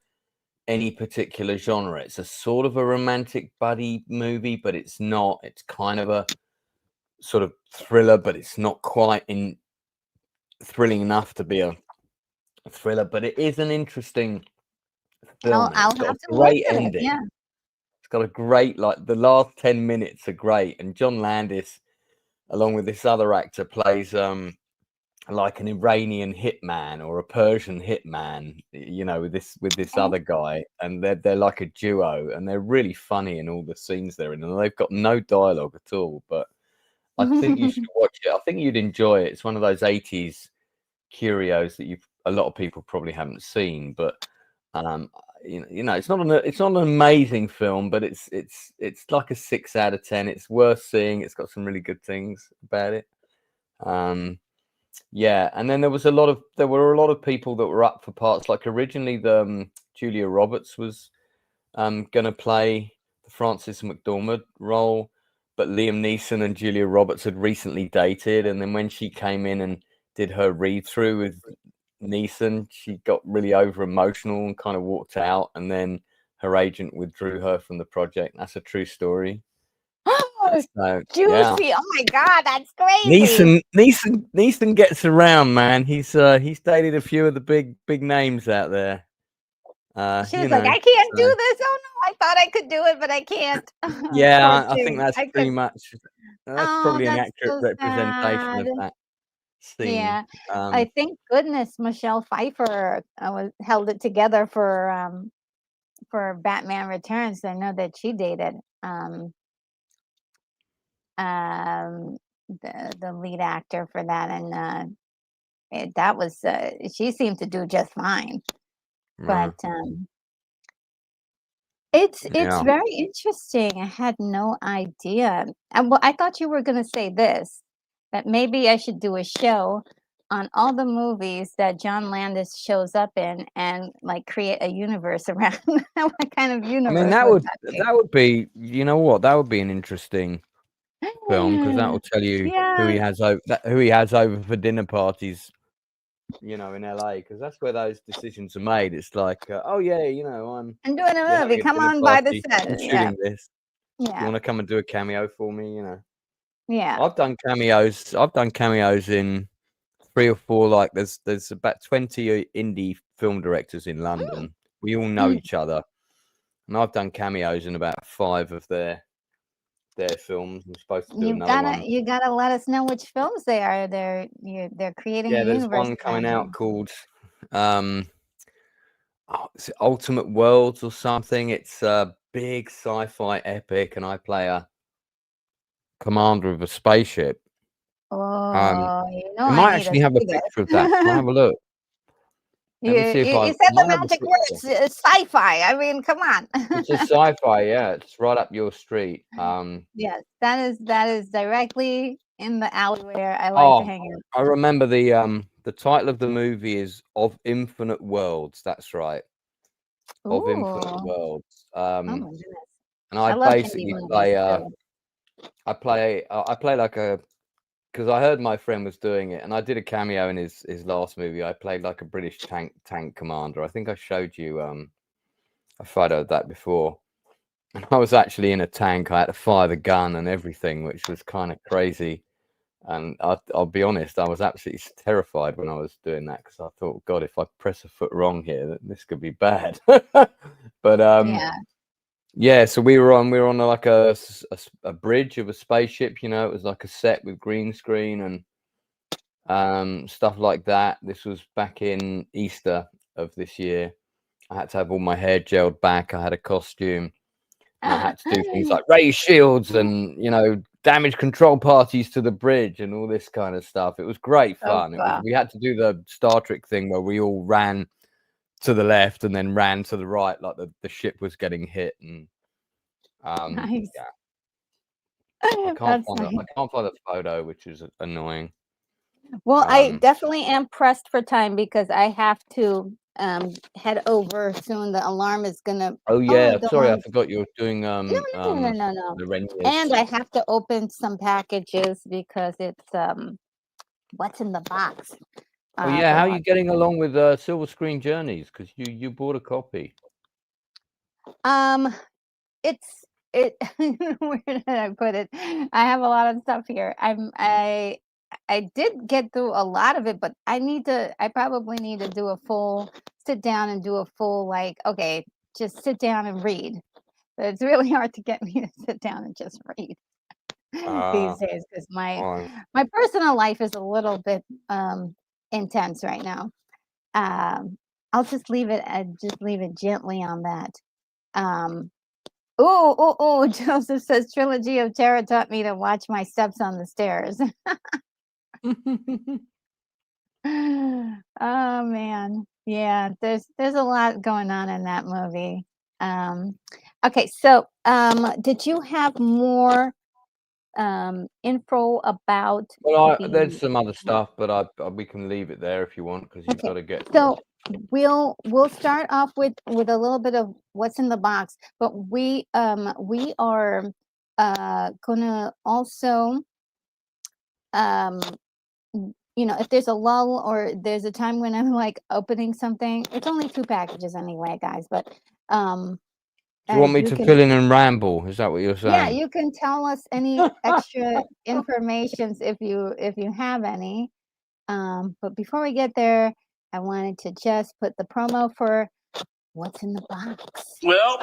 any particular genre. It's a sort of a romantic buddy movie, but it's not. It's kind of a sort of thriller, but it's not quite thrilling enough to be a thriller. But it is an interesting film. I'll It's got have a to look great at it. ending. Yeah. It's got a great, like, the last 10 minutes are great, and John Landis, along with this other actor, plays like an Iranian hitman or a Persian hitman, you know, with this Okay. other guy, and they're like a duo, and they're really funny in all the scenes they're in, and they've got no dialogue at all. But I think you should watch it. I think you'd enjoy it. It's one of those 80s curios that a lot of people probably haven't seen, but you know, it's not an amazing film, but it's like a 6 out of 10. It's worth seeing. It's got some really good things about it. Yeah, and then there were a lot of people that were up for parts. Like originally, Julia Roberts was going to play the Frances McDormand role, but Liam Neeson and Julia Roberts had recently dated, and then when she came in and did her read through with Neeson, she got really over emotional and kind of walked out, and then her agent withdrew her from the project. That's a true story. So, yeah. Juicy. Oh my God, that's crazy. Neeson gets around, man. He's dated a few of the big names out there. She You was like, know, "I can't do so, this. Oh no, I thought I could do it, but I can't." Poor yeah, I think thing. that's I pretty could. much that's Oh, probably an that's accurate so representation sad. of that scene. Yeah, I thank goodness Michelle Pfeiffer held it together for Batman Returns. I know that she dated um the lead actor for that, and that was she seemed to do just fine. But it's Yeah. very interesting. I had no idea. Well, I thought you were going to say this, that maybe I should do a show on all the movies that John Landis shows up in and like create a universe around. What kind of I mean, universe would that be? that would be, you know what, that would be an interesting film, because that will tell you who Yeah, he has over for dinner parties, you know, in LA, because that's where those decisions are made. It's like, oh yeah, you know, I'm doing we're a movie. having a Come dinner on by the party. set. I'm Yeah, shooting this. You yeah, want to come and do a cameo for me? You know, yeah. I've done cameos. I've done cameos in 3 or 4. Like there's about 20 indie film directors in London. We all know each other, and I've done cameos in about 5 of their films. I'm supposed to do another one. You gotta let us know which films they are. They're creating Yeah, a there's universe one coming around out them. called is it Ultimate Worlds or something? It's a big sci-fi epic, and I play a commander of a spaceship. Oh, you know I I might need to actually have a see picture of that. Can I this. have a look? You Let me see if you I said the might have a magic picture. words, sci-fi. I mean, come on. It's a sci-fi, yeah. It's right up your street. Yes, that is directly in the alley where I like to hang out. I remember the title of the movie is Of Infinite Worlds. That's right. Of Infinite Ooh, Worlds. oh my goodness. And I I love indie basically movies play too. I play like a, because I heard my friend was doing it, and I did a cameo in his last movie. I played like a British tank commander. I think I showed you a photo of that before. And I was actually in a tank. I had to fire the gun and everything, which was kind of crazy. And I'll be honest, I was absolutely terrified when I was doing that, because I thought, God, if I press a foot wrong here, this could be bad. But Yeah. yeah, so we were on like a bridge of a spaceship. You know, it was like a set with green screen and stuff like that. This was back in Easter of this year. I had to have all my hair gelled back. I had a costume, and I had to do things like raise shields and, you know, damage control parties to the bridge and all this kind of stuff. It was great So fun. cool. We had to do the Star Trek thing where we all ran to the left and then ran to the right, like the ship was getting hit. And Nice. yeah, I can't That's nice. find the photo, which is annoying. Well, I definitely am pressed for time because I have to head over soon. The alarm is gonna. Oh yeah, the sorry, I alarm. forgot you were doing No. the Reniers. And I have to open some packages because it's what's in the box. Oh yeah, how are you getting along with Silver Screen Journeys? Because you bought a copy. It's where did I put it? I have a lot of stuff here. I did get through a lot of it, but I probably need to do a full sit down and do a full like, okay, just sit down and read. But it's really hard to get me to sit down and just read these days because my personal life is a little bit intense right now. I'll just leave it gently on that. Oh, Joseph says Trilogy of Terror taught me to watch my steps on the stairs. Oh man. Yeah, there's a lot going on in that movie. Okay, so did you have more info about There's some other stuff, but we can leave it there if you want, because you've got to get. So we'll start off with a little bit of what's in the box, but we are gonna also if there's a lull or there's a time when I'm like opening something, it's only 2 packages anyway, guys, but do you want me to fill in and ramble? Is that what you're saying? Yeah, you can tell us any extra informations if you have any. But before we get there, I wanted to just put the promo for what's in the box. Well,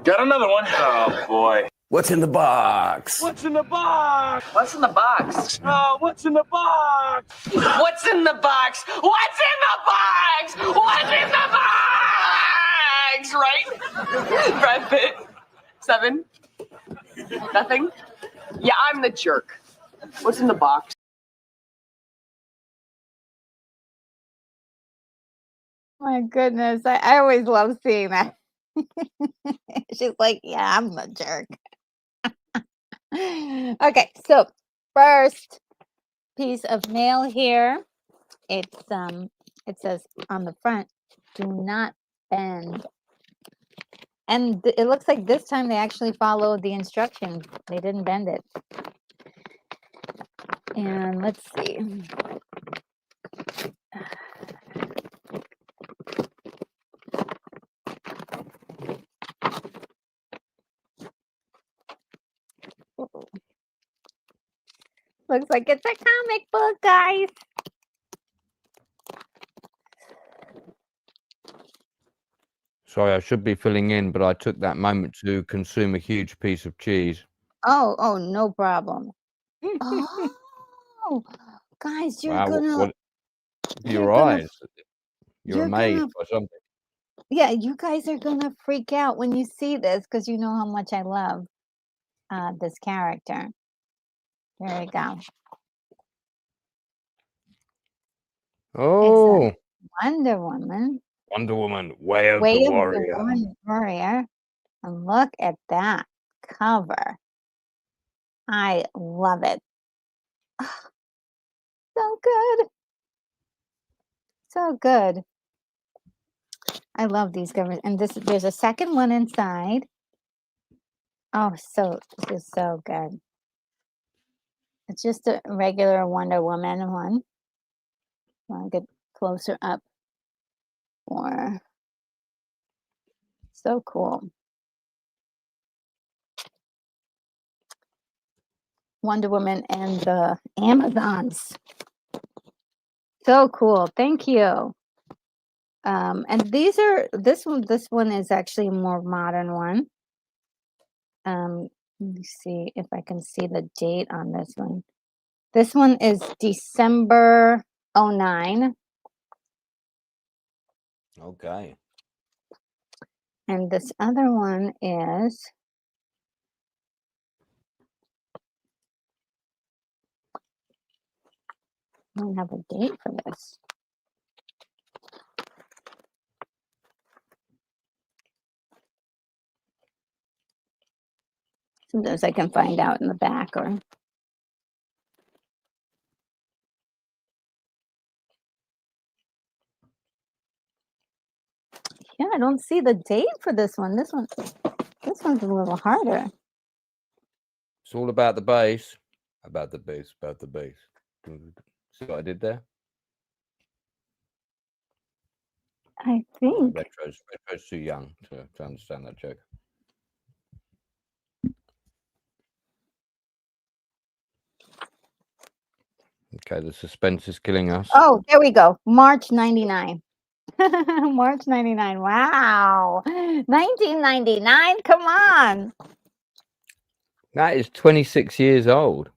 got another one. Oh boy. What's in the box? What's in the box? What's in the box? What's in the box? What's in the box? What's in the box? What's in the box? Right? Brad Pitt. 7. Nothing. Yeah, I'm the jerk. What's in the box? My goodness, I always love seeing that. She's like, yeah, I'm the jerk. Okay, so first piece of mail here. It says on the front, do not bend. And it looks like this time they actually followed the instructions. They didn't bend it. And let's see. Looks like it's a comic book, guys. Sorry, I should be filling in, but I took that moment to consume a huge piece of cheese. Oh, no problem. Oh, guys, you're gonna. Your eyes. You're amazed by something. Yeah, you guys are gonna freak out when you see this because you know how much I love this character. There you go. Oh, Wonder Woman. Wonder Woman, Way of the Warrior. And look at that cover. I love it. So good. So good. I love these covers. And there's a second one inside. Oh, this is so good. It's just a regular Wonder Woman one. Want to get closer up. So cool. Wonder Woman and the Amazons. So cool. Thank you. And this one is actually a more modern one. Let me see if I can see the date on this one. This one is December 09. Okay. And this other one is I don't have a date for this. Sometimes I can find out in the back or. Yeah, I don't see the date for this one. This one's a little harder. It's all about the bass. About the bass. About the bass. See what I did there? I think. Retro's too young to understand that joke. Okay, the suspense is killing us. Oh, there we go. March 99. March 99. Wow. 1999. Come on. That is 26 years old.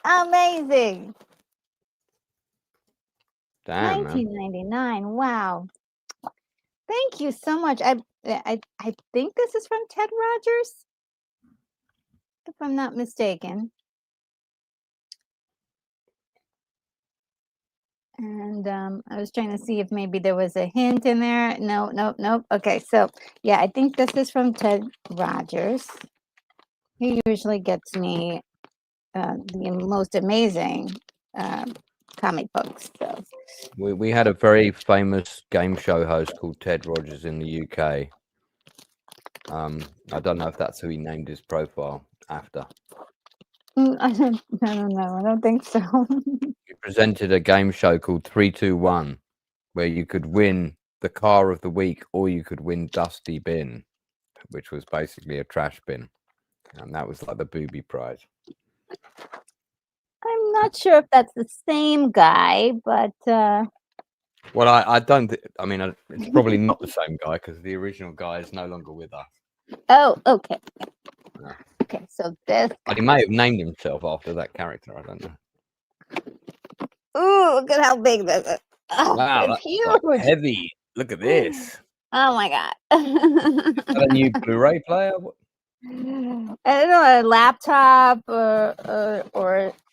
Amazing. Damn, 1999. Man. Wow. Thank you so much. I think this is from Ted Rogers, if I'm not mistaken. And I was trying to see if maybe there was a hint in there. No, nope, nope. Okay, so yeah, I think this is from Ted Rogers. He usually gets me the most amazing comic books. So. We had a very famous game show host called Ted Rogers in the UK. I don't know if that's who he named his profile after. I don't know. I don't think so. He presented a game show called 321, where you could win the car of the week or you could win Dusty Bin, which was basically a trash bin. And that was like the booby prize. I'm not sure if that's the same guy, but well, I don't. I mean, it's probably not the same guy because the original guy is no longer with us. Oh, okay. Yeah. Okay, so this. But he may have named himself after that character. I don't know. Ooh, look at how big this is. Oh, Wow, it's huge. Like heavy. Look at this. Oh my god. Is that a new Blu-ray player? I don't know, a laptop or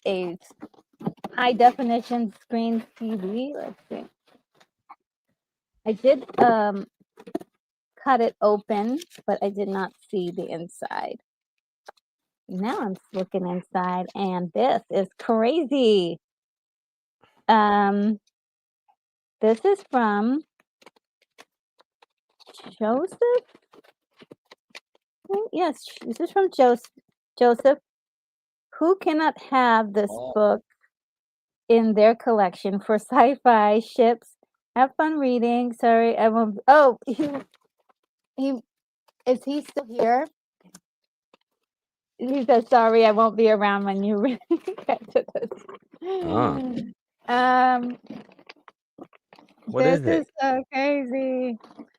a high definition screen TV. Let's see. I did cut it open, but I did not see the inside. Now I'm looking inside, and this is crazy. This is from Joseph. Yes, this is from Joseph. Who cannot have this book in their collection for sci-fi ships? Have fun reading. Sorry, I won't. Oh, he is he still here? He says, "Sorry, I won't be around when you really get to this." What this is it? So crazy.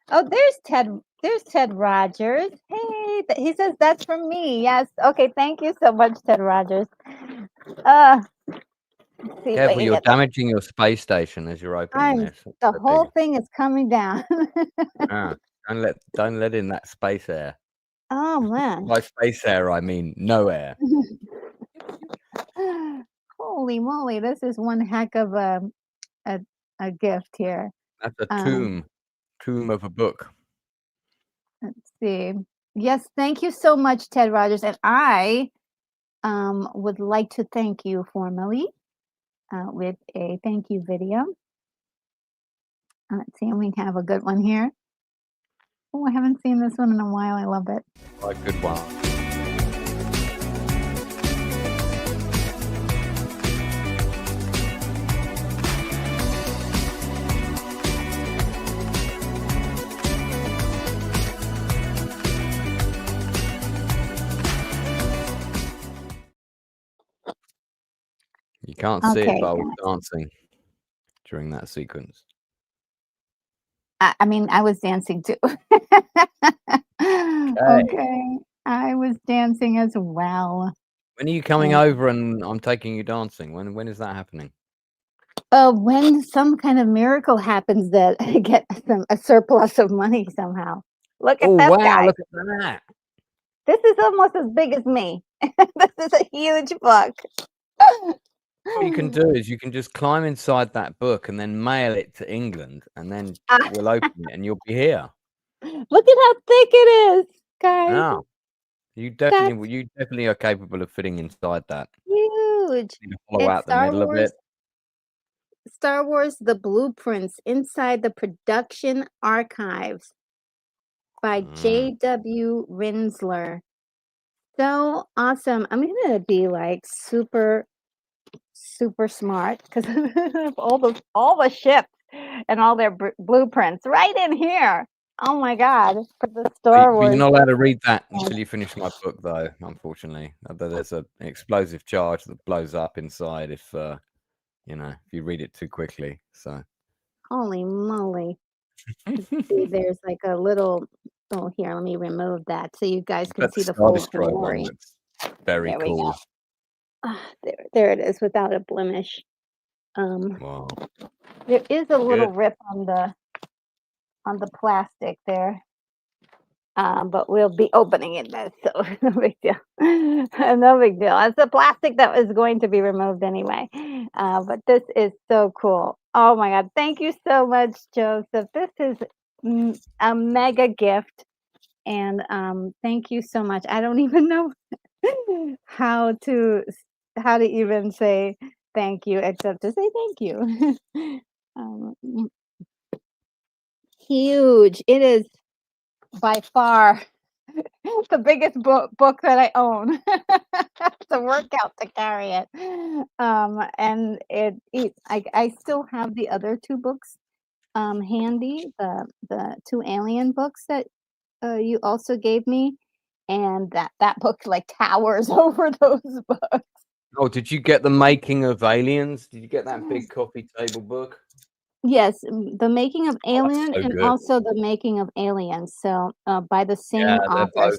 Oh, there's Ted Rogers. Hey, he says that's from me. Yes. Okay. Thank you so much, Ted Rogers. See Careful, you're damaging your space station as you're opening this. The whole thing is coming down. Don't let in that space air. Oh man. By space air, I mean no air. Holy moly! This is one heck of a gift here. That's a tomb of a book. Let's see. Yes, thank you so much, Ted Rogers, and I would like to thank you formally with a thank you video. Let's see if we can have a good one here. Oh, I haven't seen this one in a while. I love it. A good one. You can't see it, but I was dancing during that sequence. I mean, I was dancing too. Okay. I was dancing as well. When are you coming over and I'm taking you dancing? When is that happening? When some kind of miracle happens that I get a surplus of money somehow. Look at that guy. Look at that. This is almost as big as me. This is a huge book. What you can do is you can just climb inside that book and then mail it to England, and then we'll open it and you'll be here. Look at how thick it is, guys. Yeah, you definitely are capable of fitting inside that. Huge. You can follow It's out the middle of it. Star Wars: The Blueprints Inside the Production Archives by J.W. Rinsler. So awesome. I'm gonna be like super smart because all the ships and all their blueprints right in here. Oh my God, for the Star But Wars. you're not allowed to read that until you finish my book, though. Unfortunately, there's an explosive charge that blows up inside if if you read it too quickly. So Holy moly. See, there's like a little, oh, here, let me remove that so you guys can that's see the the Star full Destroyer one. glory. That's very There we cool. go. There it is without a blemish. Wow. There is a little Good. rip on the plastic there. But we'll be opening it, so no big deal. No big deal. It's the plastic that was going to be removed anyway. But this is so cool. Oh my God. Thank you so much, Joseph. This is a mega gift. And thank you so much. I don't even know how to even say thank you except to say thank you. um, Huge. It is by far the biggest book that I own. It's a workout to carry it. And I still have the other two books handy, the two alien books that you also gave me, and that book like towers over those books. Oh, did you get The Making of Aliens? Did you get that big coffee table book? Yes, The Making of Oh, that's Alien so and good. also The Making of Aliens. So by the same Yeah, author.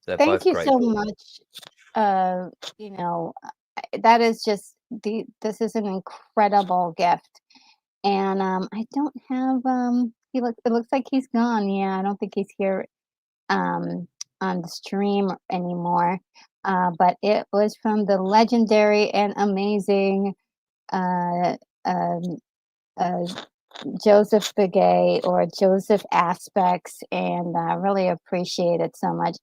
they're Thank both you great so books. much. That is just this is an incredible gift. And I don't have it looks like he's gone. Yeah, I don't think he's here on the stream anymore. But it was from the legendary and amazing uh, um, uh, Joseph Begay or Joseph Aspects, and I really appreciate it so much.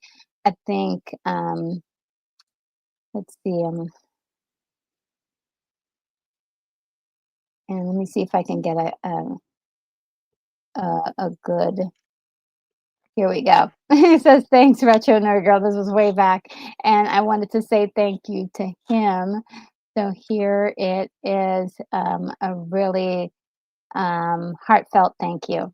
I think let's see and let me see if I can get a good. Here we go. It says, thanks, Retro Nerd Girl. This was way back. And I wanted to say thank you to him. So here it is, a really heartfelt thank you.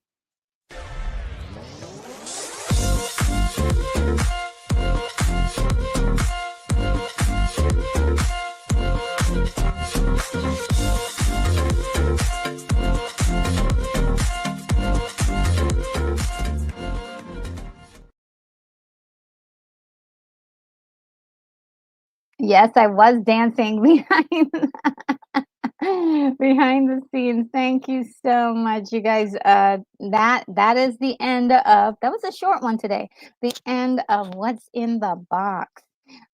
Yes, I was dancing behind the scenes. Thank you so much, you guys. That is the end of, that was a short one today. The end of What's in the Box.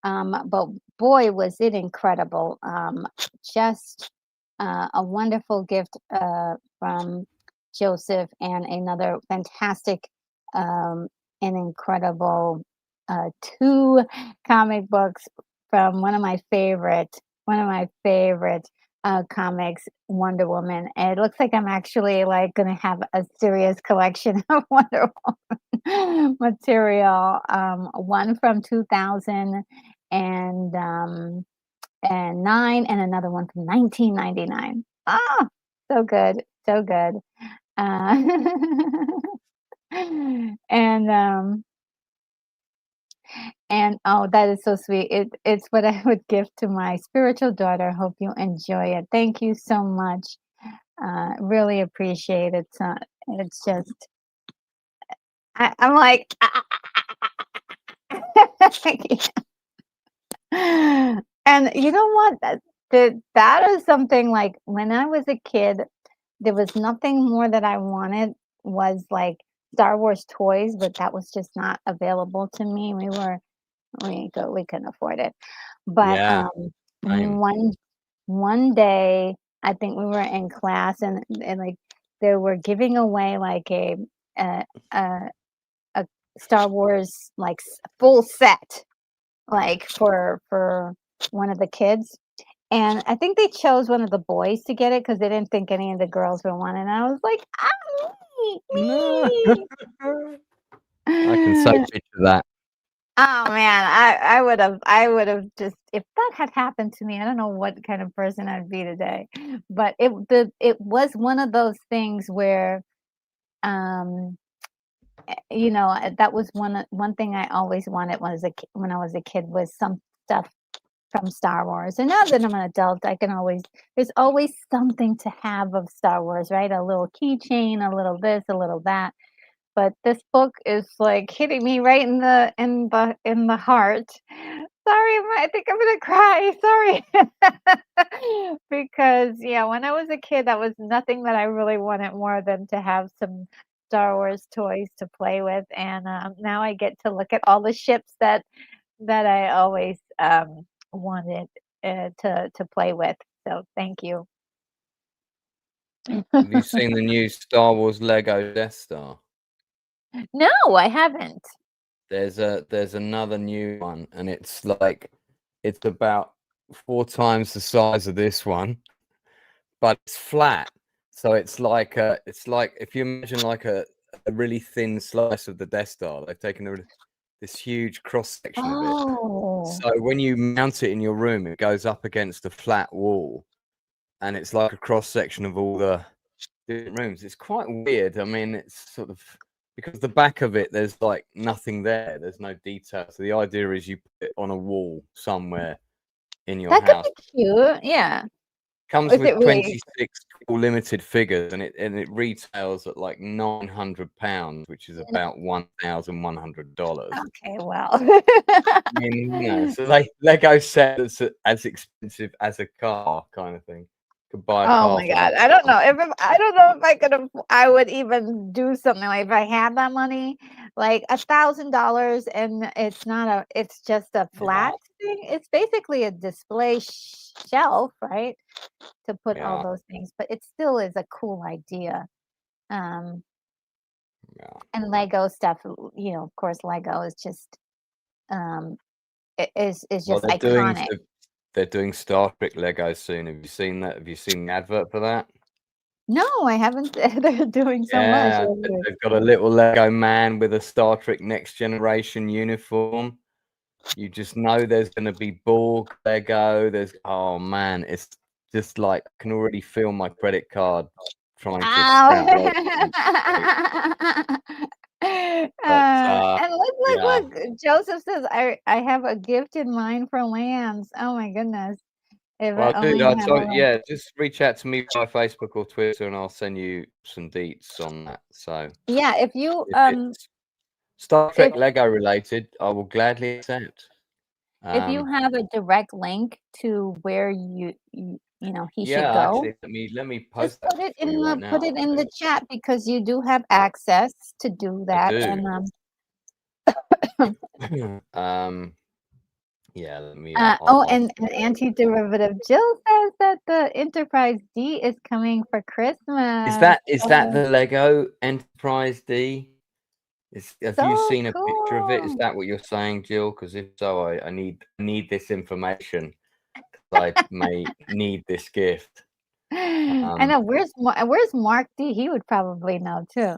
But boy, was it incredible. Just a wonderful gift from Joseph, and another fantastic and incredible two comic books from one of my favorite comics, Wonder Woman. And it looks like I'm actually like going to have a serious collection of Wonder Woman material. One from 2000 and 9, and another one from 1999. Ah, so good, so good. Uh, and oh, that is so sweet. It's what I would give to my spiritual daughter. Hope you enjoy it. Thank you so much. Really appreciate it. It's just, I'm like, and you know what? That is something like when I was a kid, there was nothing more that I wanted was like Star Wars toys, but that was just not available to me. We couldn't afford it. But Yeah. same. one day, I think we were in class and like they were giving away like a Star Wars like full set, like for one of the kids. And I think they chose one of the boys to get it because they didn't think any of the girls would want it. And I was like, No. me. I can so picture that. Oh man, I would have just if that had happened to me, I don't know what kind of person I'd be today. But it was one of those things where um that was one thing I always wanted when I was a kid was some stuff from Star Wars. And now that I'm an adult, there's always something to have of Star Wars, right? A little keychain, a little this, a little that. But this book is like hitting me right in the heart. Sorry, I think I'm gonna cry. Sorry, because yeah, when I was a kid, that was nothing that I really wanted more than to have some Star Wars toys to play with, and now I get to look at all the ships that I always wanted to play with. So thank you. Have you seen the new Star Wars Lego Death Star? No, I haven't. There's another new one, and it's about 4 times the size of this one, but it's flat. So it's like if you imagine like a really thin slice of the Death Star, they've taken this huge cross section of it. Oh, So when you mount it in your room, it goes up against a flat wall, and it's like a cross section of all the different rooms. It's quite weird. I mean, it's sort of because the back of it, there's like nothing there. There's no detail. So the idea is you put it on a wall somewhere in your that could house. be cute. Yeah. Comes Is with it really? 26 limited figures, and it retails at like £900, which is about $1,100. Okay, well. I mean, so Lego set that's as expensive as a car, kind of thing. Could buy a Oh car my for God. that. I don't know if I would even do something like if I had that money, like $1,000 and it's just a flat thing. It's basically a display shelf, right? To put all Yeah. those things, but it still is a cool idea. Um, Yeah. and Lego stuff, of course, Lego is just, is Well, just iconic. they're doing Star Trek Lego soon. Have you seen that? Have you seen the advert for that? No, I haven't. They're doing so much. Yeah, they've got a little Lego man with a Star Trek Next Generation uniform. You just know there's going to be Borg Lego. Oh man, it's just like I can already feel my credit card trying to sprout. And look, Joseph says, I have a gift in mind for Lance. Oh my goodness. Well, dude, just reach out to me by Facebook or Twitter and I'll send you some deets on that. So yeah, if you it's Star Trek Lego related, I will gladly accept. If you have a direct link to where he should go, actually, let me post just that for you right now. put it in the chat because you do have access to do that. And yeah, let me. And anti-derivative Jill says that the Enterprise D is coming for Christmas. Is that the Lego Enterprise D? Have you seen a picture of it? Is that what you're saying, Jill? Because if so, I need this information. I may need this gift. I know. Where's Mark D? He would probably know too.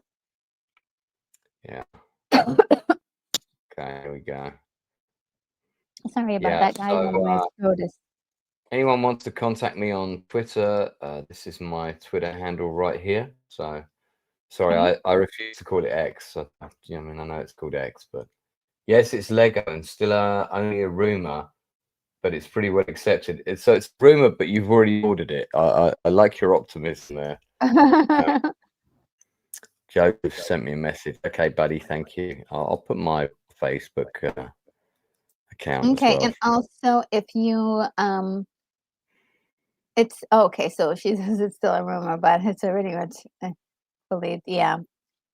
Yeah. Okay, here we go. Sorry about that, guys. Anyone wants to contact me on Twitter? This is my Twitter handle right here. So, sorry, I refuse to call it X. I know it's called X, but yes, it's Lego and still only a rumor, but it's pretty well accepted. It's a rumor, but you've already ordered it. I like your optimism there. Joseph sent me a message. Okay, buddy, thank you. I'll put my Facebook account. Okay, as well. And also if you it's okay. So she says it's still a rumor, but it's already much believed. Yeah.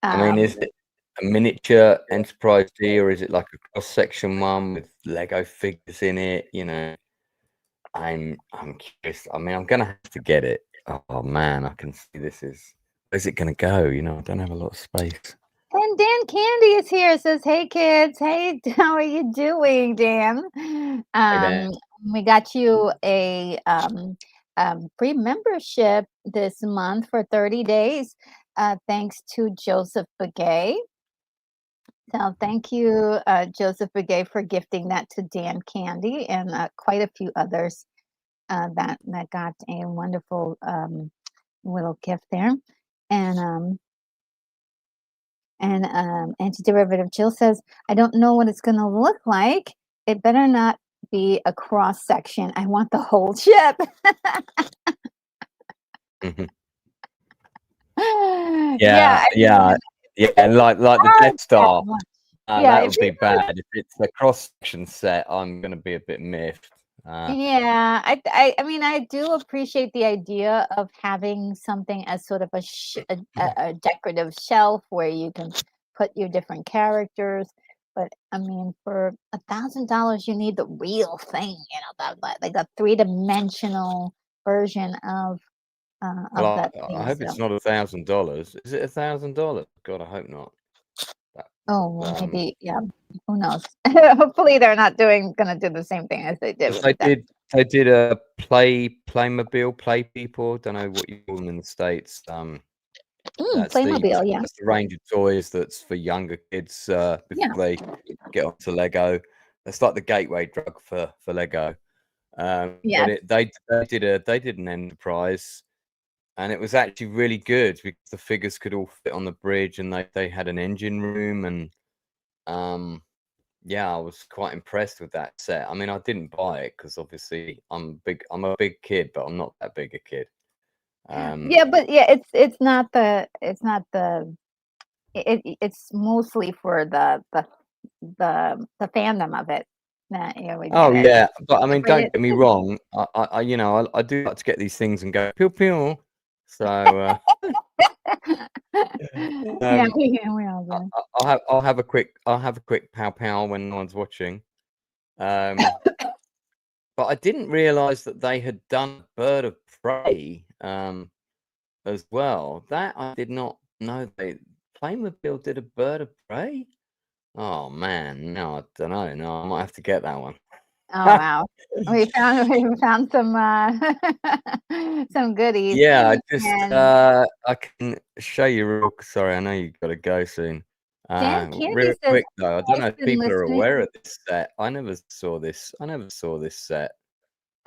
I mean, is it a miniature Enterprise D or is it like a cross section one with Lego figures in it? I'm curious. I mean, I'm gonna have to get it. Oh man, I can see this is. Where's it gonna go? You know, I don't have a lot of space. And Dan Candy is here. Says, "Hey kids, hey, how are you doing, Dan? Dan. We got you a free membership this month for 30 days, thanks to Joseph Begay. So thank you, Joseph Begay, for gifting that to Dan Candy and quite a few others that got a wonderful little gift there, and. And Antiderivative Jill says, I don't know what it's going to look like. It better not be a cross section. I want the whole ship. Mhm. Yeah, Yeah, like the Death Star. Yeah, That if would be you bad. If it's a cross section set, I'm gonna be a bit miffed. Yeah, I mean, I do appreciate the idea of having something as sort of a decorative shelf where you can put your different characters. But I mean, for $1,000, you need the real thing, you know, that like a three-dimensional version of Well, that I thing. hope it's So, not $1,000. Is it $1,000? God, I hope not. oh, well, Um, maybe, yeah, who knows? Hopefully, they're not gonna do the same thing as they did with they did a Playmobil, Play People. Don't know what you call them in the States. That's Playmobil, yeah, that's the range of toys that's for younger kids yeah, before they get onto Lego. That's like the gateway drug for Lego. yeah. But they did an enterprise, and it was actually really good because the figures could all fit on the bridge, and they had an engine room, and yeah, I was quite impressed with that set. I mean, I didn't buy it because obviously I'm a big kid, but I'm not that big a kid. Yeah, but yeah, it's not the it's mostly for the fandom of it that you would Oh get it. yeah, but I mean, Separated. don't get me wrong. I you know, I do like to get these things and go pew pew. So Yeah, um, we all do. I'll have a quick pow pow when no one's watching. But I didn't realize that they had done Bird of Prey as well. That I did not know. They Playmobil did a Bird of Prey. Oh man, no, I don't know. No, I might have to get that one. Oh wow, we found some goodies. Yeah, I just And I can show you real. Sorry, I know you got to go soon. Dan Candy Real says, quick though, I don't know I've if been people are listening. aware of this set. I never saw this. I never saw this set.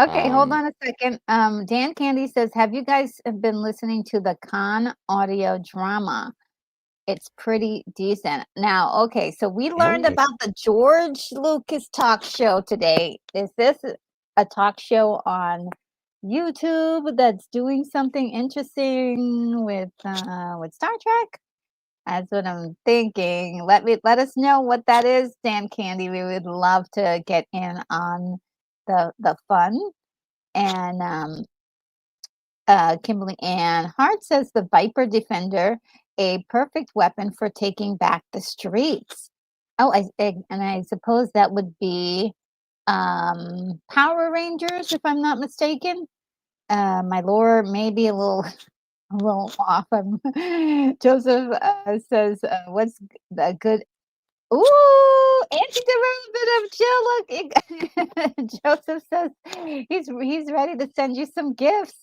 Okay, hold on a second. Dan Candy says, have you guys been listening to the Khan audio drama? It's pretty decent. Now, okay, so we learned Oh, about the George Lucas talk show today. Is this a talk show on YouTube that's doing something interesting with Star Trek? That's what I'm thinking. Let us know what that is, Dan Candy. We would love to get in on the fun. And Kimberly Ann Hart says the Viper Defender, a perfect weapon for taking back the streets. Oh, and I suppose that would be Power Rangers, if I'm not mistaken. My lore may be a little a little off. Joseph says, "What's the good?" Ooh, anti-derivative Jill. Look, Joseph says he's ready to send you some gifts.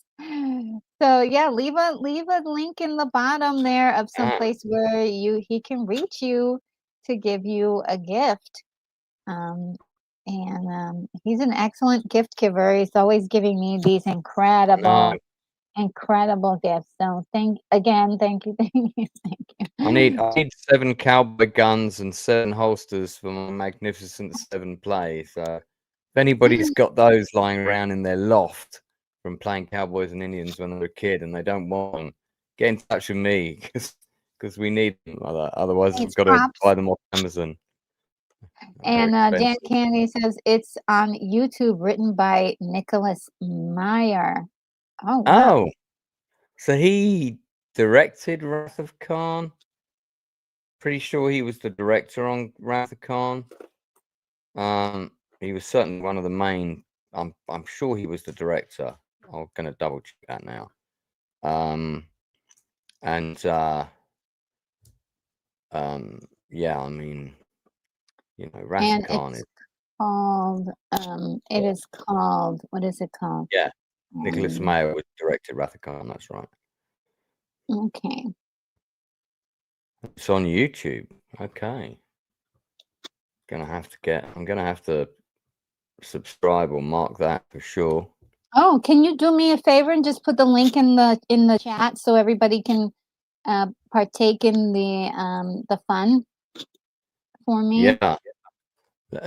So yeah, leave a link in the bottom there of some place where he can reach you to give you a gift. Um, and he's an excellent gift giver. He's always giving me these no. incredible gifts. So thank you, thank you, thank you. I need 7 cowboy guns and 7 holsters for my Magnificent 7 play. So if anybody's got those lying around in their loft from playing Cowboys and Indians when they were a kid and they don't want them, get in touch with me because we need them. Otherwise, we've It's got to props. buy them off Amazon. And Dan Candy says it's on YouTube, written by Nicholas Meyer. Oh wow! Oh, so he directed Wrath of Khan. Pretty sure he was the director on Wrath of Khan. He was certainly one of the main I'm sure he was the director. I'm going to double check that now. Yeah, I mean, you know, And Rathacon it's is called, it is called, what is it called? yeah. Nicholas Mayer was directed Rathacon. That's right. Okay. It's on YouTube. Okay. I'm gonna have to subscribe or mark that for sure. Oh, can you do me a favor and just put the link in the chat so everybody can partake in the fun for me? Yeah.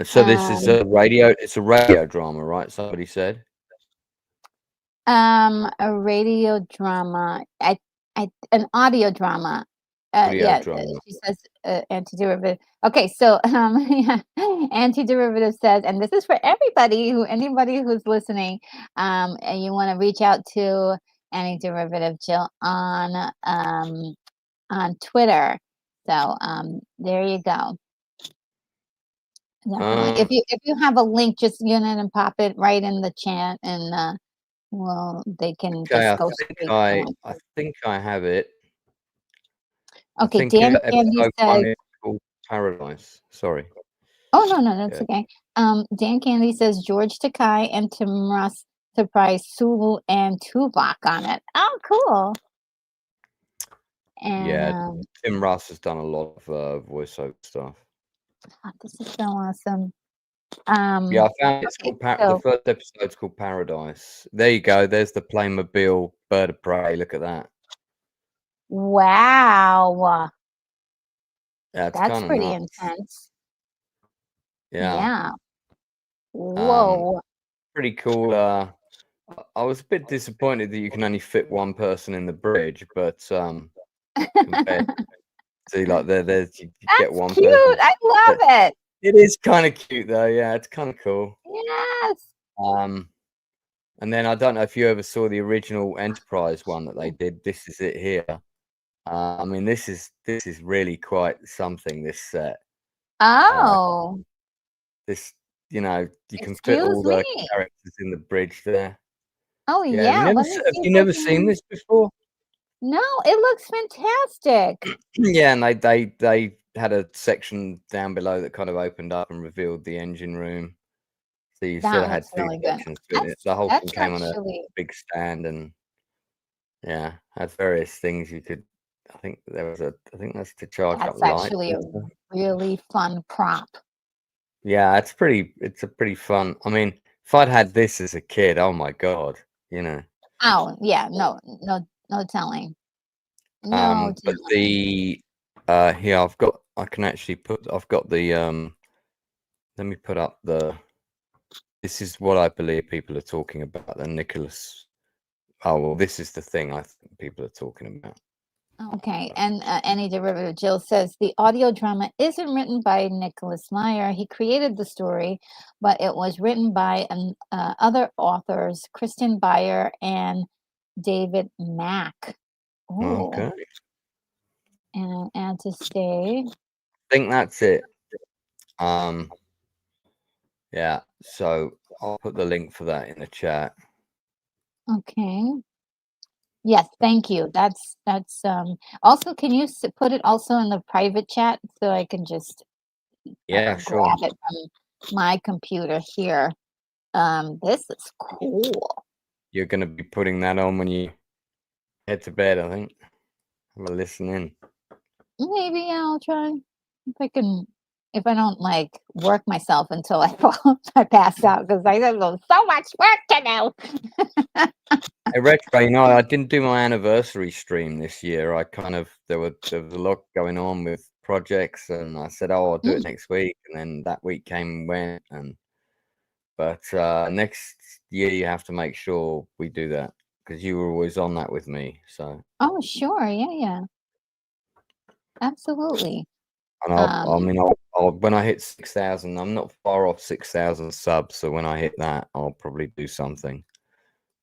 So this is a radio. It's a radio drama, right? Somebody said. A radio drama. An audio drama. Audio drama. She says antiderivative. Okay, so yeah, antiderivative says, and this is for anybody who's listening, and you want to reach out to antiderivative Jill on Twitter. So there you go. Definitely. If you have a link, just and pop it right in the chat, and well, they can just go straight. I think I have it. Okay, Dan Candy says called Paradise. Sorry. Oh no, that's okay. Dan Candy says George Takei and Tim Russ surprised Sulu and Tuvok on it. Oh, cool. And yeah, Tim Russ has done a lot of voiceover stuff. Oh, this is so awesome. Yeah, I found it's called the first episode's called Paradise. There you go. There's the Playmobil bird of prey. Look at that. Wow. Yeah, that's pretty intense. Yeah. Whoa. Pretty cool. I was a bit disappointed that you can only fit one person in the bridge, but see, like there's you get one cute. person. I love it. It is kind of cute though. Yeah, it's kind of cool. Yes. And then I don't know if you ever saw the original Enterprise one that they did. This is it here. I mean, this is really quite something. This set. Oh. This, you know, you can fit all the characters in the bridge there. Oh yeah. Have you never seen this before? No, it looks fantastic. Yeah, and they had a section down below that kind of opened up and revealed the engine room. So you sort of had two sections to it. The whole thing came on a big stand, and yeah, had various things you could. I think that's to charge up lights. That's actually a really fun prop. Yeah, it's a pretty fun. I mean, if I'd had this as a kid, oh my god, you know. Oh yeah, no telling. No, but the here I've got the let me put up this is what I believe people are talking about, the Nicholas. Oh well, this is the thing I think people are talking about. Okay, and any derivative Jill says the audio drama isn't written by Nicholas Meyer. He created the story, but it was written by other authors, Kristen Beyer and David Mack. Ooh. Okay. And add to stay. I think that's it. Yeah, so I'll put the link for that in the chat. Okay. Yes, thank you. That's also, can you put it also in the private chat so I can just sure, grab it from my computer here. This is cool. You're going to be putting that on when you head to bed, I think. Have a listen in. Maybe I'll try if I don't like work myself until I pass out, because I have so much work to do. Hey, Retro, you know, I didn't do my anniversary stream this year. There was a lot going on with projects, and I said, oh, I'll do it next week, and then that week came and went, but next year you have to make sure we do that, because you were always on that with me. So oh sure, yeah, absolutely. And I mean, when I hit 6,000, I'm not far off 6,000 subs. So when I hit that, I'll probably do something.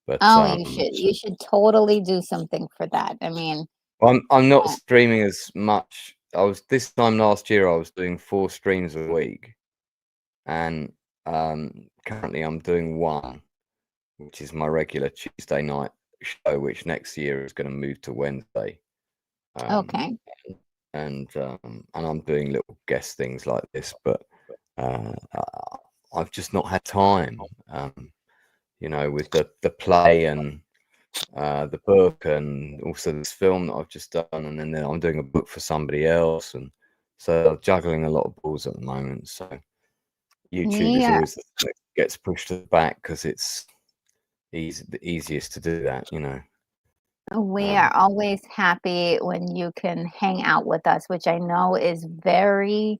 But you should totally do something for that. I mean, I'm not streaming as much. This time last year I was doing 4 streams a week, and currently I'm doing one, which is my regular Tuesday night show, which next year is going to move to Wednesday. Okay. And I'm doing little guest things like this, but I've just not had time, with the play and the book, and also this film that I've just done, and then I'm doing a book for somebody else, and so I'm juggling a lot of balls at the moment. So YouTube is always the thing that gets pushed to the back because it's the easiest to do that, We are always happy when you can hang out with us, which I know is very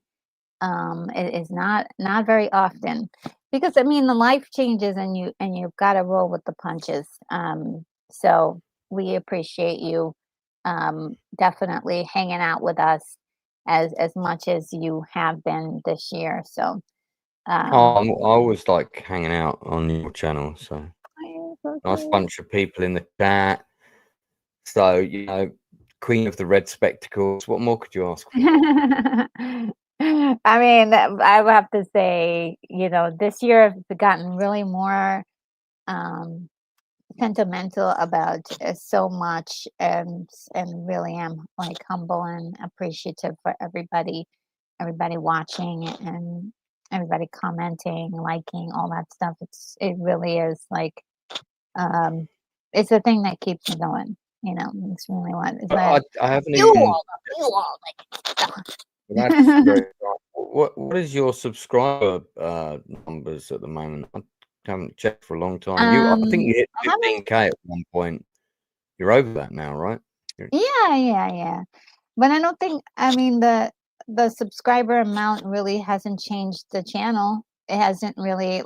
it is not very often, because I mean the life changes and you've got to roll with the punches. So we appreciate you definitely hanging out with us as much as you have been this year. So I always like hanging out on your channel. So nice bunch of people in the chat. So, Queen of the Red Spectacles. What more could you ask for? I mean, I would have to say, this year I've gotten really more sentimental about so much, and really am like humble and appreciative for everybody watching and everybody commenting, liking, all that stuff. It really is like it's the thing that keeps me going. It's really I haven't you even. all That's very what is your subscriber numbers at the moment? I haven't checked for a long time. I think you hit 15K at one point. You're over that now, right? Yeah. But I don't think, I mean, the subscriber amount really hasn't changed the channel. It hasn't really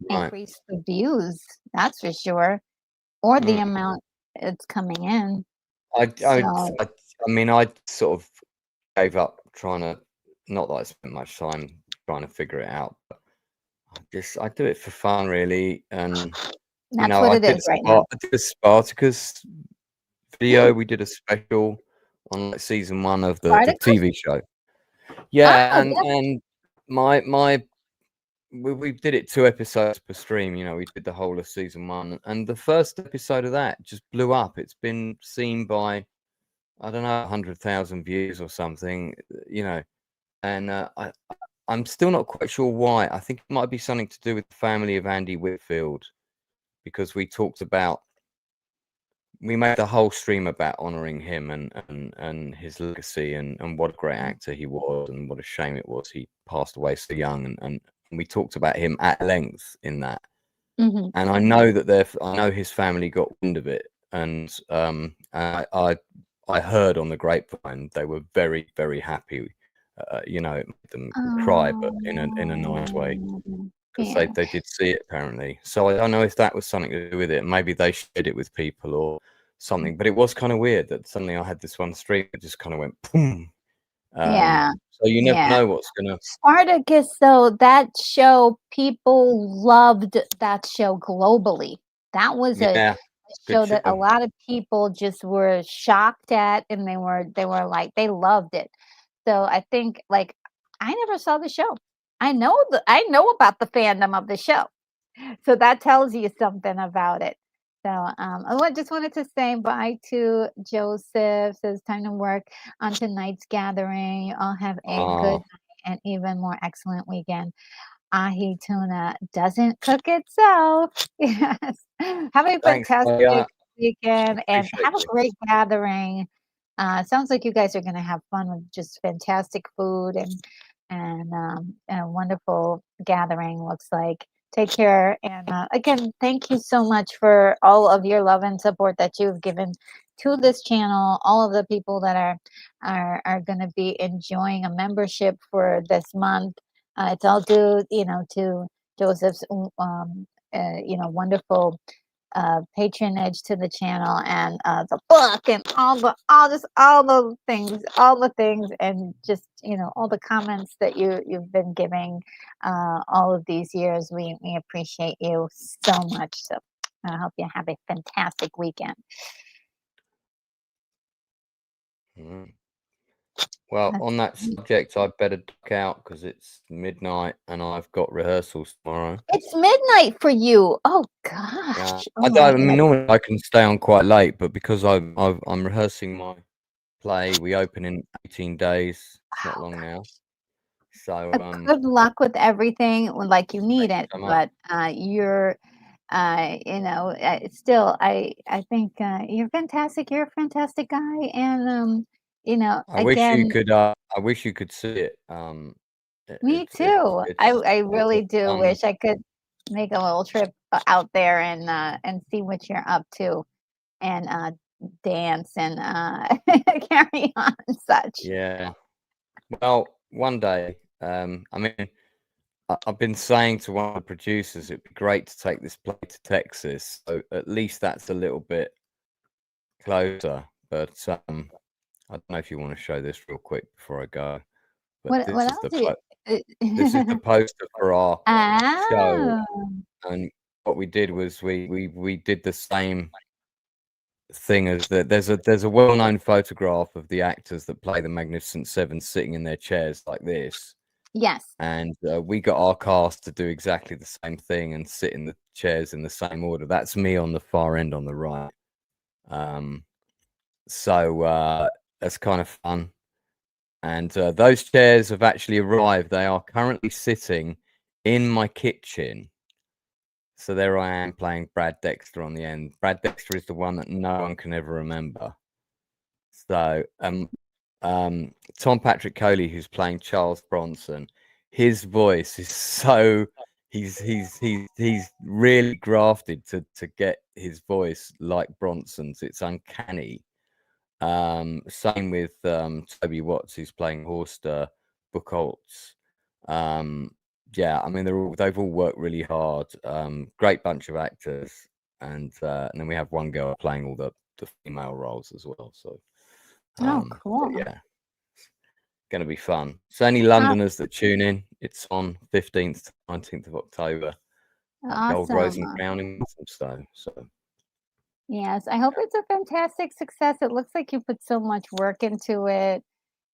increased the views, that's for sure, or the amount it's coming in. I mean, I sort of gave up trying to, not that I spent much time trying to figure it out, but I do it for fun, really. And that's what it is right now. I did a Spartacus video. We did a special on season 1 of the TV show. Yeah, and we did it 2 episodes per stream. We did the whole of season 1, and the first episode of that just blew up. It's been seen by, I don't know, 100,000 views or something. And I'm still not quite sure why. I think it might be something to do with the family of Andy Whitfield, because we made the whole stream about honoring him and his legacy and what a great actor he was, and what a shame it was he passed away so young. And we talked about him at length in that. And I know that I know his family got wind of it, and I heard on the grapevine they were very, very happy. It made them cry, but in a nice way, because they did see it apparently. So I don't know if that was something to do with it. Maybe they shared it with people or something. But it was kind of weird that suddenly I had this one stream that just kind of went boom. So you never know what's gonna. Spartacus, though, that show, people loved that show globally. That was a show that a lot of people just were shocked at, and they were like, they loved it. So I think, I never saw the show. I know about the fandom of the show, so that tells you something about it. So I just wanted to say bye to Joseph. Says time to work on tonight's gathering. I'll have a good night and even more excellent weekend. Ahi tuna doesn't cook itself. Yes. Have a fantastic weekend and have a great gathering. Sounds like you guys are going to have fun with just fantastic food and a wonderful gathering. Looks like. Take care. And again, thank you so much for all of your love and support that you've given to this channel. All of the people that are going to be enjoying a membership for this month. It's all due, to Joseph's, wonderful patronage to the channel and the book and all the things, and just all the comments that you've been giving all of these years. We appreciate you so much. So I hope you have a fantastic weekend. Well, That's on that subject, I better duck out because it's midnight and I've got rehearsals tomorrow. It's midnight for you. Oh Yeah, gosh. I Oh don't. my I mean, goodness. normally I can stay on quite late, but because I'm rehearsing my play, we open in 18 days. It's not Oh, long now. gosh. So Good luck with everything. Like you need it, so much. but you're still I think you're fantastic. You're a fantastic guy, and I wish you again, could. I wish you could see it. me It's too. I a really do fun. wish I could make a little trip out there and see what you're up to and dance and carry on and such. Yeah. Well, one day. I mean, I've been saying to one of the producers, it'd be great to take this play to Texas. So at least that's a little bit closer. But I don't know if you want to show this real quick before I go. But What else do you? this is the poster for our show, Oh, and what we did was we did the same thing as that. There's a well-known photograph of the actors that play the Magnificent Seven sitting in their chairs like this. yes. And we got our cast to do exactly the same thing and sit in the chairs in the same order. That's me on the far end on the right. So that's kind of fun. And those chairs have actually arrived. They are currently sitting in my kitchen. So there I am playing Brad Dexter on the end. Brad Dexter is the one that no one can ever remember. So Tom Patrick Coley, who's playing Charles Bronson, his voice is so he's really grafted to get his voice like Bronson's. It's uncanny. Same with Toby Watts, who's playing Horster Buchholz. Yeah, I mean they've all worked really hard. Great bunch of actors, and then we have one girl playing all the female roles as well. So Oh, cool. yeah, going to be fun. So any Londoners that tune in, it's on 15th to 19th of October at Gold Rose and Awesome. Crown in Walthamstow. So Yes, I hope it's a fantastic success. It looks like you put so much work into it,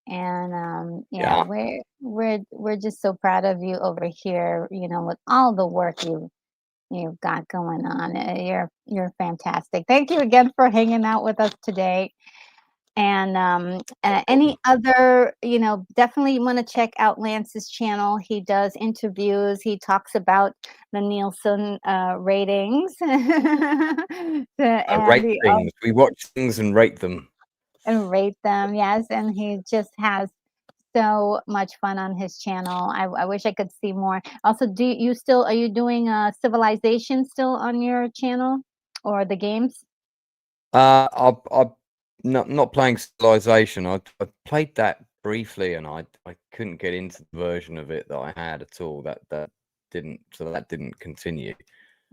and yeah, yeah, we're just so proud of you over here. With all the work you've got going on, you're fantastic. Thank you again for hanging out with us today. And any other, definitely you want to check out Lance's channel. He does interviews. He talks about the Nielsen ratings. rate And he things. We watch things and rate them. and rate them. Yes, and he just has so much fun on his channel. I wish I could see more. Also, are you doing Civilization still on your channel or the games? I'm not playing Civilization. I played that briefly, and I couldn't get into the version of it that I had at all. That didn't continue.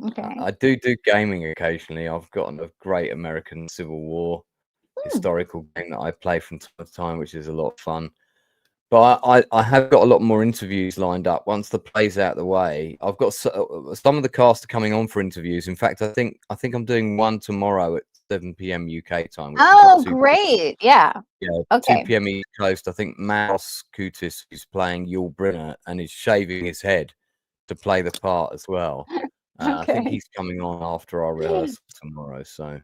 Okay. I do gaming occasionally. I've got a great American Civil War historical game that I play from time to time, which is a lot of fun. But I have got a lot more interviews lined up once the play's out of the way. I've got some of the cast are coming on for interviews. In fact, I think I'm doing one tomorrow at 7 p.m. UK time. Which Oh, great. Yeah. Yeah, 2 Okay. p.m. East Coast. I think Maros Kutis is playing Yul Brynner and is shaving his head to play the part as well. I think Okay. he's coming on after our rehearsal tomorrow. So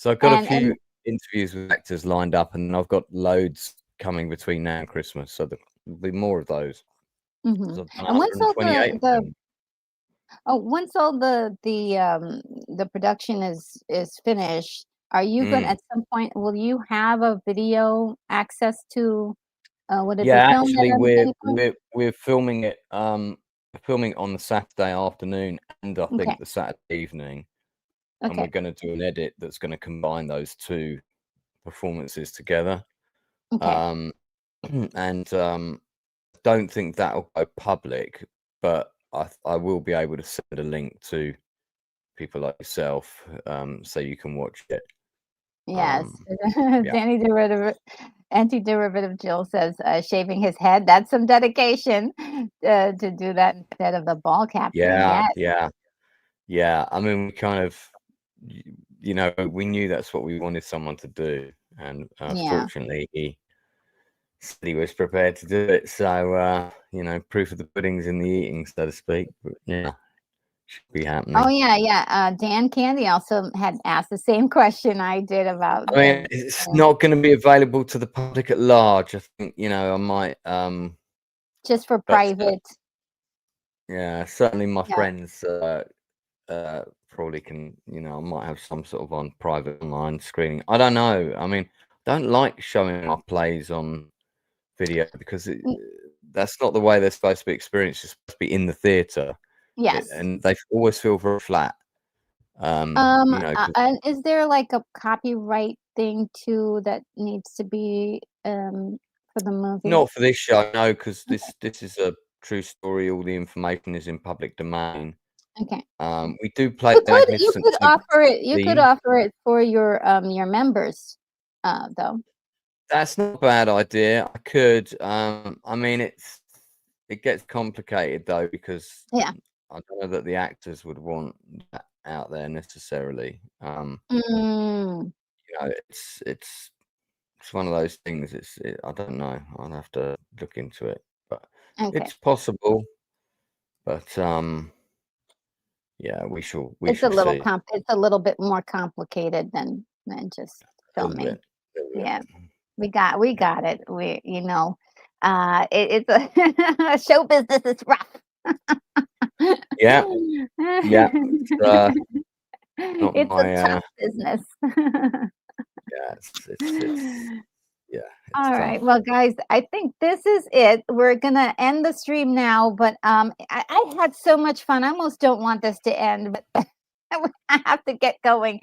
I've got a few interviews with actors lined up, and I've got loads coming between now and Christmas. So there'll be more of those. Mhm. I've done And once all 128 of them. once all the production is finished, are you gonna at some point will you have a video access to would it be Yeah, filmed actually, at any point? we're filming it. We're filming it on the Saturday afternoon and I Okay. think the Saturday evening, and we're Okay. going to do an edit that's going to combine those two performances together. Okay. And don't think that'll go public, but I will be able to send a link to people like yourself, so you can watch it. Yes. Yeah. Anti-derivative Jill says shaving his head. That's some dedication to do that instead of the ball captain. Yes. Yeah. I mean, we kind of, we knew that's what we wanted someone to do, and Yeah. fortunately, said he was prepared to do it. So, proof of the pudding's in the eating, so to speak. But yeah, should be happening. Oh yeah. Dan Candy also had asked the same question I did about. I mean, it's not going to be available to the public at large. I think I might. Just for private. Yeah, certainly my friends probably can. I might have some sort of on private online screening. I don't know. I mean, I don't like showing our plays on video because that's not the way they're supposed to be experienced. It's supposed to be in the theatre. Yes. And they always feel very flat. And is there like a copyright thing too that needs to be for the movie? Not for this show, no, because this is a true story. All the information is in public domain. Okay. We do play the Magnificent. You could offer it for your members, though. That's not a bad idea. I could. I mean, it gets complicated though because I don't know that the actors would want that out there necessarily. It's one of those things. I don't know. I'll have to look into it, but it's possible. But yeah, we shall. It's a little bit more complicated than just filming. Yeah, we got it. It's a show business is rough. Yeah. It's a tough business. Yeah. All right. Well, guys, I think this is it. We're gonna end the stream now, but I had so much fun. I almost don't want this to end, but I have to get going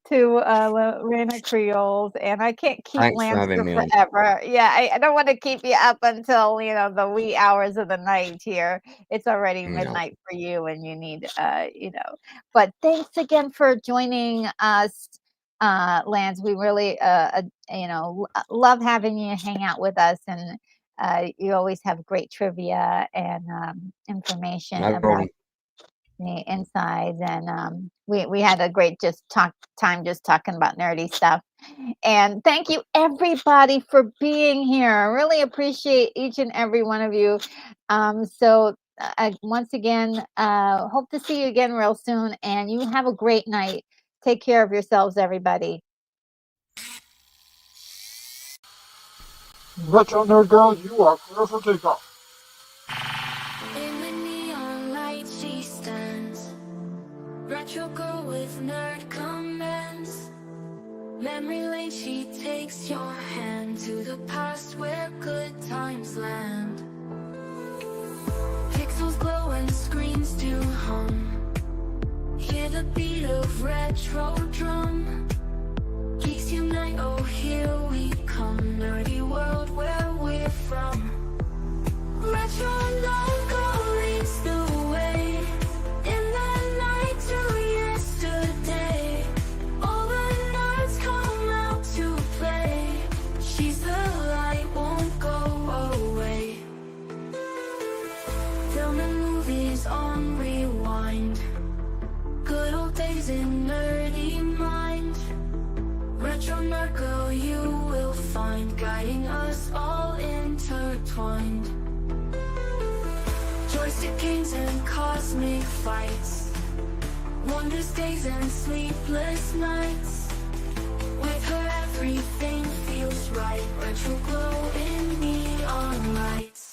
to Lorena Creoles, and I can't keep Lance for forever. Yeah, I don't want to keep you up until the wee hours of the night here. It's already midnight for you, and you need But thanks again for joining us, Lance. We really love having you hang out with us, and you always have great trivia and information about the insides, and we had a great time just talking about nerdy stuff. And thank you everybody for being here. I really appreciate each and every one of you. So once again, hope to see you again real soon, and you have a great night. Take care of yourselves, everybody. Retro Nerd Girl, you are clear for takeoff. In the neon light she stands, retro girl with nerd comments. Memory lane she takes your hand to the past where good times land. Pixels glow and screens do hum, hear the beat of retro drum. Geeks unite, oh here we come, nerdy world where we're from. Retro logo leads the way, in the night to yesterday. All the nerds come out to play, she's the light, won't go away. Film and movies on rewind, good old days in nerdy mind. Retro nerd girl you will find, guiding us all intertwined. Joystick games and cosmic fights, wondrous days and sleepless nights. With her everything feels right, retro glow in neon lights.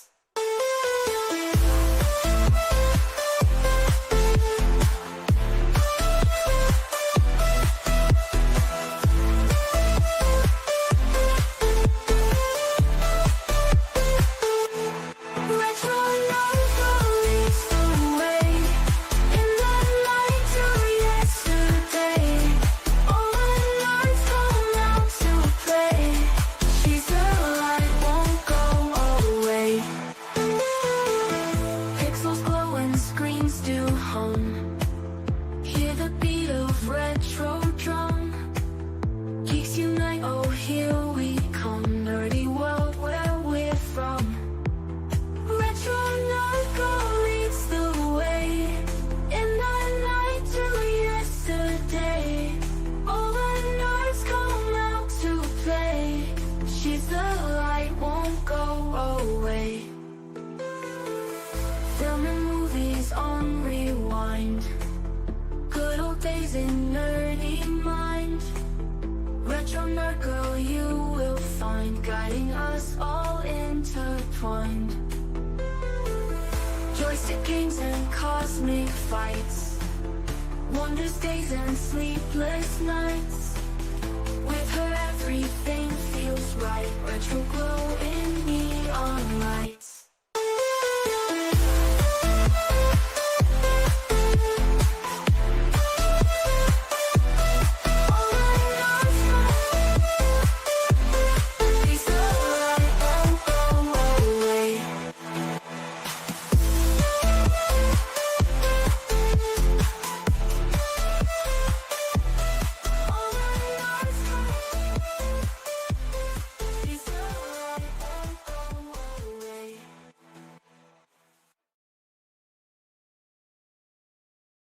She's the light, won't go fun. Joystick games and cosmic fights, wonders days and sleepless nights. With her everything feels right. Retro glow in neon